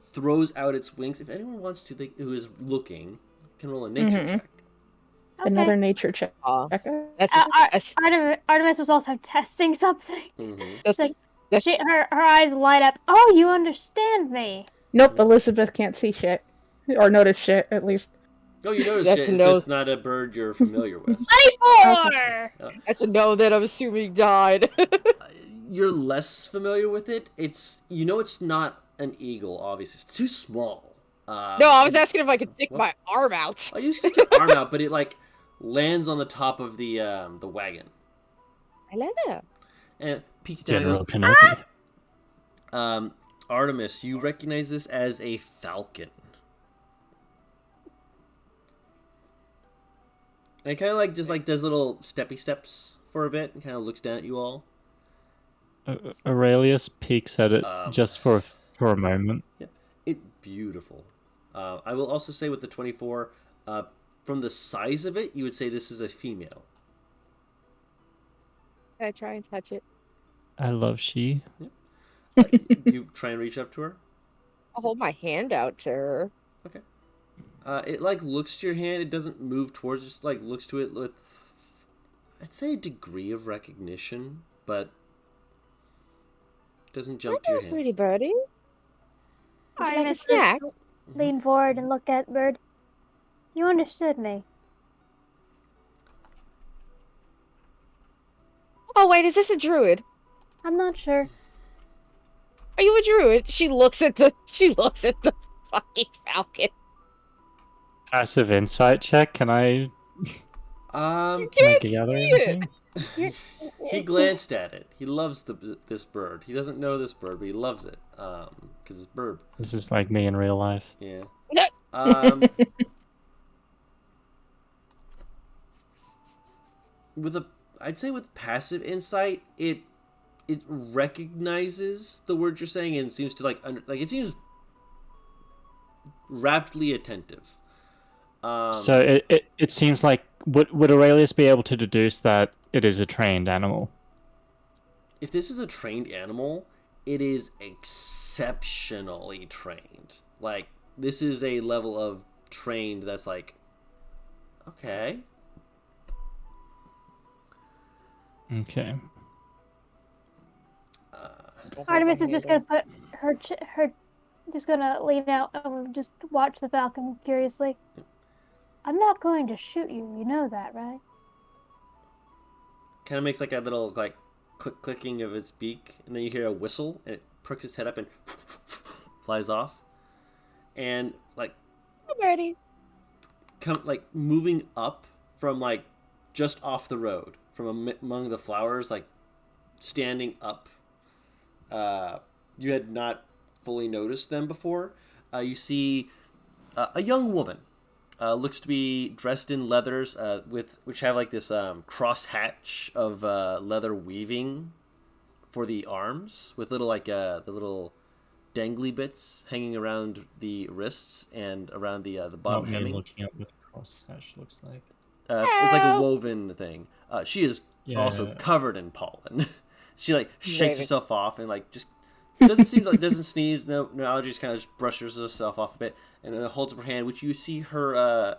throws out its wings. If anyone wants to, who is looking, can roll a nature Mhm. check. Okay. Another nature check. That's Ar- Artemis was also testing something. Mm-hmm. that's Like, her eyes light up. Oh, you understand me. Nope, Elizabeth can't see shit. Or notice shit, at least. Oh, you notice That's it. a It's no. just not a bird you're familiar with. 94! That's a no that I'm assuming died. You're less familiar with it. It's not an eagle. Obviously, it's too small. No, I was asking if I could stick What? my arm out. Oh, you stick your arm out, but it like lands on the top of the wagon I love that. and it peeks down. General And goes, Kenobi. Artemis, you recognize this as a falcon. And it kind of like just like does little steppy steps for a bit and kind of looks down at you all. Aurelius peeks at it just for a moment. Yeah, it's beautiful. I will also say with the 24, from the size of it, you would say this is a female. Can I try and touch it? I love she. You try and reach up to her. I'll hold my hand out to her. Okay. It like looks to your hand. It doesn't move towards. Just like looks to it with, I'd say, a degree of recognition, but doesn't jump to your hand. Pretty birdie. Would you like a Artemis snack? just leaned forward and looked at Bird. You understood me. Oh wait, is this a druid? I'm not sure. Are you a druid? She looks at the fucking falcon. Passive insight check. Can I Um, can I Can't gather see it. anything? he glanced at it. He loves this bird. He doesn't know this bird, but he loves it. Because it's bird. This is like me in real life. Yeah. No. I'd say with passive insight, it recognizes the words you're saying and seems to it seems raptly attentive. So it seems like would Aurelius be able to deduce that it is a trained animal? If this is a trained animal, it is exceptionally trained. Like, this is a level of trained that's like, okay. Okay. Artemis is just gonna put her just gonna lean out and just watch the falcon curiously. I'm not going to shoot you. You know that, right? Kind of makes like a little like clicking of its beak, and then you hear a whistle, and it perks its head up and flies off, and like I'm ready. Moving up from like just off the road from among the flowers, like standing up. You had not fully noticed them before. You see a young woman. Looks to be dressed in leathers, which have like this cross hatch of leather weaving for the arms, with little the little dangly bits hanging around the wrists and around the bottom Not me hemming. looking at what the cross hatch looks like. It's like a woven thing. She is also Yeah. covered in pollen. She like shakes Amazing. herself off and like just doesn't sneeze, no allergies, kind of just brushes herself off a bit, and then holds up her hand, which you see her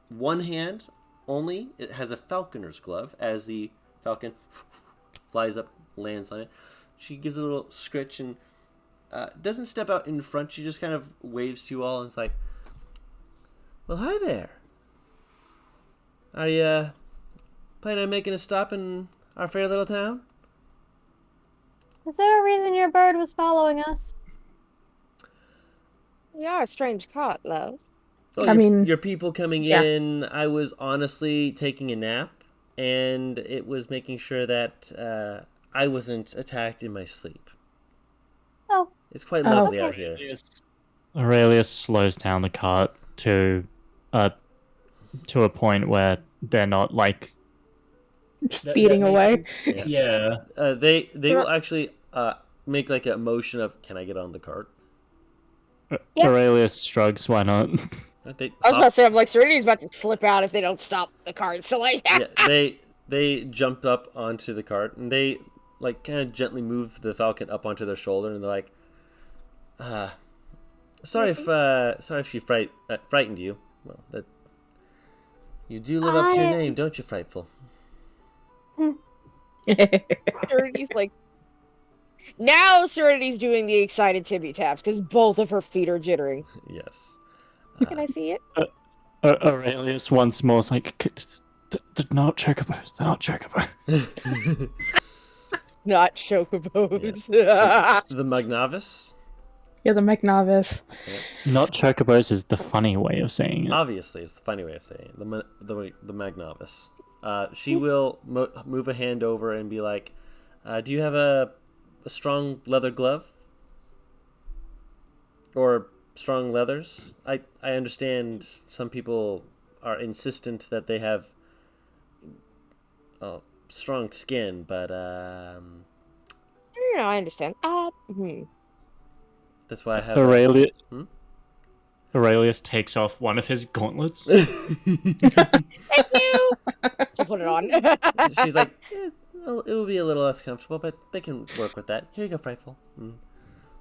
one hand only. It has a falconer's glove as the falcon flies up, lands on it. She gives a little scritch and doesn't step out in front. She just kind of waves to you all and is like, "Well, hi there. Are you planning on making a stop in our fair little town?" Is there a reason your bird was following us? You are a strange cat, love. Oh, I mean, your people coming yeah. in, I was honestly taking a nap, and it was making sure that I wasn't attacked in my sleep. Oh. It's quite Oh. lovely Okay. out here. Aurelius slows down the cart to a point where they're not like Speeding away. Yeah. They will actually make like a motion of, "Can I get on the cart?" Yeah. Aurelius shrugs. Why not? They I was hop- about to say, I'm like, Serenity's about to slip out if they don't stop the cart. So like, yeah, they jump up onto the cart and they like kind of gently move the falcon up onto their shoulder, and they're like, sorry if she frightened you. Well, that you do live up to your name, don't you, Frightful? Serenity's like, now Serenity's doing the excited tippy taps because both of her feet are jittering. Yes. Can I see it? Aurelius once more is like, they're not chocobos. They're not chocobos. Not chocobos. The Magnavis? Yeah, the McNavis. Not chocobos is the funny way of saying it. Obviously, it's the funny way of saying it. The Magnavis. She will move a hand over and be like, "Do you have a strong leather glove? Or strong leathers? I understand some people are insistent that they have strong skin, but I understand. that's why I have Aurelius, Hmm? Aurelius takes off one of his gauntlets. Thank you. I'll put it on. She's like, well, it will be a little less comfortable, but they can work with that. Here you go, Frightful. And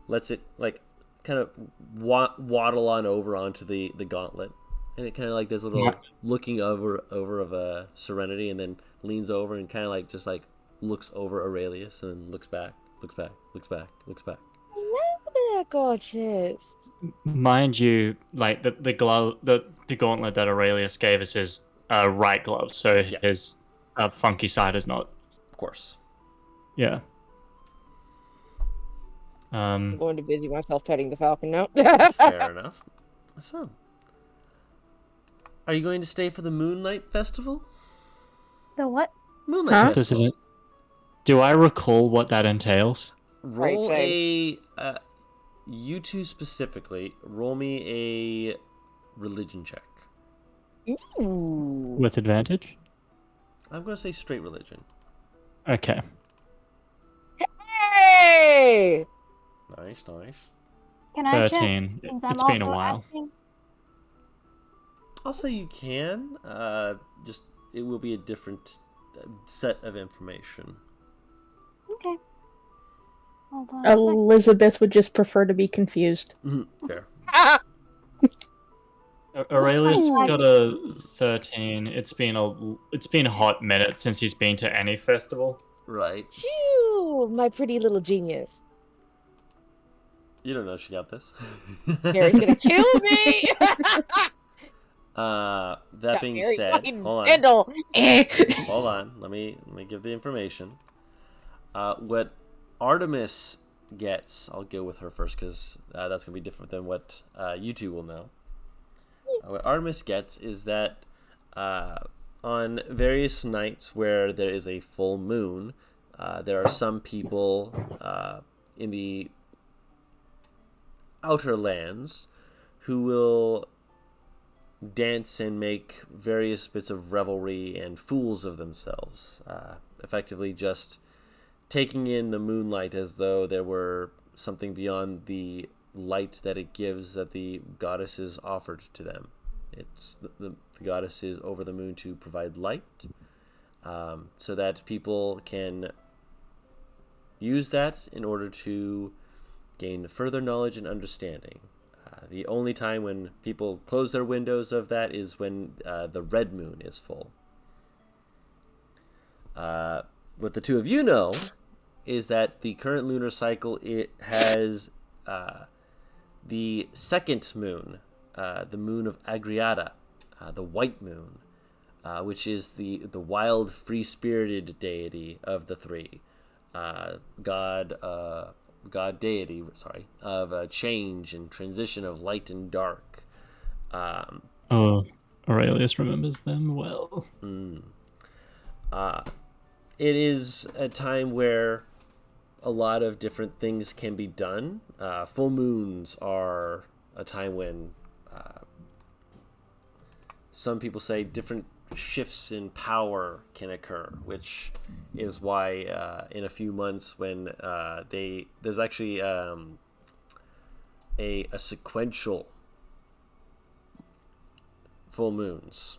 lets it like kind of waddle on over onto the gauntlet, and it kind of like does a little looking over of a Serenity, and then leans over and kind of like just like looks over Aurelius, and then looks back, looks back, looks back, looks back. Hello, gorgeous. Mind you, like the glove, the gauntlet that Aurelius gave us his right glove, so Yeah. his funky side is not. Of course. Yeah. I'm going to busy myself petting the falcon now. Fair enough. So, are you going to stay for the Moonlight Festival? The what? Moonlight Huh? Does Festival. it? Do I recall what that entails? Roll Right, a you two specifically. Roll me a religion check. Ooh. With advantage? I'm going to say straight religion. Okay. Hey! Nice, nice. Can I check? 13. Since I'm It's been a also while. asking? I'll say you can. Just it will be a different set of information. Okay. Hold on a sec. Elizabeth would just prefer to be confused. Fair. Aurelius Fine. got a 13. It's been a hot minute since he's been to any festival. Right. Phew, my pretty little genius. You don't know she got this. Gary's gonna kill me! That being Gary said, fucking hold on. Kendall. Hold on. Let me give the information. What Artemis gets, I'll go with her first because that's going to be different than what you two will know. What Artemis gets is that on various nights where there is a full moon, there are some people in the outer lands who will dance and make various bits of revelry and fools of themselves, effectively just taking in the moonlight as though there were something beyond the light that it gives that the goddesses offered to them. It's the goddess is over the moon to provide light, so that people can use that in order to gain further knowledge and understanding. The only time when people close their windows of that is when the red moon is full. What the two of you know is that the current lunar cycle, it has the second moon, the moon of Agriata, the white moon, which is the wild, free-spirited deity of the three. God deity, of change and transition of light and dark. Aurelius remembers them well. It is a time where a lot of different things can be done. Full moons are a time when some people say different shifts in power can occur, which is why in a few months when there's actually a sequential full moons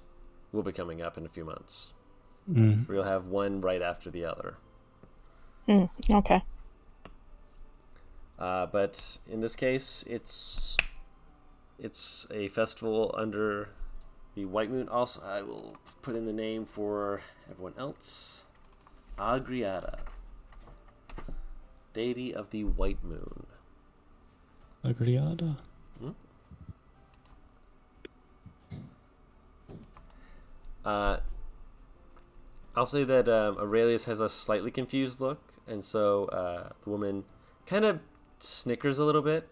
will be coming up in a few months. We'll have one right after the other. Okay. But in this case, it's a festival under the white moon. Also, I will put in the name for everyone else. Agriata, deity of the white moon. Agriata. I'll say that Aurelius has a slightly confused look, and so the woman kind of snickers a little bit.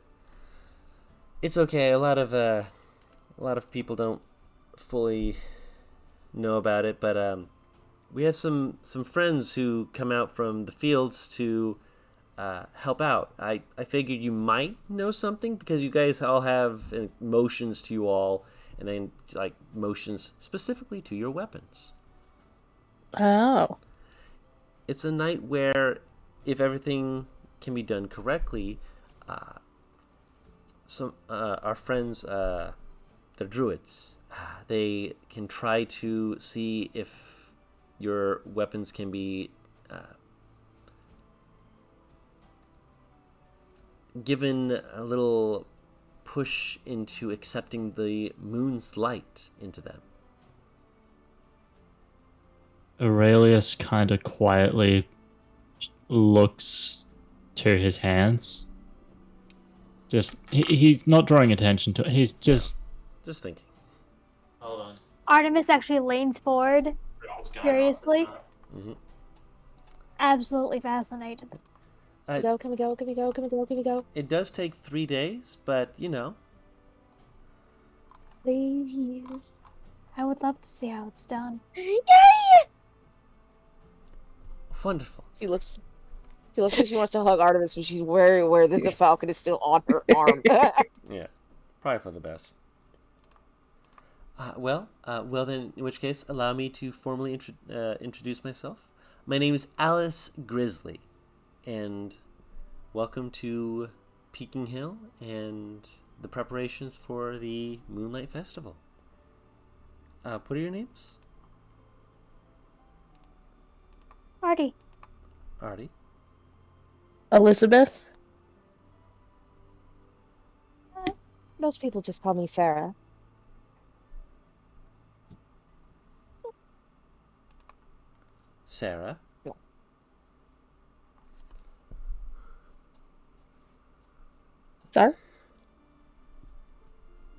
It's okay. A lot of people don't fully know about it, but we have some friends who come out from the fields to help out. I figured you might know something because you guys all have motions to you all, and then like motions specifically to your weapons. Oh. It's a night where, if everything can be done correctly, our friends, they're druids. They can try to see if your weapons can be given a little push into accepting the moon's light into them. Aurelius kind of quietly looks to his hands. He's not drawing attention to it. He's just thinking. Hold on. Artemis actually leans forward, curiously. Mm-hmm. Absolutely fascinated. Can we go? It does take 3 days, but you know. Please. I would love to see how it's done. Yay! Wonderful. She looks like she wants to hug Artemis, but she's very aware that the falcon is still on her arm. Yeah, probably for the best. Well then, in which case, allow me to formally introduce myself. My name is Alice Grizzly, and welcome to Peking Hill and the preparations for the Moonlight Festival. What are your names? Artie. Artie. Elizabeth? Most people just call me Sarah. Sarah. Yeah. Sorry? I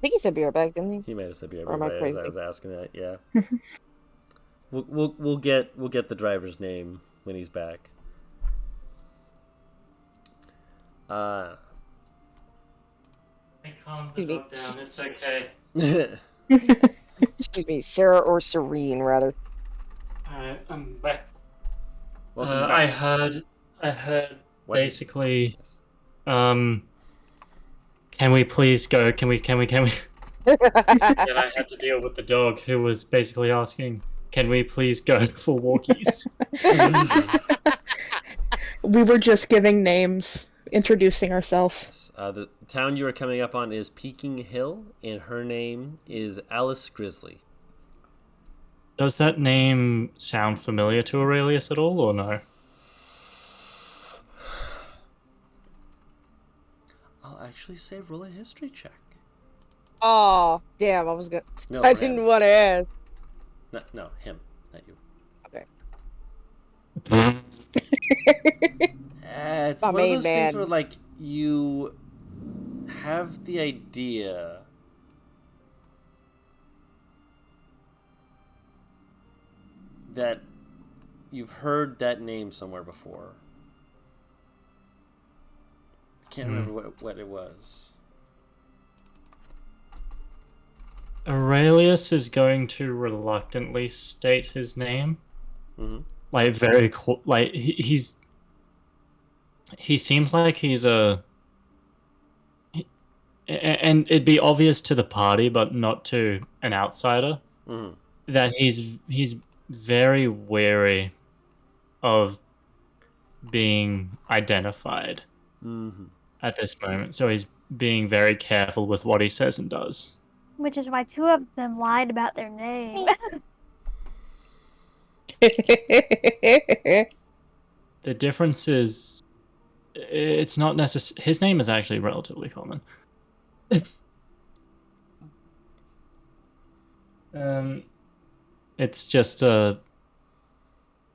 think he said beer bag, didn't he? He might have said beer, Or am I but crazy? I was asking that. Yeah. We'll get the driver's name when he's back. Uh, I calmed the dog down. It's okay. Excuse me, Sarah or Serene, rather. Alright, I'm back. Welcome back. I heard What is- basically, can we please go? Can we? And I had to deal with the dog who was basically asking, can we please go for walkies? We were just giving names, introducing ourselves. The town you are coming up on is Peking Hill, and her name is Alice Grizzly. Does that name sound familiar to Aurelius at all, or no? I'll actually say roll a history check. Oh, damn! I was gonna. No, I for didn't him. want to ask. No, him, not you. Okay. It's My one of main those things man. where, like, you have the idea that you've heard that name somewhere before. I can't remember what it was. Aurelius is going to reluctantly state his name. Mm-hmm. Like, very cool. Like, he seems like he's a. And it'd be obvious to the party, but not to an outsider, that he's very wary of being identified at this moment. So he's being very careful with what he says and does. Which is why two of them lied about their name. The difference is, it's not necessary. His name is actually relatively common. It's just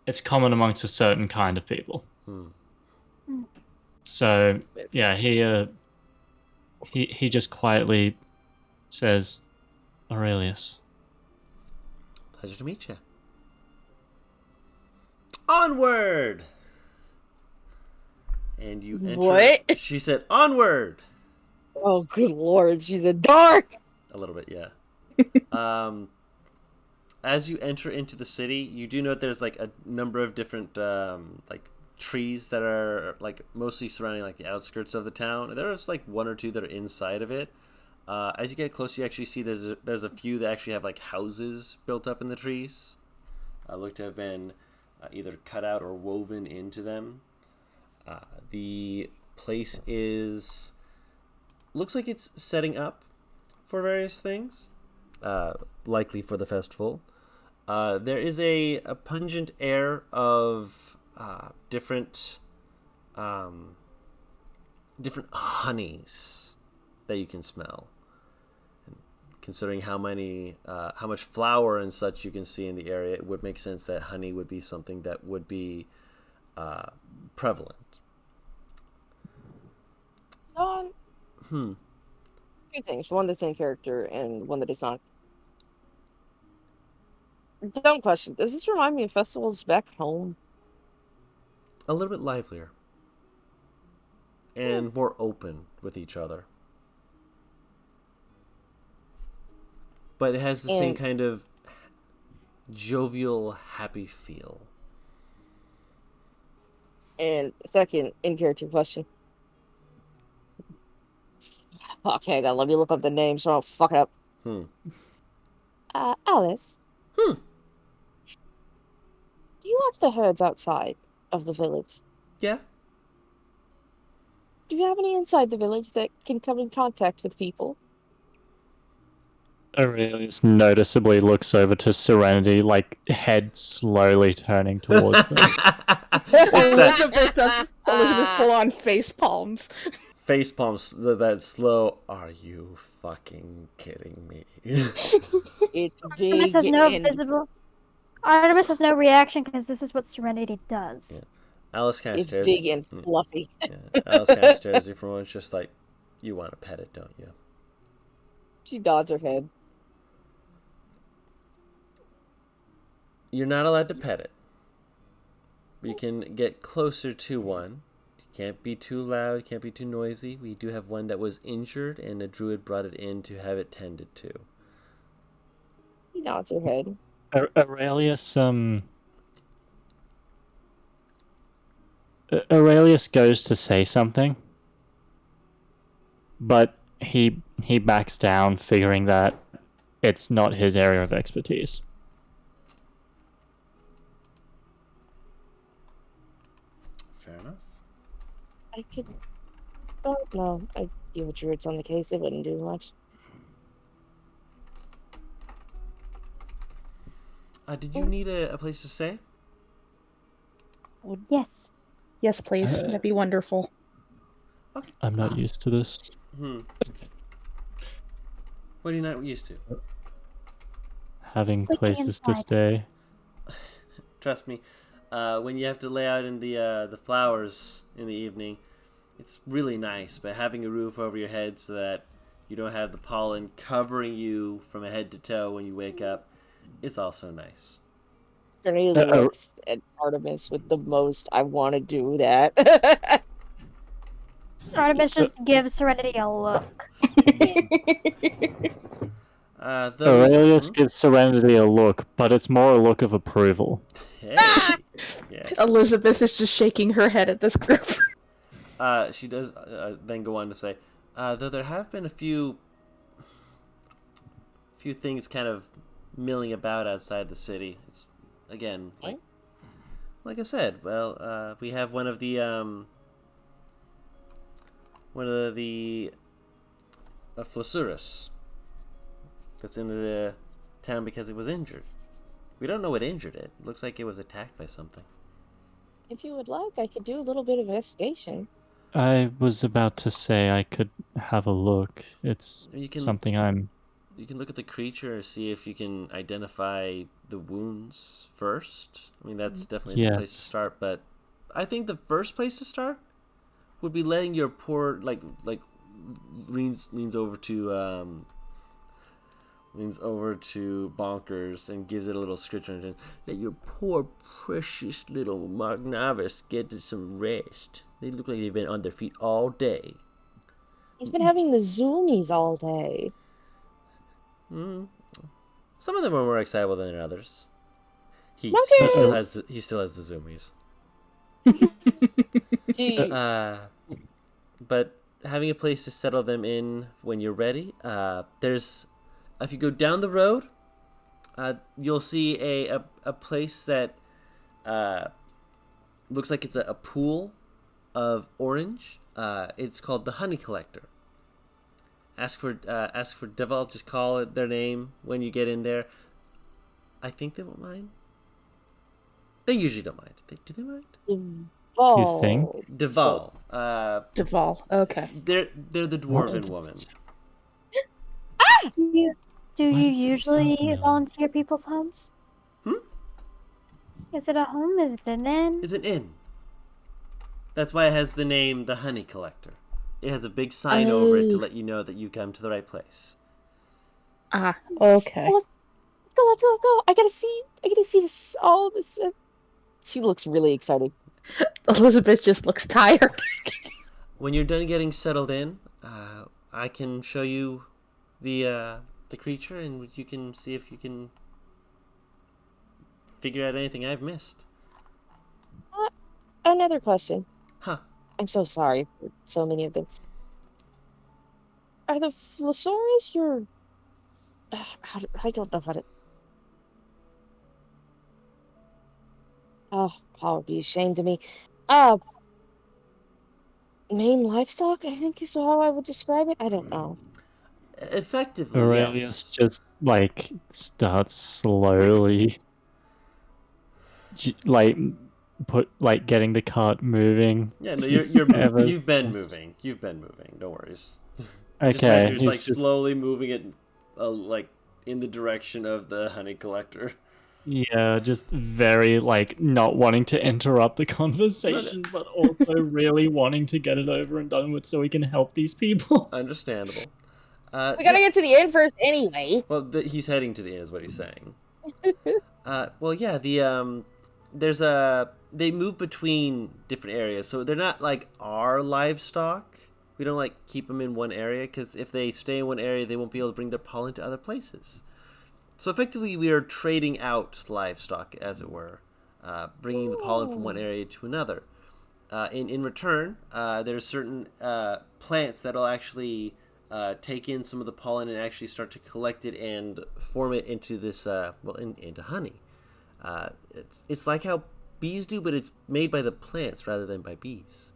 it's common amongst a certain kind of people. So yeah, he just quietly says, Aurelius. Pleasure to meet you. Onward! And you enter. What? She said, onward! Oh, good lord, she's a dark. A little bit, yeah. As you enter into the city, you do note there's like a number of different like trees that are like mostly surrounding like the outskirts of the town. There's like one or two that are inside of it. As you get closer, you actually see there's a few that actually have like houses built up in the trees. Look to have been either cut out or woven into them. The place looks like it's setting up for various things, likely for the festival. There is a pungent air of different honeys that you can smell. And considering how much flour and such you can see in the area, it would make sense that honey would be something that would be prevalent. Two things. One that's in character and one that is not. Dumb question. Does this remind me of festivals back home? A little bit livelier. And more open with each other. But it has the same kind of jovial, happy feel. And second, in character question. Okay, let me look up the name so I don't fuck it up. Alice. Do you watch the herds outside of the village? Yeah. Do you have any inside the village that can come in contact with people? Aurelius noticeably looks over to Serenity, like head slowly turning towards them. Elizabeth full on face palms. Face palms that slow. Are you fucking kidding me? It's big. Artemis has no visible. Artemis has no reaction because this is what Serenity does. Yeah. Alice kind of It's stares. big and fluffy. Yeah. Alice kind of stares at you for a moment, just like, you want to pet it, don't you? She nods her head. You're not allowed to pet it. But you can get closer to one. Can't be too loud, can't be too noisy. We do have one that was injured, and a druid brought it in to have it tended to. He nods her head. Aurelius goes to say something, but he backs down, figuring that it's not his area of expertise. Fair enough. I could. Oh no, I deal with druids on the case. It wouldn't do much. Did you need a place to stay? Yes. Yes, please. That'd be wonderful. Okay. I'm not used to this. What are you not used to? Having Sleeping places to inside. stay. Trust me, when you have to lay out in the flowers in the evening, it's really nice. But having a roof over your head so that you don't have the pollen covering you from head to toe when you wake up, is also nice. Gurney looks at Artemis with the most. I want to do that. Artemis just gives Serenity a look. Aurelius gives Serenity a look, but it's more a look of approval. Hey. Yeah. Elizabeth is just shaking her head at this group. She does then go on to say, though there have been a few things kind of milling about outside the city. It's again like I said. Well, we have one of the Flossurus that's in the town because it was injured. We don't know what injured it. Looks like it was attacked by something. If you would like, I could do a little bit of investigation. I was about to say I could have a look. It's something I'm... You can look at the creature, see if you can identify the wounds first. I mean, that's definitely a place to start, but I think the first place to start would be letting your poor, leans over to Bonkers and gives it a little scritch on it. Let your poor, precious little Magnavis get some rest. They look like they've been on their feet all day. He's been having the zoomies all day. Some of them are more excitable than others. He still has the zoomies. But having a place to settle them in when you're ready, if you go down the road, you'll see a place that looks like it's a pool of orange. It's called the Honey Collector. Ask for Deval. Just call it their name when you get in there. I think they won't mind. They usually don't mind. Do they mind? You think? Deval. Deval. Okay. They're the dwarven woman. Do you usually volunteer people's homes? Is it a home? Is it an inn? It's an inn. That's why it has the name the Honey Collector. It has a big sign over it to let you know that you come to the right place. Ah, okay. Let's go. I gotta see this. All this. She looks really excited. Elizabeth just looks tired. When you're done getting settled in, I can show you the creature, and you can see if you can figure out anything I've missed. Another question. Huh. I'm so sorry for so many of them. Are the Flossurus your... I don't know how to... Oh, Paul would be ashamed of me. Main livestock, I think is how I would describe it. I don't know. Effectively, Aurelius yes. just, starts slowly... getting the cart moving. Yeah, no, you're moving. You've been moving. Don't worry. Okay. You're just slowly moving it, in the direction of the Honey Collector. Yeah, just very, not wanting to interrupt the conversation, but also really wanting to get it over and done with so we can help these people. Understandable. We gotta get to the inn first anyway. Well, he's heading to the inn is what he's saying. they move between different areas, so they're not like our livestock. We don't like keep them in one area, because if they stay in one area, they won't be able to bring their pollen to other places. So effectively, we are trading out livestock, as it were, bringing the pollen from one area to another. In return, there's certain plants that'll actually take in some of the pollen and actually start to collect it and form it into this into honey. It's like how bees do, but it's made by the plants rather than by bees.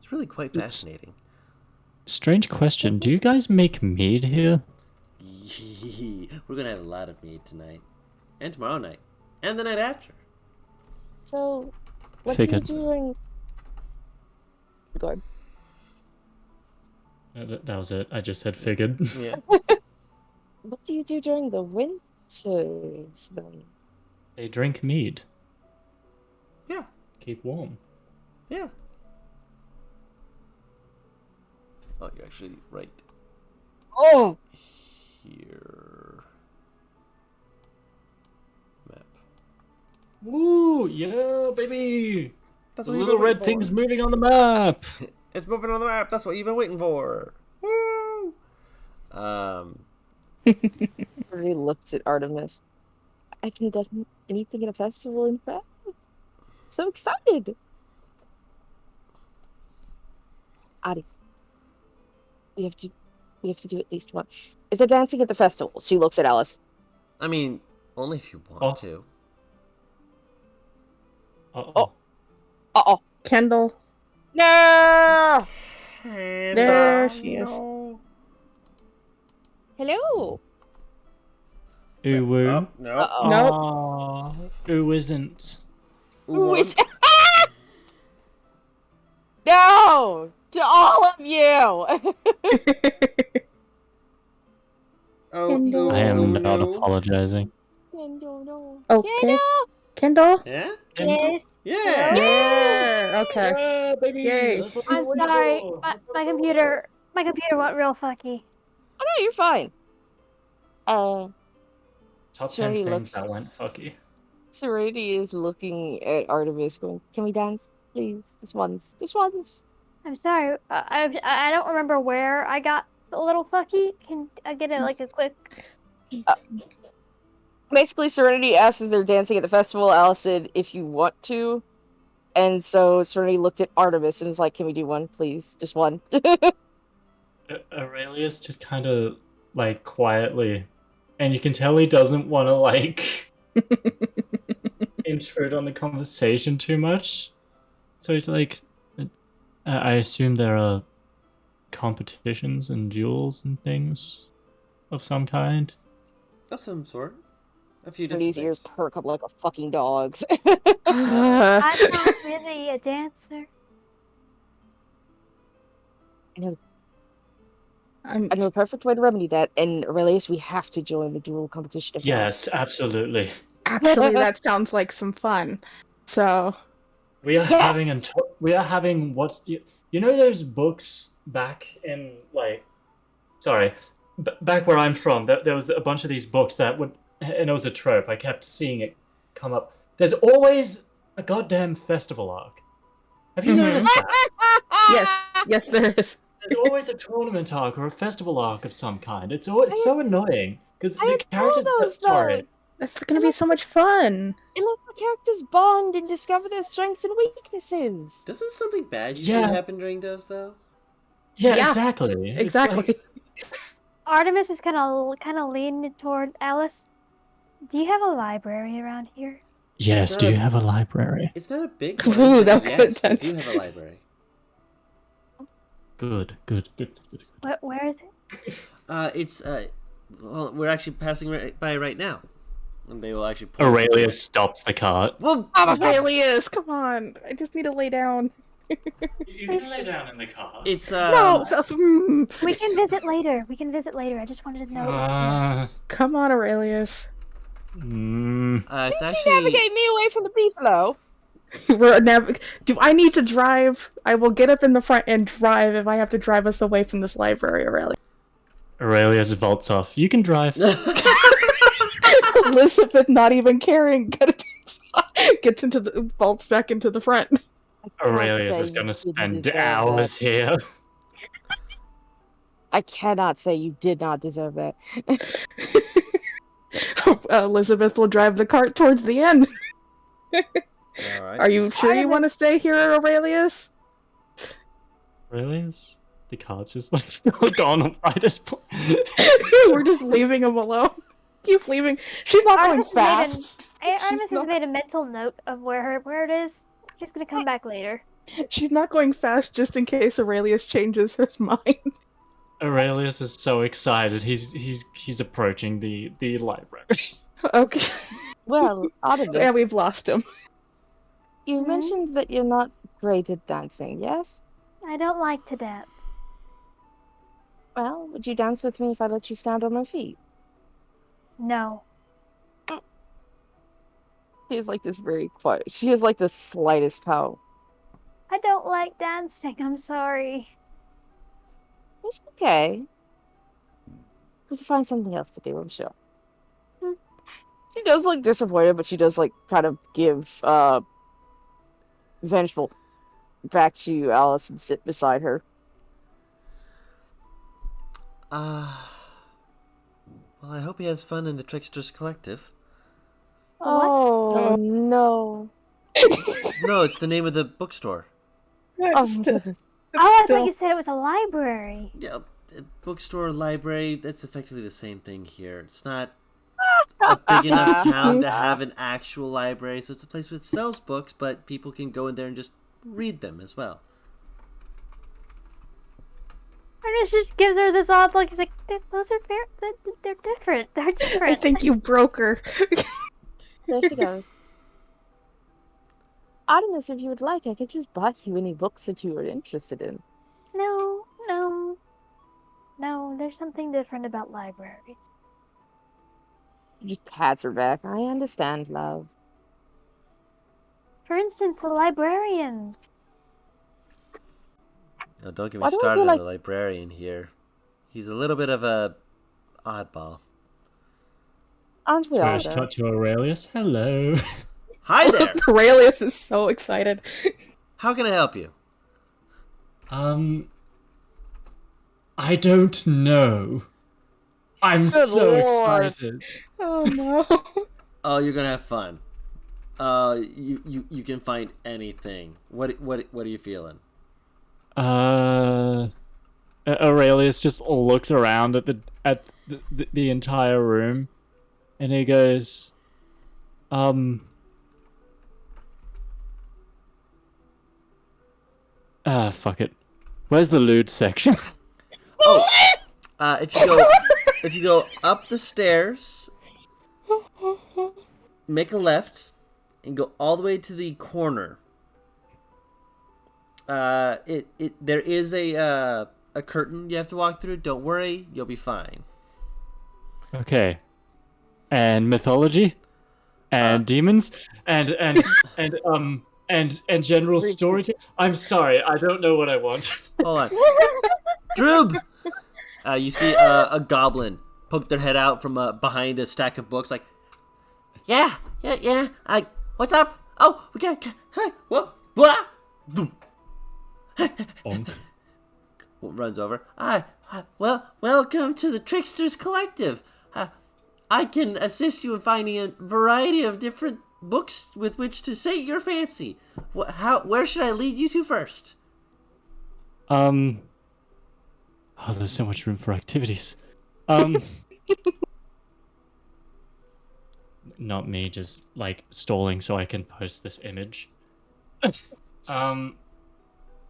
It's really quite fascinating. Strange question. Do you guys make mead here? We're gonna have a lot of mead tonight, and tomorrow night, and the night after. So, what do you Figured. do during... Go ahead. That was it. I just said figured. Yeah. What do you do during the winters, then? They drink mead. Yeah. Keep warm. Yeah. Oh, you're actually right Oh! here. Map. Woo! Yeah, baby! That's The what you've little been red waiting thing's for. moving on the map! It's moving on the map. That's what you've been waiting for. Woo! He looks at Artemis. I can definitely anything at a festival in France. So excited! Adi. We have to do at least one. Is there dancing at the festival? She looks at Alice. I mean, only if you want Oh. to. Uh-oh. Uh-oh. Kendall. No! There she is. Hello. Ooh woo. Oh, no. Uh-oh. Nope. Aw, Ooh isn't. Who is... No! To all of you! Oh, Kendall. no. I am not no. apologizing. No. Okay. Kendall? Yeah? Yes. Yeah. Yeah. Okay. Yeah, baby! Yay. That's what we I'm were waiting sorry. for. My computer went real fucky. Oh no, you're fine. Top 10 Sherry things looks- that went fucky. Serenity is looking at Artemis going, can we dance? Please. Just once. Just once. I'm sorry. I don't remember where I got a little fucky. Can I get a quick? Basically, Serenity asks if they're dancing at the festival. Alice said, if you want to. And so Serenity looked at Artemis and was like, can we do one, please? Just one. Aurelius just kind of, like, quietly, and you can tell he doesn't want to, like, intrude on the conversation too much. So he's like, I assume there are competitions and duels and things of some kind. Of some sort. A few different Serenity's ears things. perk up like a fucking dog's. I'm not really a dancer. I know the perfect way to remedy that. And Aurelius, we have to join the duel competition. if Yes, absolutely. Actually, that sounds like some fun. So, We are Yes! having what's you know those books back in like, sorry, back where I'm from. There was a bunch of these books that would, and it was a trope. I kept seeing it come up. There's always a goddamn festival arc. Have you Mhm. noticed that? yes, there is. There's always a tournament arc or a festival arc of some kind. It's always so annoying because I the adore characters. those, Sorry. though. That's gonna be so much fun. It lets the characters bond and discover their strengths and weaknesses. Doesn't something bad usually Yeah. happen during those, though? Yeah, Yeah, exactly. It's Exactly. like- Artemis is kind of leaning toward Alice. Do you have a library around here? yes. Do you have a library? It's not a big Ooh, one. that But was yes, we intense. do have a library. Good. Where is it? It's well, we're actually passing by right now, and they will actually. Point Aurelius stops the cart. Well, Aurelius, come on. I just need to lay down. You can lay down in the cart. it's No, We can visit later. I just wanted to know. come on, Aurelius. it's You actually. navigate me away from the beefalo. Do I need to drive? I will get up in the front and drive if I have to drive us away from this library, Aurelius. Aurelius vaults off. You can drive. Elizabeth not even caring. Gets into the vaults back into the front. Aurelius say is you gonna didn't spend deserve hours that. here. I cannot say you did not deserve that. Elizabeth will drive the cart towards the end. All right. Are you sure you want to stay here, Aurelius? Aurelius? The car's just like gone by this point. We're just leaving him alone. Keep leaving. She's not going Artemis has made fast. Artemis She's has not, made a mental note of where it is. She's gonna come back later. she's not going fast just in case Aurelius changes his mind. Aurelius is so excited. He's approaching the library. Okay. Well, Artemis, Yeah, we've lost him. you Mhm. mentioned that you're not great at dancing, yes? I don't like to dance. Well, would you dance with me if I let you stand on my feet? No. She is like this very quiet. She has like the slightest pout. I don't like dancing. I'm sorry. It's okay. We can find something else to do, I'm sure. Hmm. She does look disappointed, but she does like kind of give vengeful back to Alice and sit beside her. Well, I hope he has fun in the Tricksters Collective. Oh no. No, it's the name of the bookstore. Oh my Still- goodness. I still- thought you said it was a library. Yeah, bookstore, library, that's effectively the same thing here. It's not a big enough town to have an actual library, so it's a place that sells books, but people can go in there and just read them as well. Ernest just gives her this odd look. He's like, those are they're different. They're different. I think you broke her. There she goes. Artemis, if you would like, I could just buy you any books that you were interested in. No, there's something different about libraries. Just pats her back. I understand, love. For instance, the librarians. Oh, don't get me Why do I started feel on like- the librarian here. He's a little bit of a oddball. Aren't we all, First though? talk to Aurelius. Hello. Hi there! Aurelius is so excited. How can I help you? I don't know. I'm Good so lord. excited. Oh no. Oh, you're gonna have fun. You can find anything. What are you feeling? Aurelius just looks around at the entire room, and he goes, fuck it. Where's the lewd section? Oh, if you go up the stairs, make a left, and go all the way to the corner. There is a curtain you have to walk through. Don't worry, you'll be fine. Okay. And mythology? And demons? And general storytelling? I'm sorry, I don't know what I want. Hold on, Droob. You see a goblin poke their head out from behind a stack of books, like, yeah. What's up? Oh, we got. Hey, what? Blah. Runs over. Welcome to the Tricksters Collective. I can assist you in finding a variety of different books with which to sate your fancy. Where should I lead you to first? Oh, there's so much room for activities. Not me, just like stalling so I can post this image.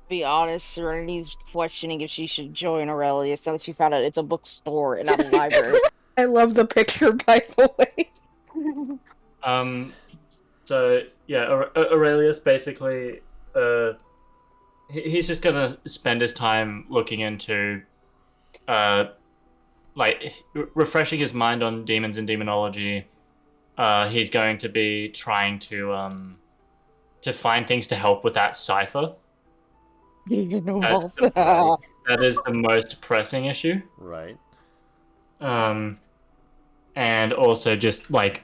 Be honest, Serenity's questioning if she should join Aurelius now that she found out it's a bookstore and not a library. I love the picture, by the way. So yeah, Aurelius basically, he's just gonna spend his time looking into, like refreshing his mind on demons and demonology. He's going to be trying to find things to help with that cipher. That's that is the most pressing issue. Right. And also just like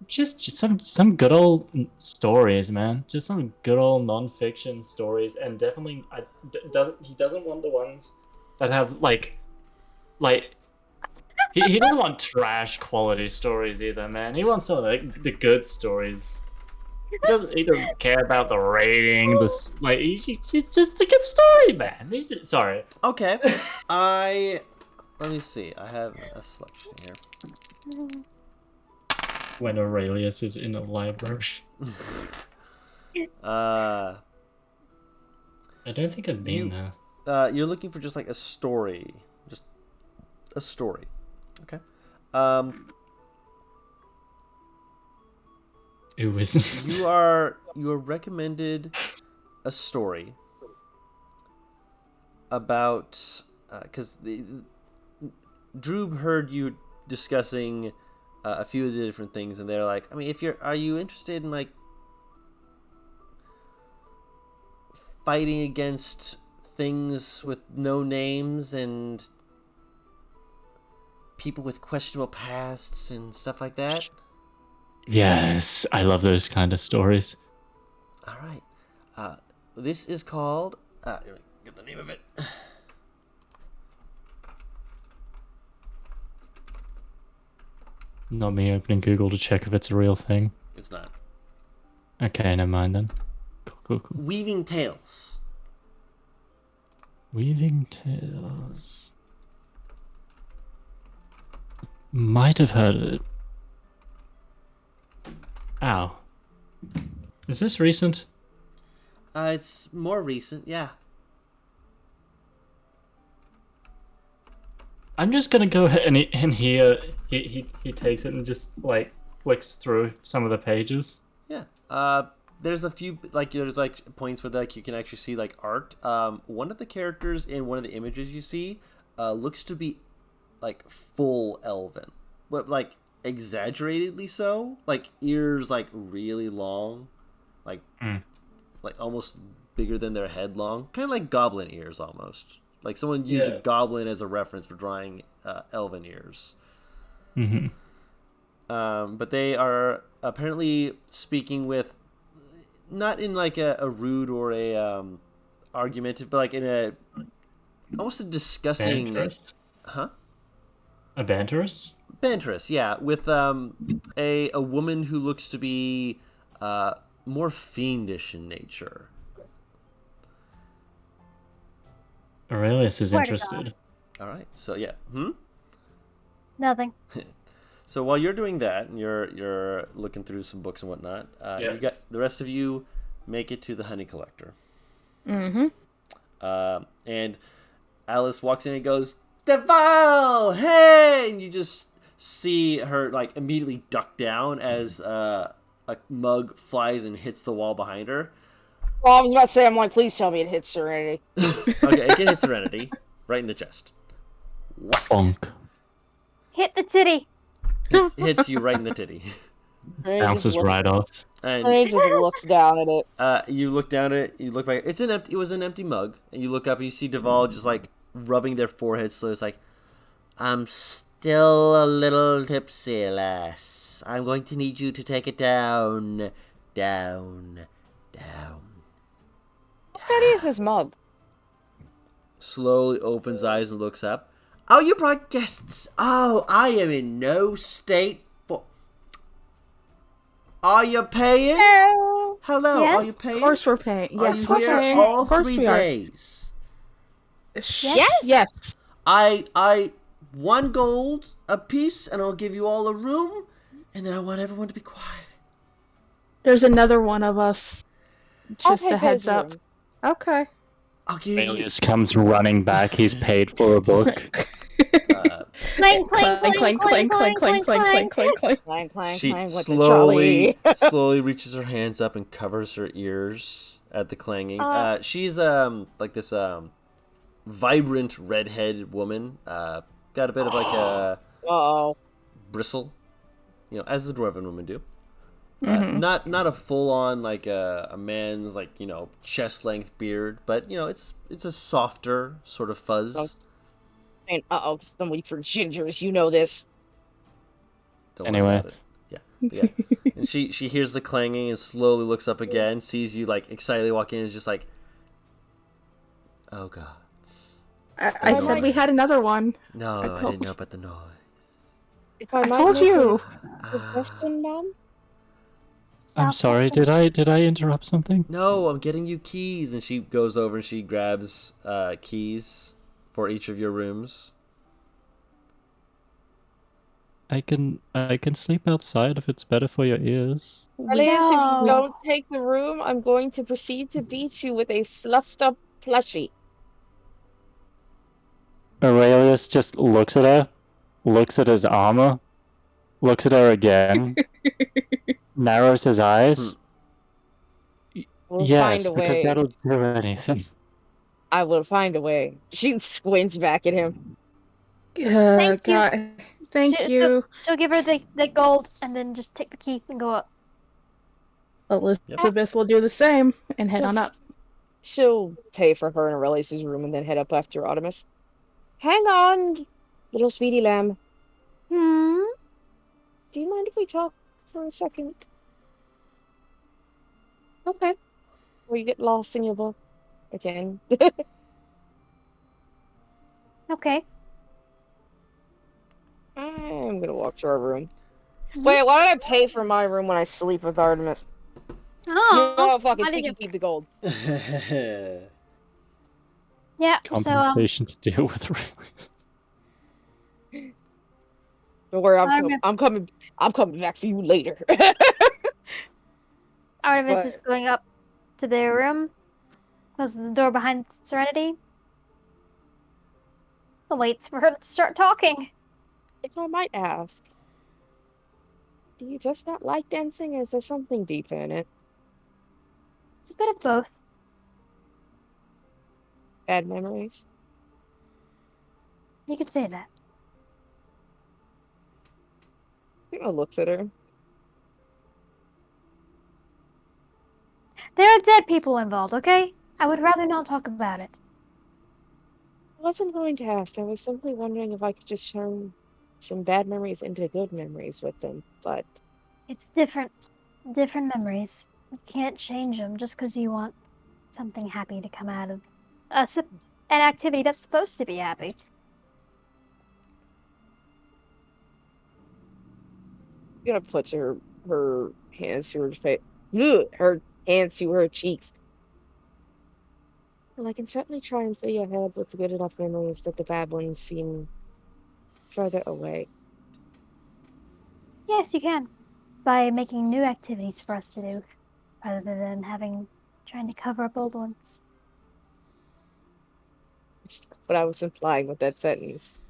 just some good old stories, man. Just some good old non-fiction stories, and definitely he doesn't want the ones that have like he doesn't want trash quality stories either, man. He wants some of the good stories. He doesn't care about the rating. It's just a good story, man. Sorry. Okay. Let me see. I have a selection here. When Aurelius is in a library. I don't think I've been there. You're looking for just like a story. Just a story. Okay. Who isn't? You are recommended a story about because Droob heard you discussing a few of the different things, and they're like, I mean, are you interested in like fighting against things with no names and people with questionable pasts and stuff like that? Yes, I love those kind of stories. All right. This is called. Let me get the name of it. Not me opening Google to check if it's a real thing. It's not. Okay, never mind then. Cool. Weaving Tales. Weaving Tales. Might have heard of it. Ow. Is this recent? It's more recent, yeah. I'm just gonna go ahead and he takes it and just like flicks through some of the pages. Yeah. There's a few there's points where you can actually see art. One of the characters in one of the images you see looks to be full elven, but exaggeratedly so. Ears really long, almost bigger than their head long, kind of like goblin ears almost. Someone used a goblin as a reference for drawing elven ears. Mm-hmm. But they are apparently speaking with, not in a rude or a argumentative, but in a almost a discussing. Banterous? Huh? A banterous? Banterous, yeah, with a woman who looks to be more fiendish in nature. Aurelius is Swear to interested. All right, so yeah. Nothing. So while you're doing that and you're looking through some books and whatnot, you got the rest of you make it to the honey collector. Mm-hmm. And Alice walks in and goes, "Deval, hey!" And you just see her immediately duck down as a mug flies and hits the wall behind her. Well, I was about to say, I'm like, please tell me it hits Serenity. Okay, it can hit Serenity right in the chest. Bonk. Hit the titty. Hits you right in the titty. Bounces right off. And he just looks down at it. You look down at it. You look back. It was an empty mug, and you look up and you see Deval just rubbing their foreheads. So it's I'm still a little tipsy, lass. I'm going to need you to take it down. How dirty is this mug? Slowly opens eyes and looks up. Oh, you brought guests. Oh, I am in no state for... Are you paying? Hello, Yes? are you paying? Of course we're paying. Yes, are we're you here paying. all Of course 3 we are. days? Yes. I 1 gold a piece, and I'll give you all a room, and then I want everyone to be quiet. There's another one of us. Just Okay, a heads his up. room. Okay. I'll give you... Aurelius comes running back. He's paid for a book. Clank, Clank, clank, clank, clank, clank, clank, clank, clank, clank. Clang, clang, She clang, like slowly the slowly reaches her hands up and covers her ears at the clanging. She's this vibrant redheaded woman. Got a bit of a Uh-oh. bristle, as the dwarven women do. Mhm. Not a full on a man's chest length beard, but it's a softer sort of fuzz. Uh-oh, because I'm weak for gingers, you know this. Don't worry Anyway. about it. Yeah. Yeah. And she hears the clanging and slowly looks up again, sees you like excitedly walk in, and is just like, "Oh God." I said we had another one. No, I didn't know about the noise. If I I might told make you. a suggestion, ma'am? I'm Stop sorry. talking. Did I interrupt something? No, I'm getting you keys. And she goes over and she grabs keys for each of your rooms. I can sleep outside if it's better for your ears. Elias, if you No. don't take the room, I'm going to proceed to beat you with a fluffed up plushie. Aurelius just looks at her, looks at his armor, looks at her again, narrows his eyes. We'll Yes, find a because way. that'll do anything. I will find a way. She squints back at him. Thank you. God. Thank you. She'll give her the gold and then just take the key and go up. Elizabeth will do the same and head on up. She'll pay for her and Aurelius's room and then head up after Artemis. Hang on, little sweetie lamb. Hmm. Do you mind if we talk for a second? Okay. Or you get lost in your book again? Okay. I'm gonna walk to our room. Mhm. Wait, why did I pay for my room when I sleep with Artemis? Oh. No, fucking why did she you- can keep the gold. Yeah. So Compensation to deal with. Don't worry, Artemis- I'm coming back for you later. Artemis is But- going up to their room, closes the door behind Serenity, and waits for her to start talking. If I might ask, do you just not like dancing? Is there something deeper in it? It's a bit of both. Bad memories? You could say that. I looked at her. There are dead people involved, okay? I would rather not talk about it. I wasn't going to ask. I was simply wondering if I could just turn some bad memories into good memories with them. But It's different memories. You can't change them just because you want something happy to come out of an activity that's supposed to be happy. gonna put her hands to her face. Her hands to her cheeks. Well, I can certainly try and fill your head with good enough memories that the bad ones seem further away. Yes, you can. By making new activities for us to do, rather than trying to cover up old ones. That's what I was implying with that sentence.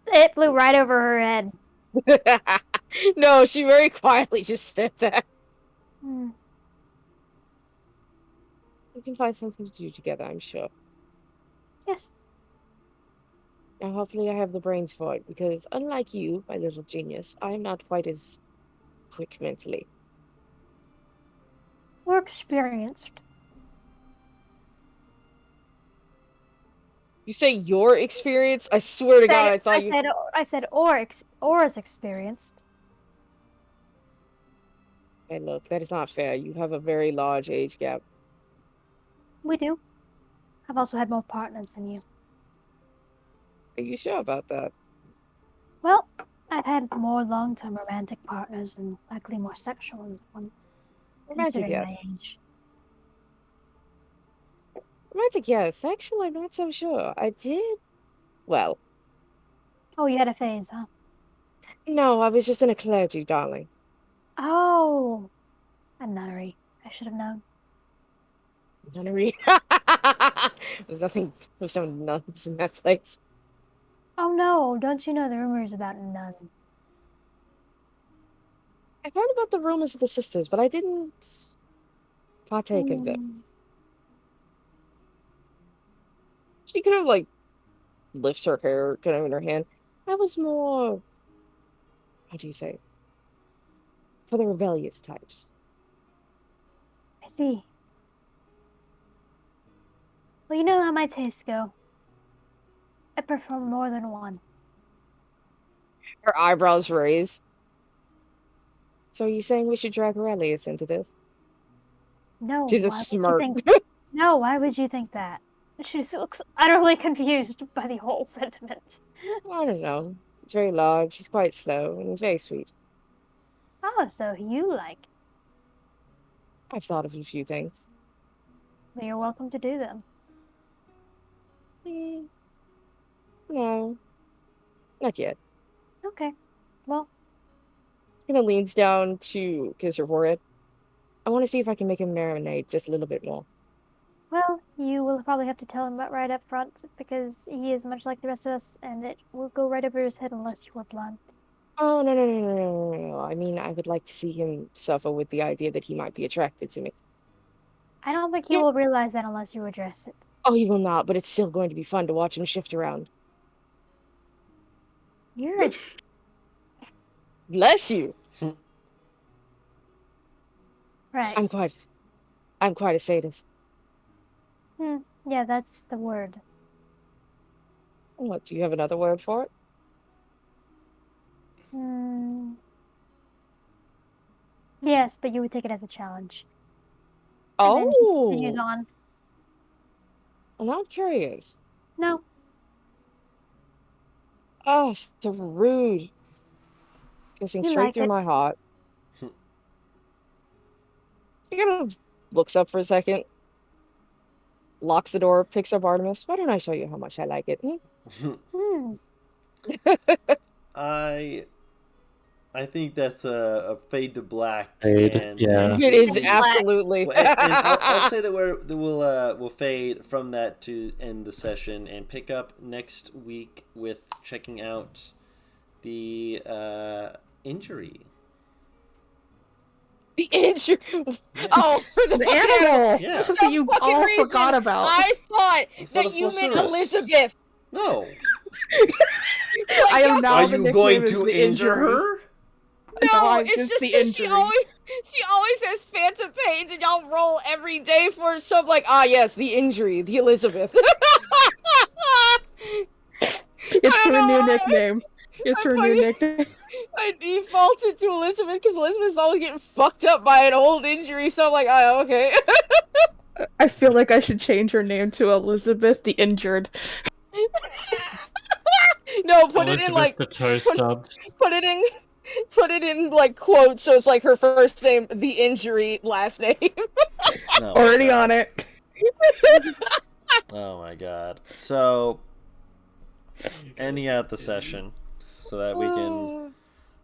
It flew right over her head. No, she very quietly just said that. Hmm. We can find something to do together, I'm sure. Yes. Now, hopefully I have the brains for it, because unlike you, my little genius, I'm not quite as quick mentally. We're experienced. You say your experience? I swear to God, I thought you... I said or is experienced. Hey, look, that is not fair. You have a very large age gap. We do. I've also had more partners than you. Are you sure about that? Well, I've had more long-term romantic partners and likely more sexual ones. Romantic, Considering yes. my age. Romantic, yes. Sexual, I'm not so sure. I did... Well, Oh, you had a phase, huh? no, I was just in a clergy, darling. Oh, a nunnery. I should have known. Nunnery. There's no nuns in that place. Oh no, don't you know the rumors about nuns? I've heard about the rumors of the sisters, but I didn't partake of them. She kind of like lifts her hair kind of in her hand. I was more, how do you say, for the rebellious types. I see. Well, you know how my tastes go. I prefer more than one. Her eyebrows raise. So are you saying we should drag Aurelius into this? No, She's a why would you smirk. think? No, why would you think that? She just looks utterly confused by the whole sentiment. I don't know. She's very large. She's quite slow, and it's very sweet. Oh, so you like? I've thought of a few things. Well, you're welcome to do them. No, not yet. Okay. Well, Kind of leans down to kiss her forehead. I want to see if I can make him marinate just a little bit more. you will probably have to tell him about right up front because he is much like the rest of us, and it will go right over his head unless you are blunt. Oh, no, no, no, no, no, no, no. I mean, I would like to see him suffer with the idea that he might be attracted to me. I don't think he Yeah. will realize that unless you address it. Oh, he will not, but it's still going to be fun to watch him shift around. You're a Bless you. right. I'm quite a sadist. Yeah, that's the word. What, do you have another word for it? Yes, but you would take it as a challenge. And then he continues Oh, on. well, now I'm curious. No, Oh, so rude. Kissing you straight like through it. my heart. He kind of looks up for a second, locks the door, picks up Artemis. Why don't I show you how much I like it? I think that's a fade to black. Fade, And yeah. It is Black. absolutely. Well, and I'll say that we'll fade from that to end the session and pick up next week with checking out the injury. The injury. Oh, for the The fucking animal! Yeah. For Something some you fucking all reason, forgot about. I thought For that the you meant Thesaurus. Elizabeth. No. I am now Are the you nickname going is to the injure injury. her? No, it's it's just the that she injury. always has phantom pains, and y'all roll every day for some like yes, the injury, the Elizabeth. It's I her don't know new why. nickname. It's her new nickname. I defaulted to Elizabeth because Elizabeth's always getting fucked up by an old injury, so I'm like, oh, okay. I feel like I should change her name to Elizabeth the Injured. No, put it in Elizabeth like the toe stubbed. put it in like quotes, so it's like her first name, the injury, last name. No. Already on it. Oh my god. So, ending out the session so that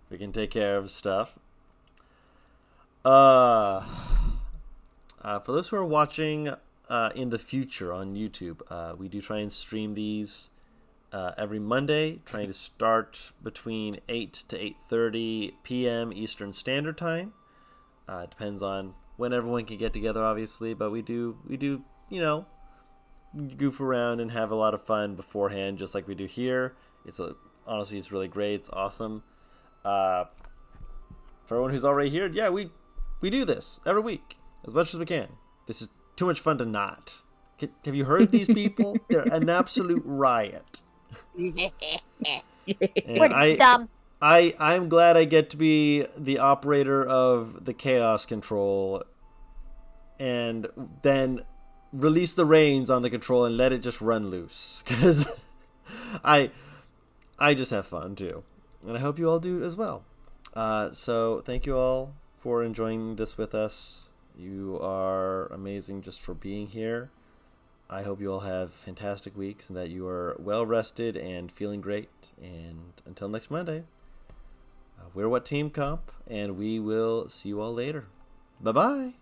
we can take care of stuff. For those who are watching in the future on YouTube, we do try and stream these every Monday, trying to start between 8 to 8:30 p.m. Eastern Standard Time. It depends on when everyone can get together, obviously, but we do goof around and have a lot of fun beforehand, just like we do here. Honestly, it's really great. It's awesome. For everyone who's already here, yeah, we do this every week as much as we can. This is too much fun to not. Have you heard these people? They're an absolute riot. We're And dumb. I'm glad I get to be the operator of the chaos control and then release the reins on the control and let it just run loose, because I just have fun too, and I hope you all do as well. So thank you all for enjoying this with us. You are amazing just for being here. I hope you all have fantastic weeks and that you are well rested and feeling great. And until next Monday, we're WhatTeamComp, and we will see you all later. Bye-bye.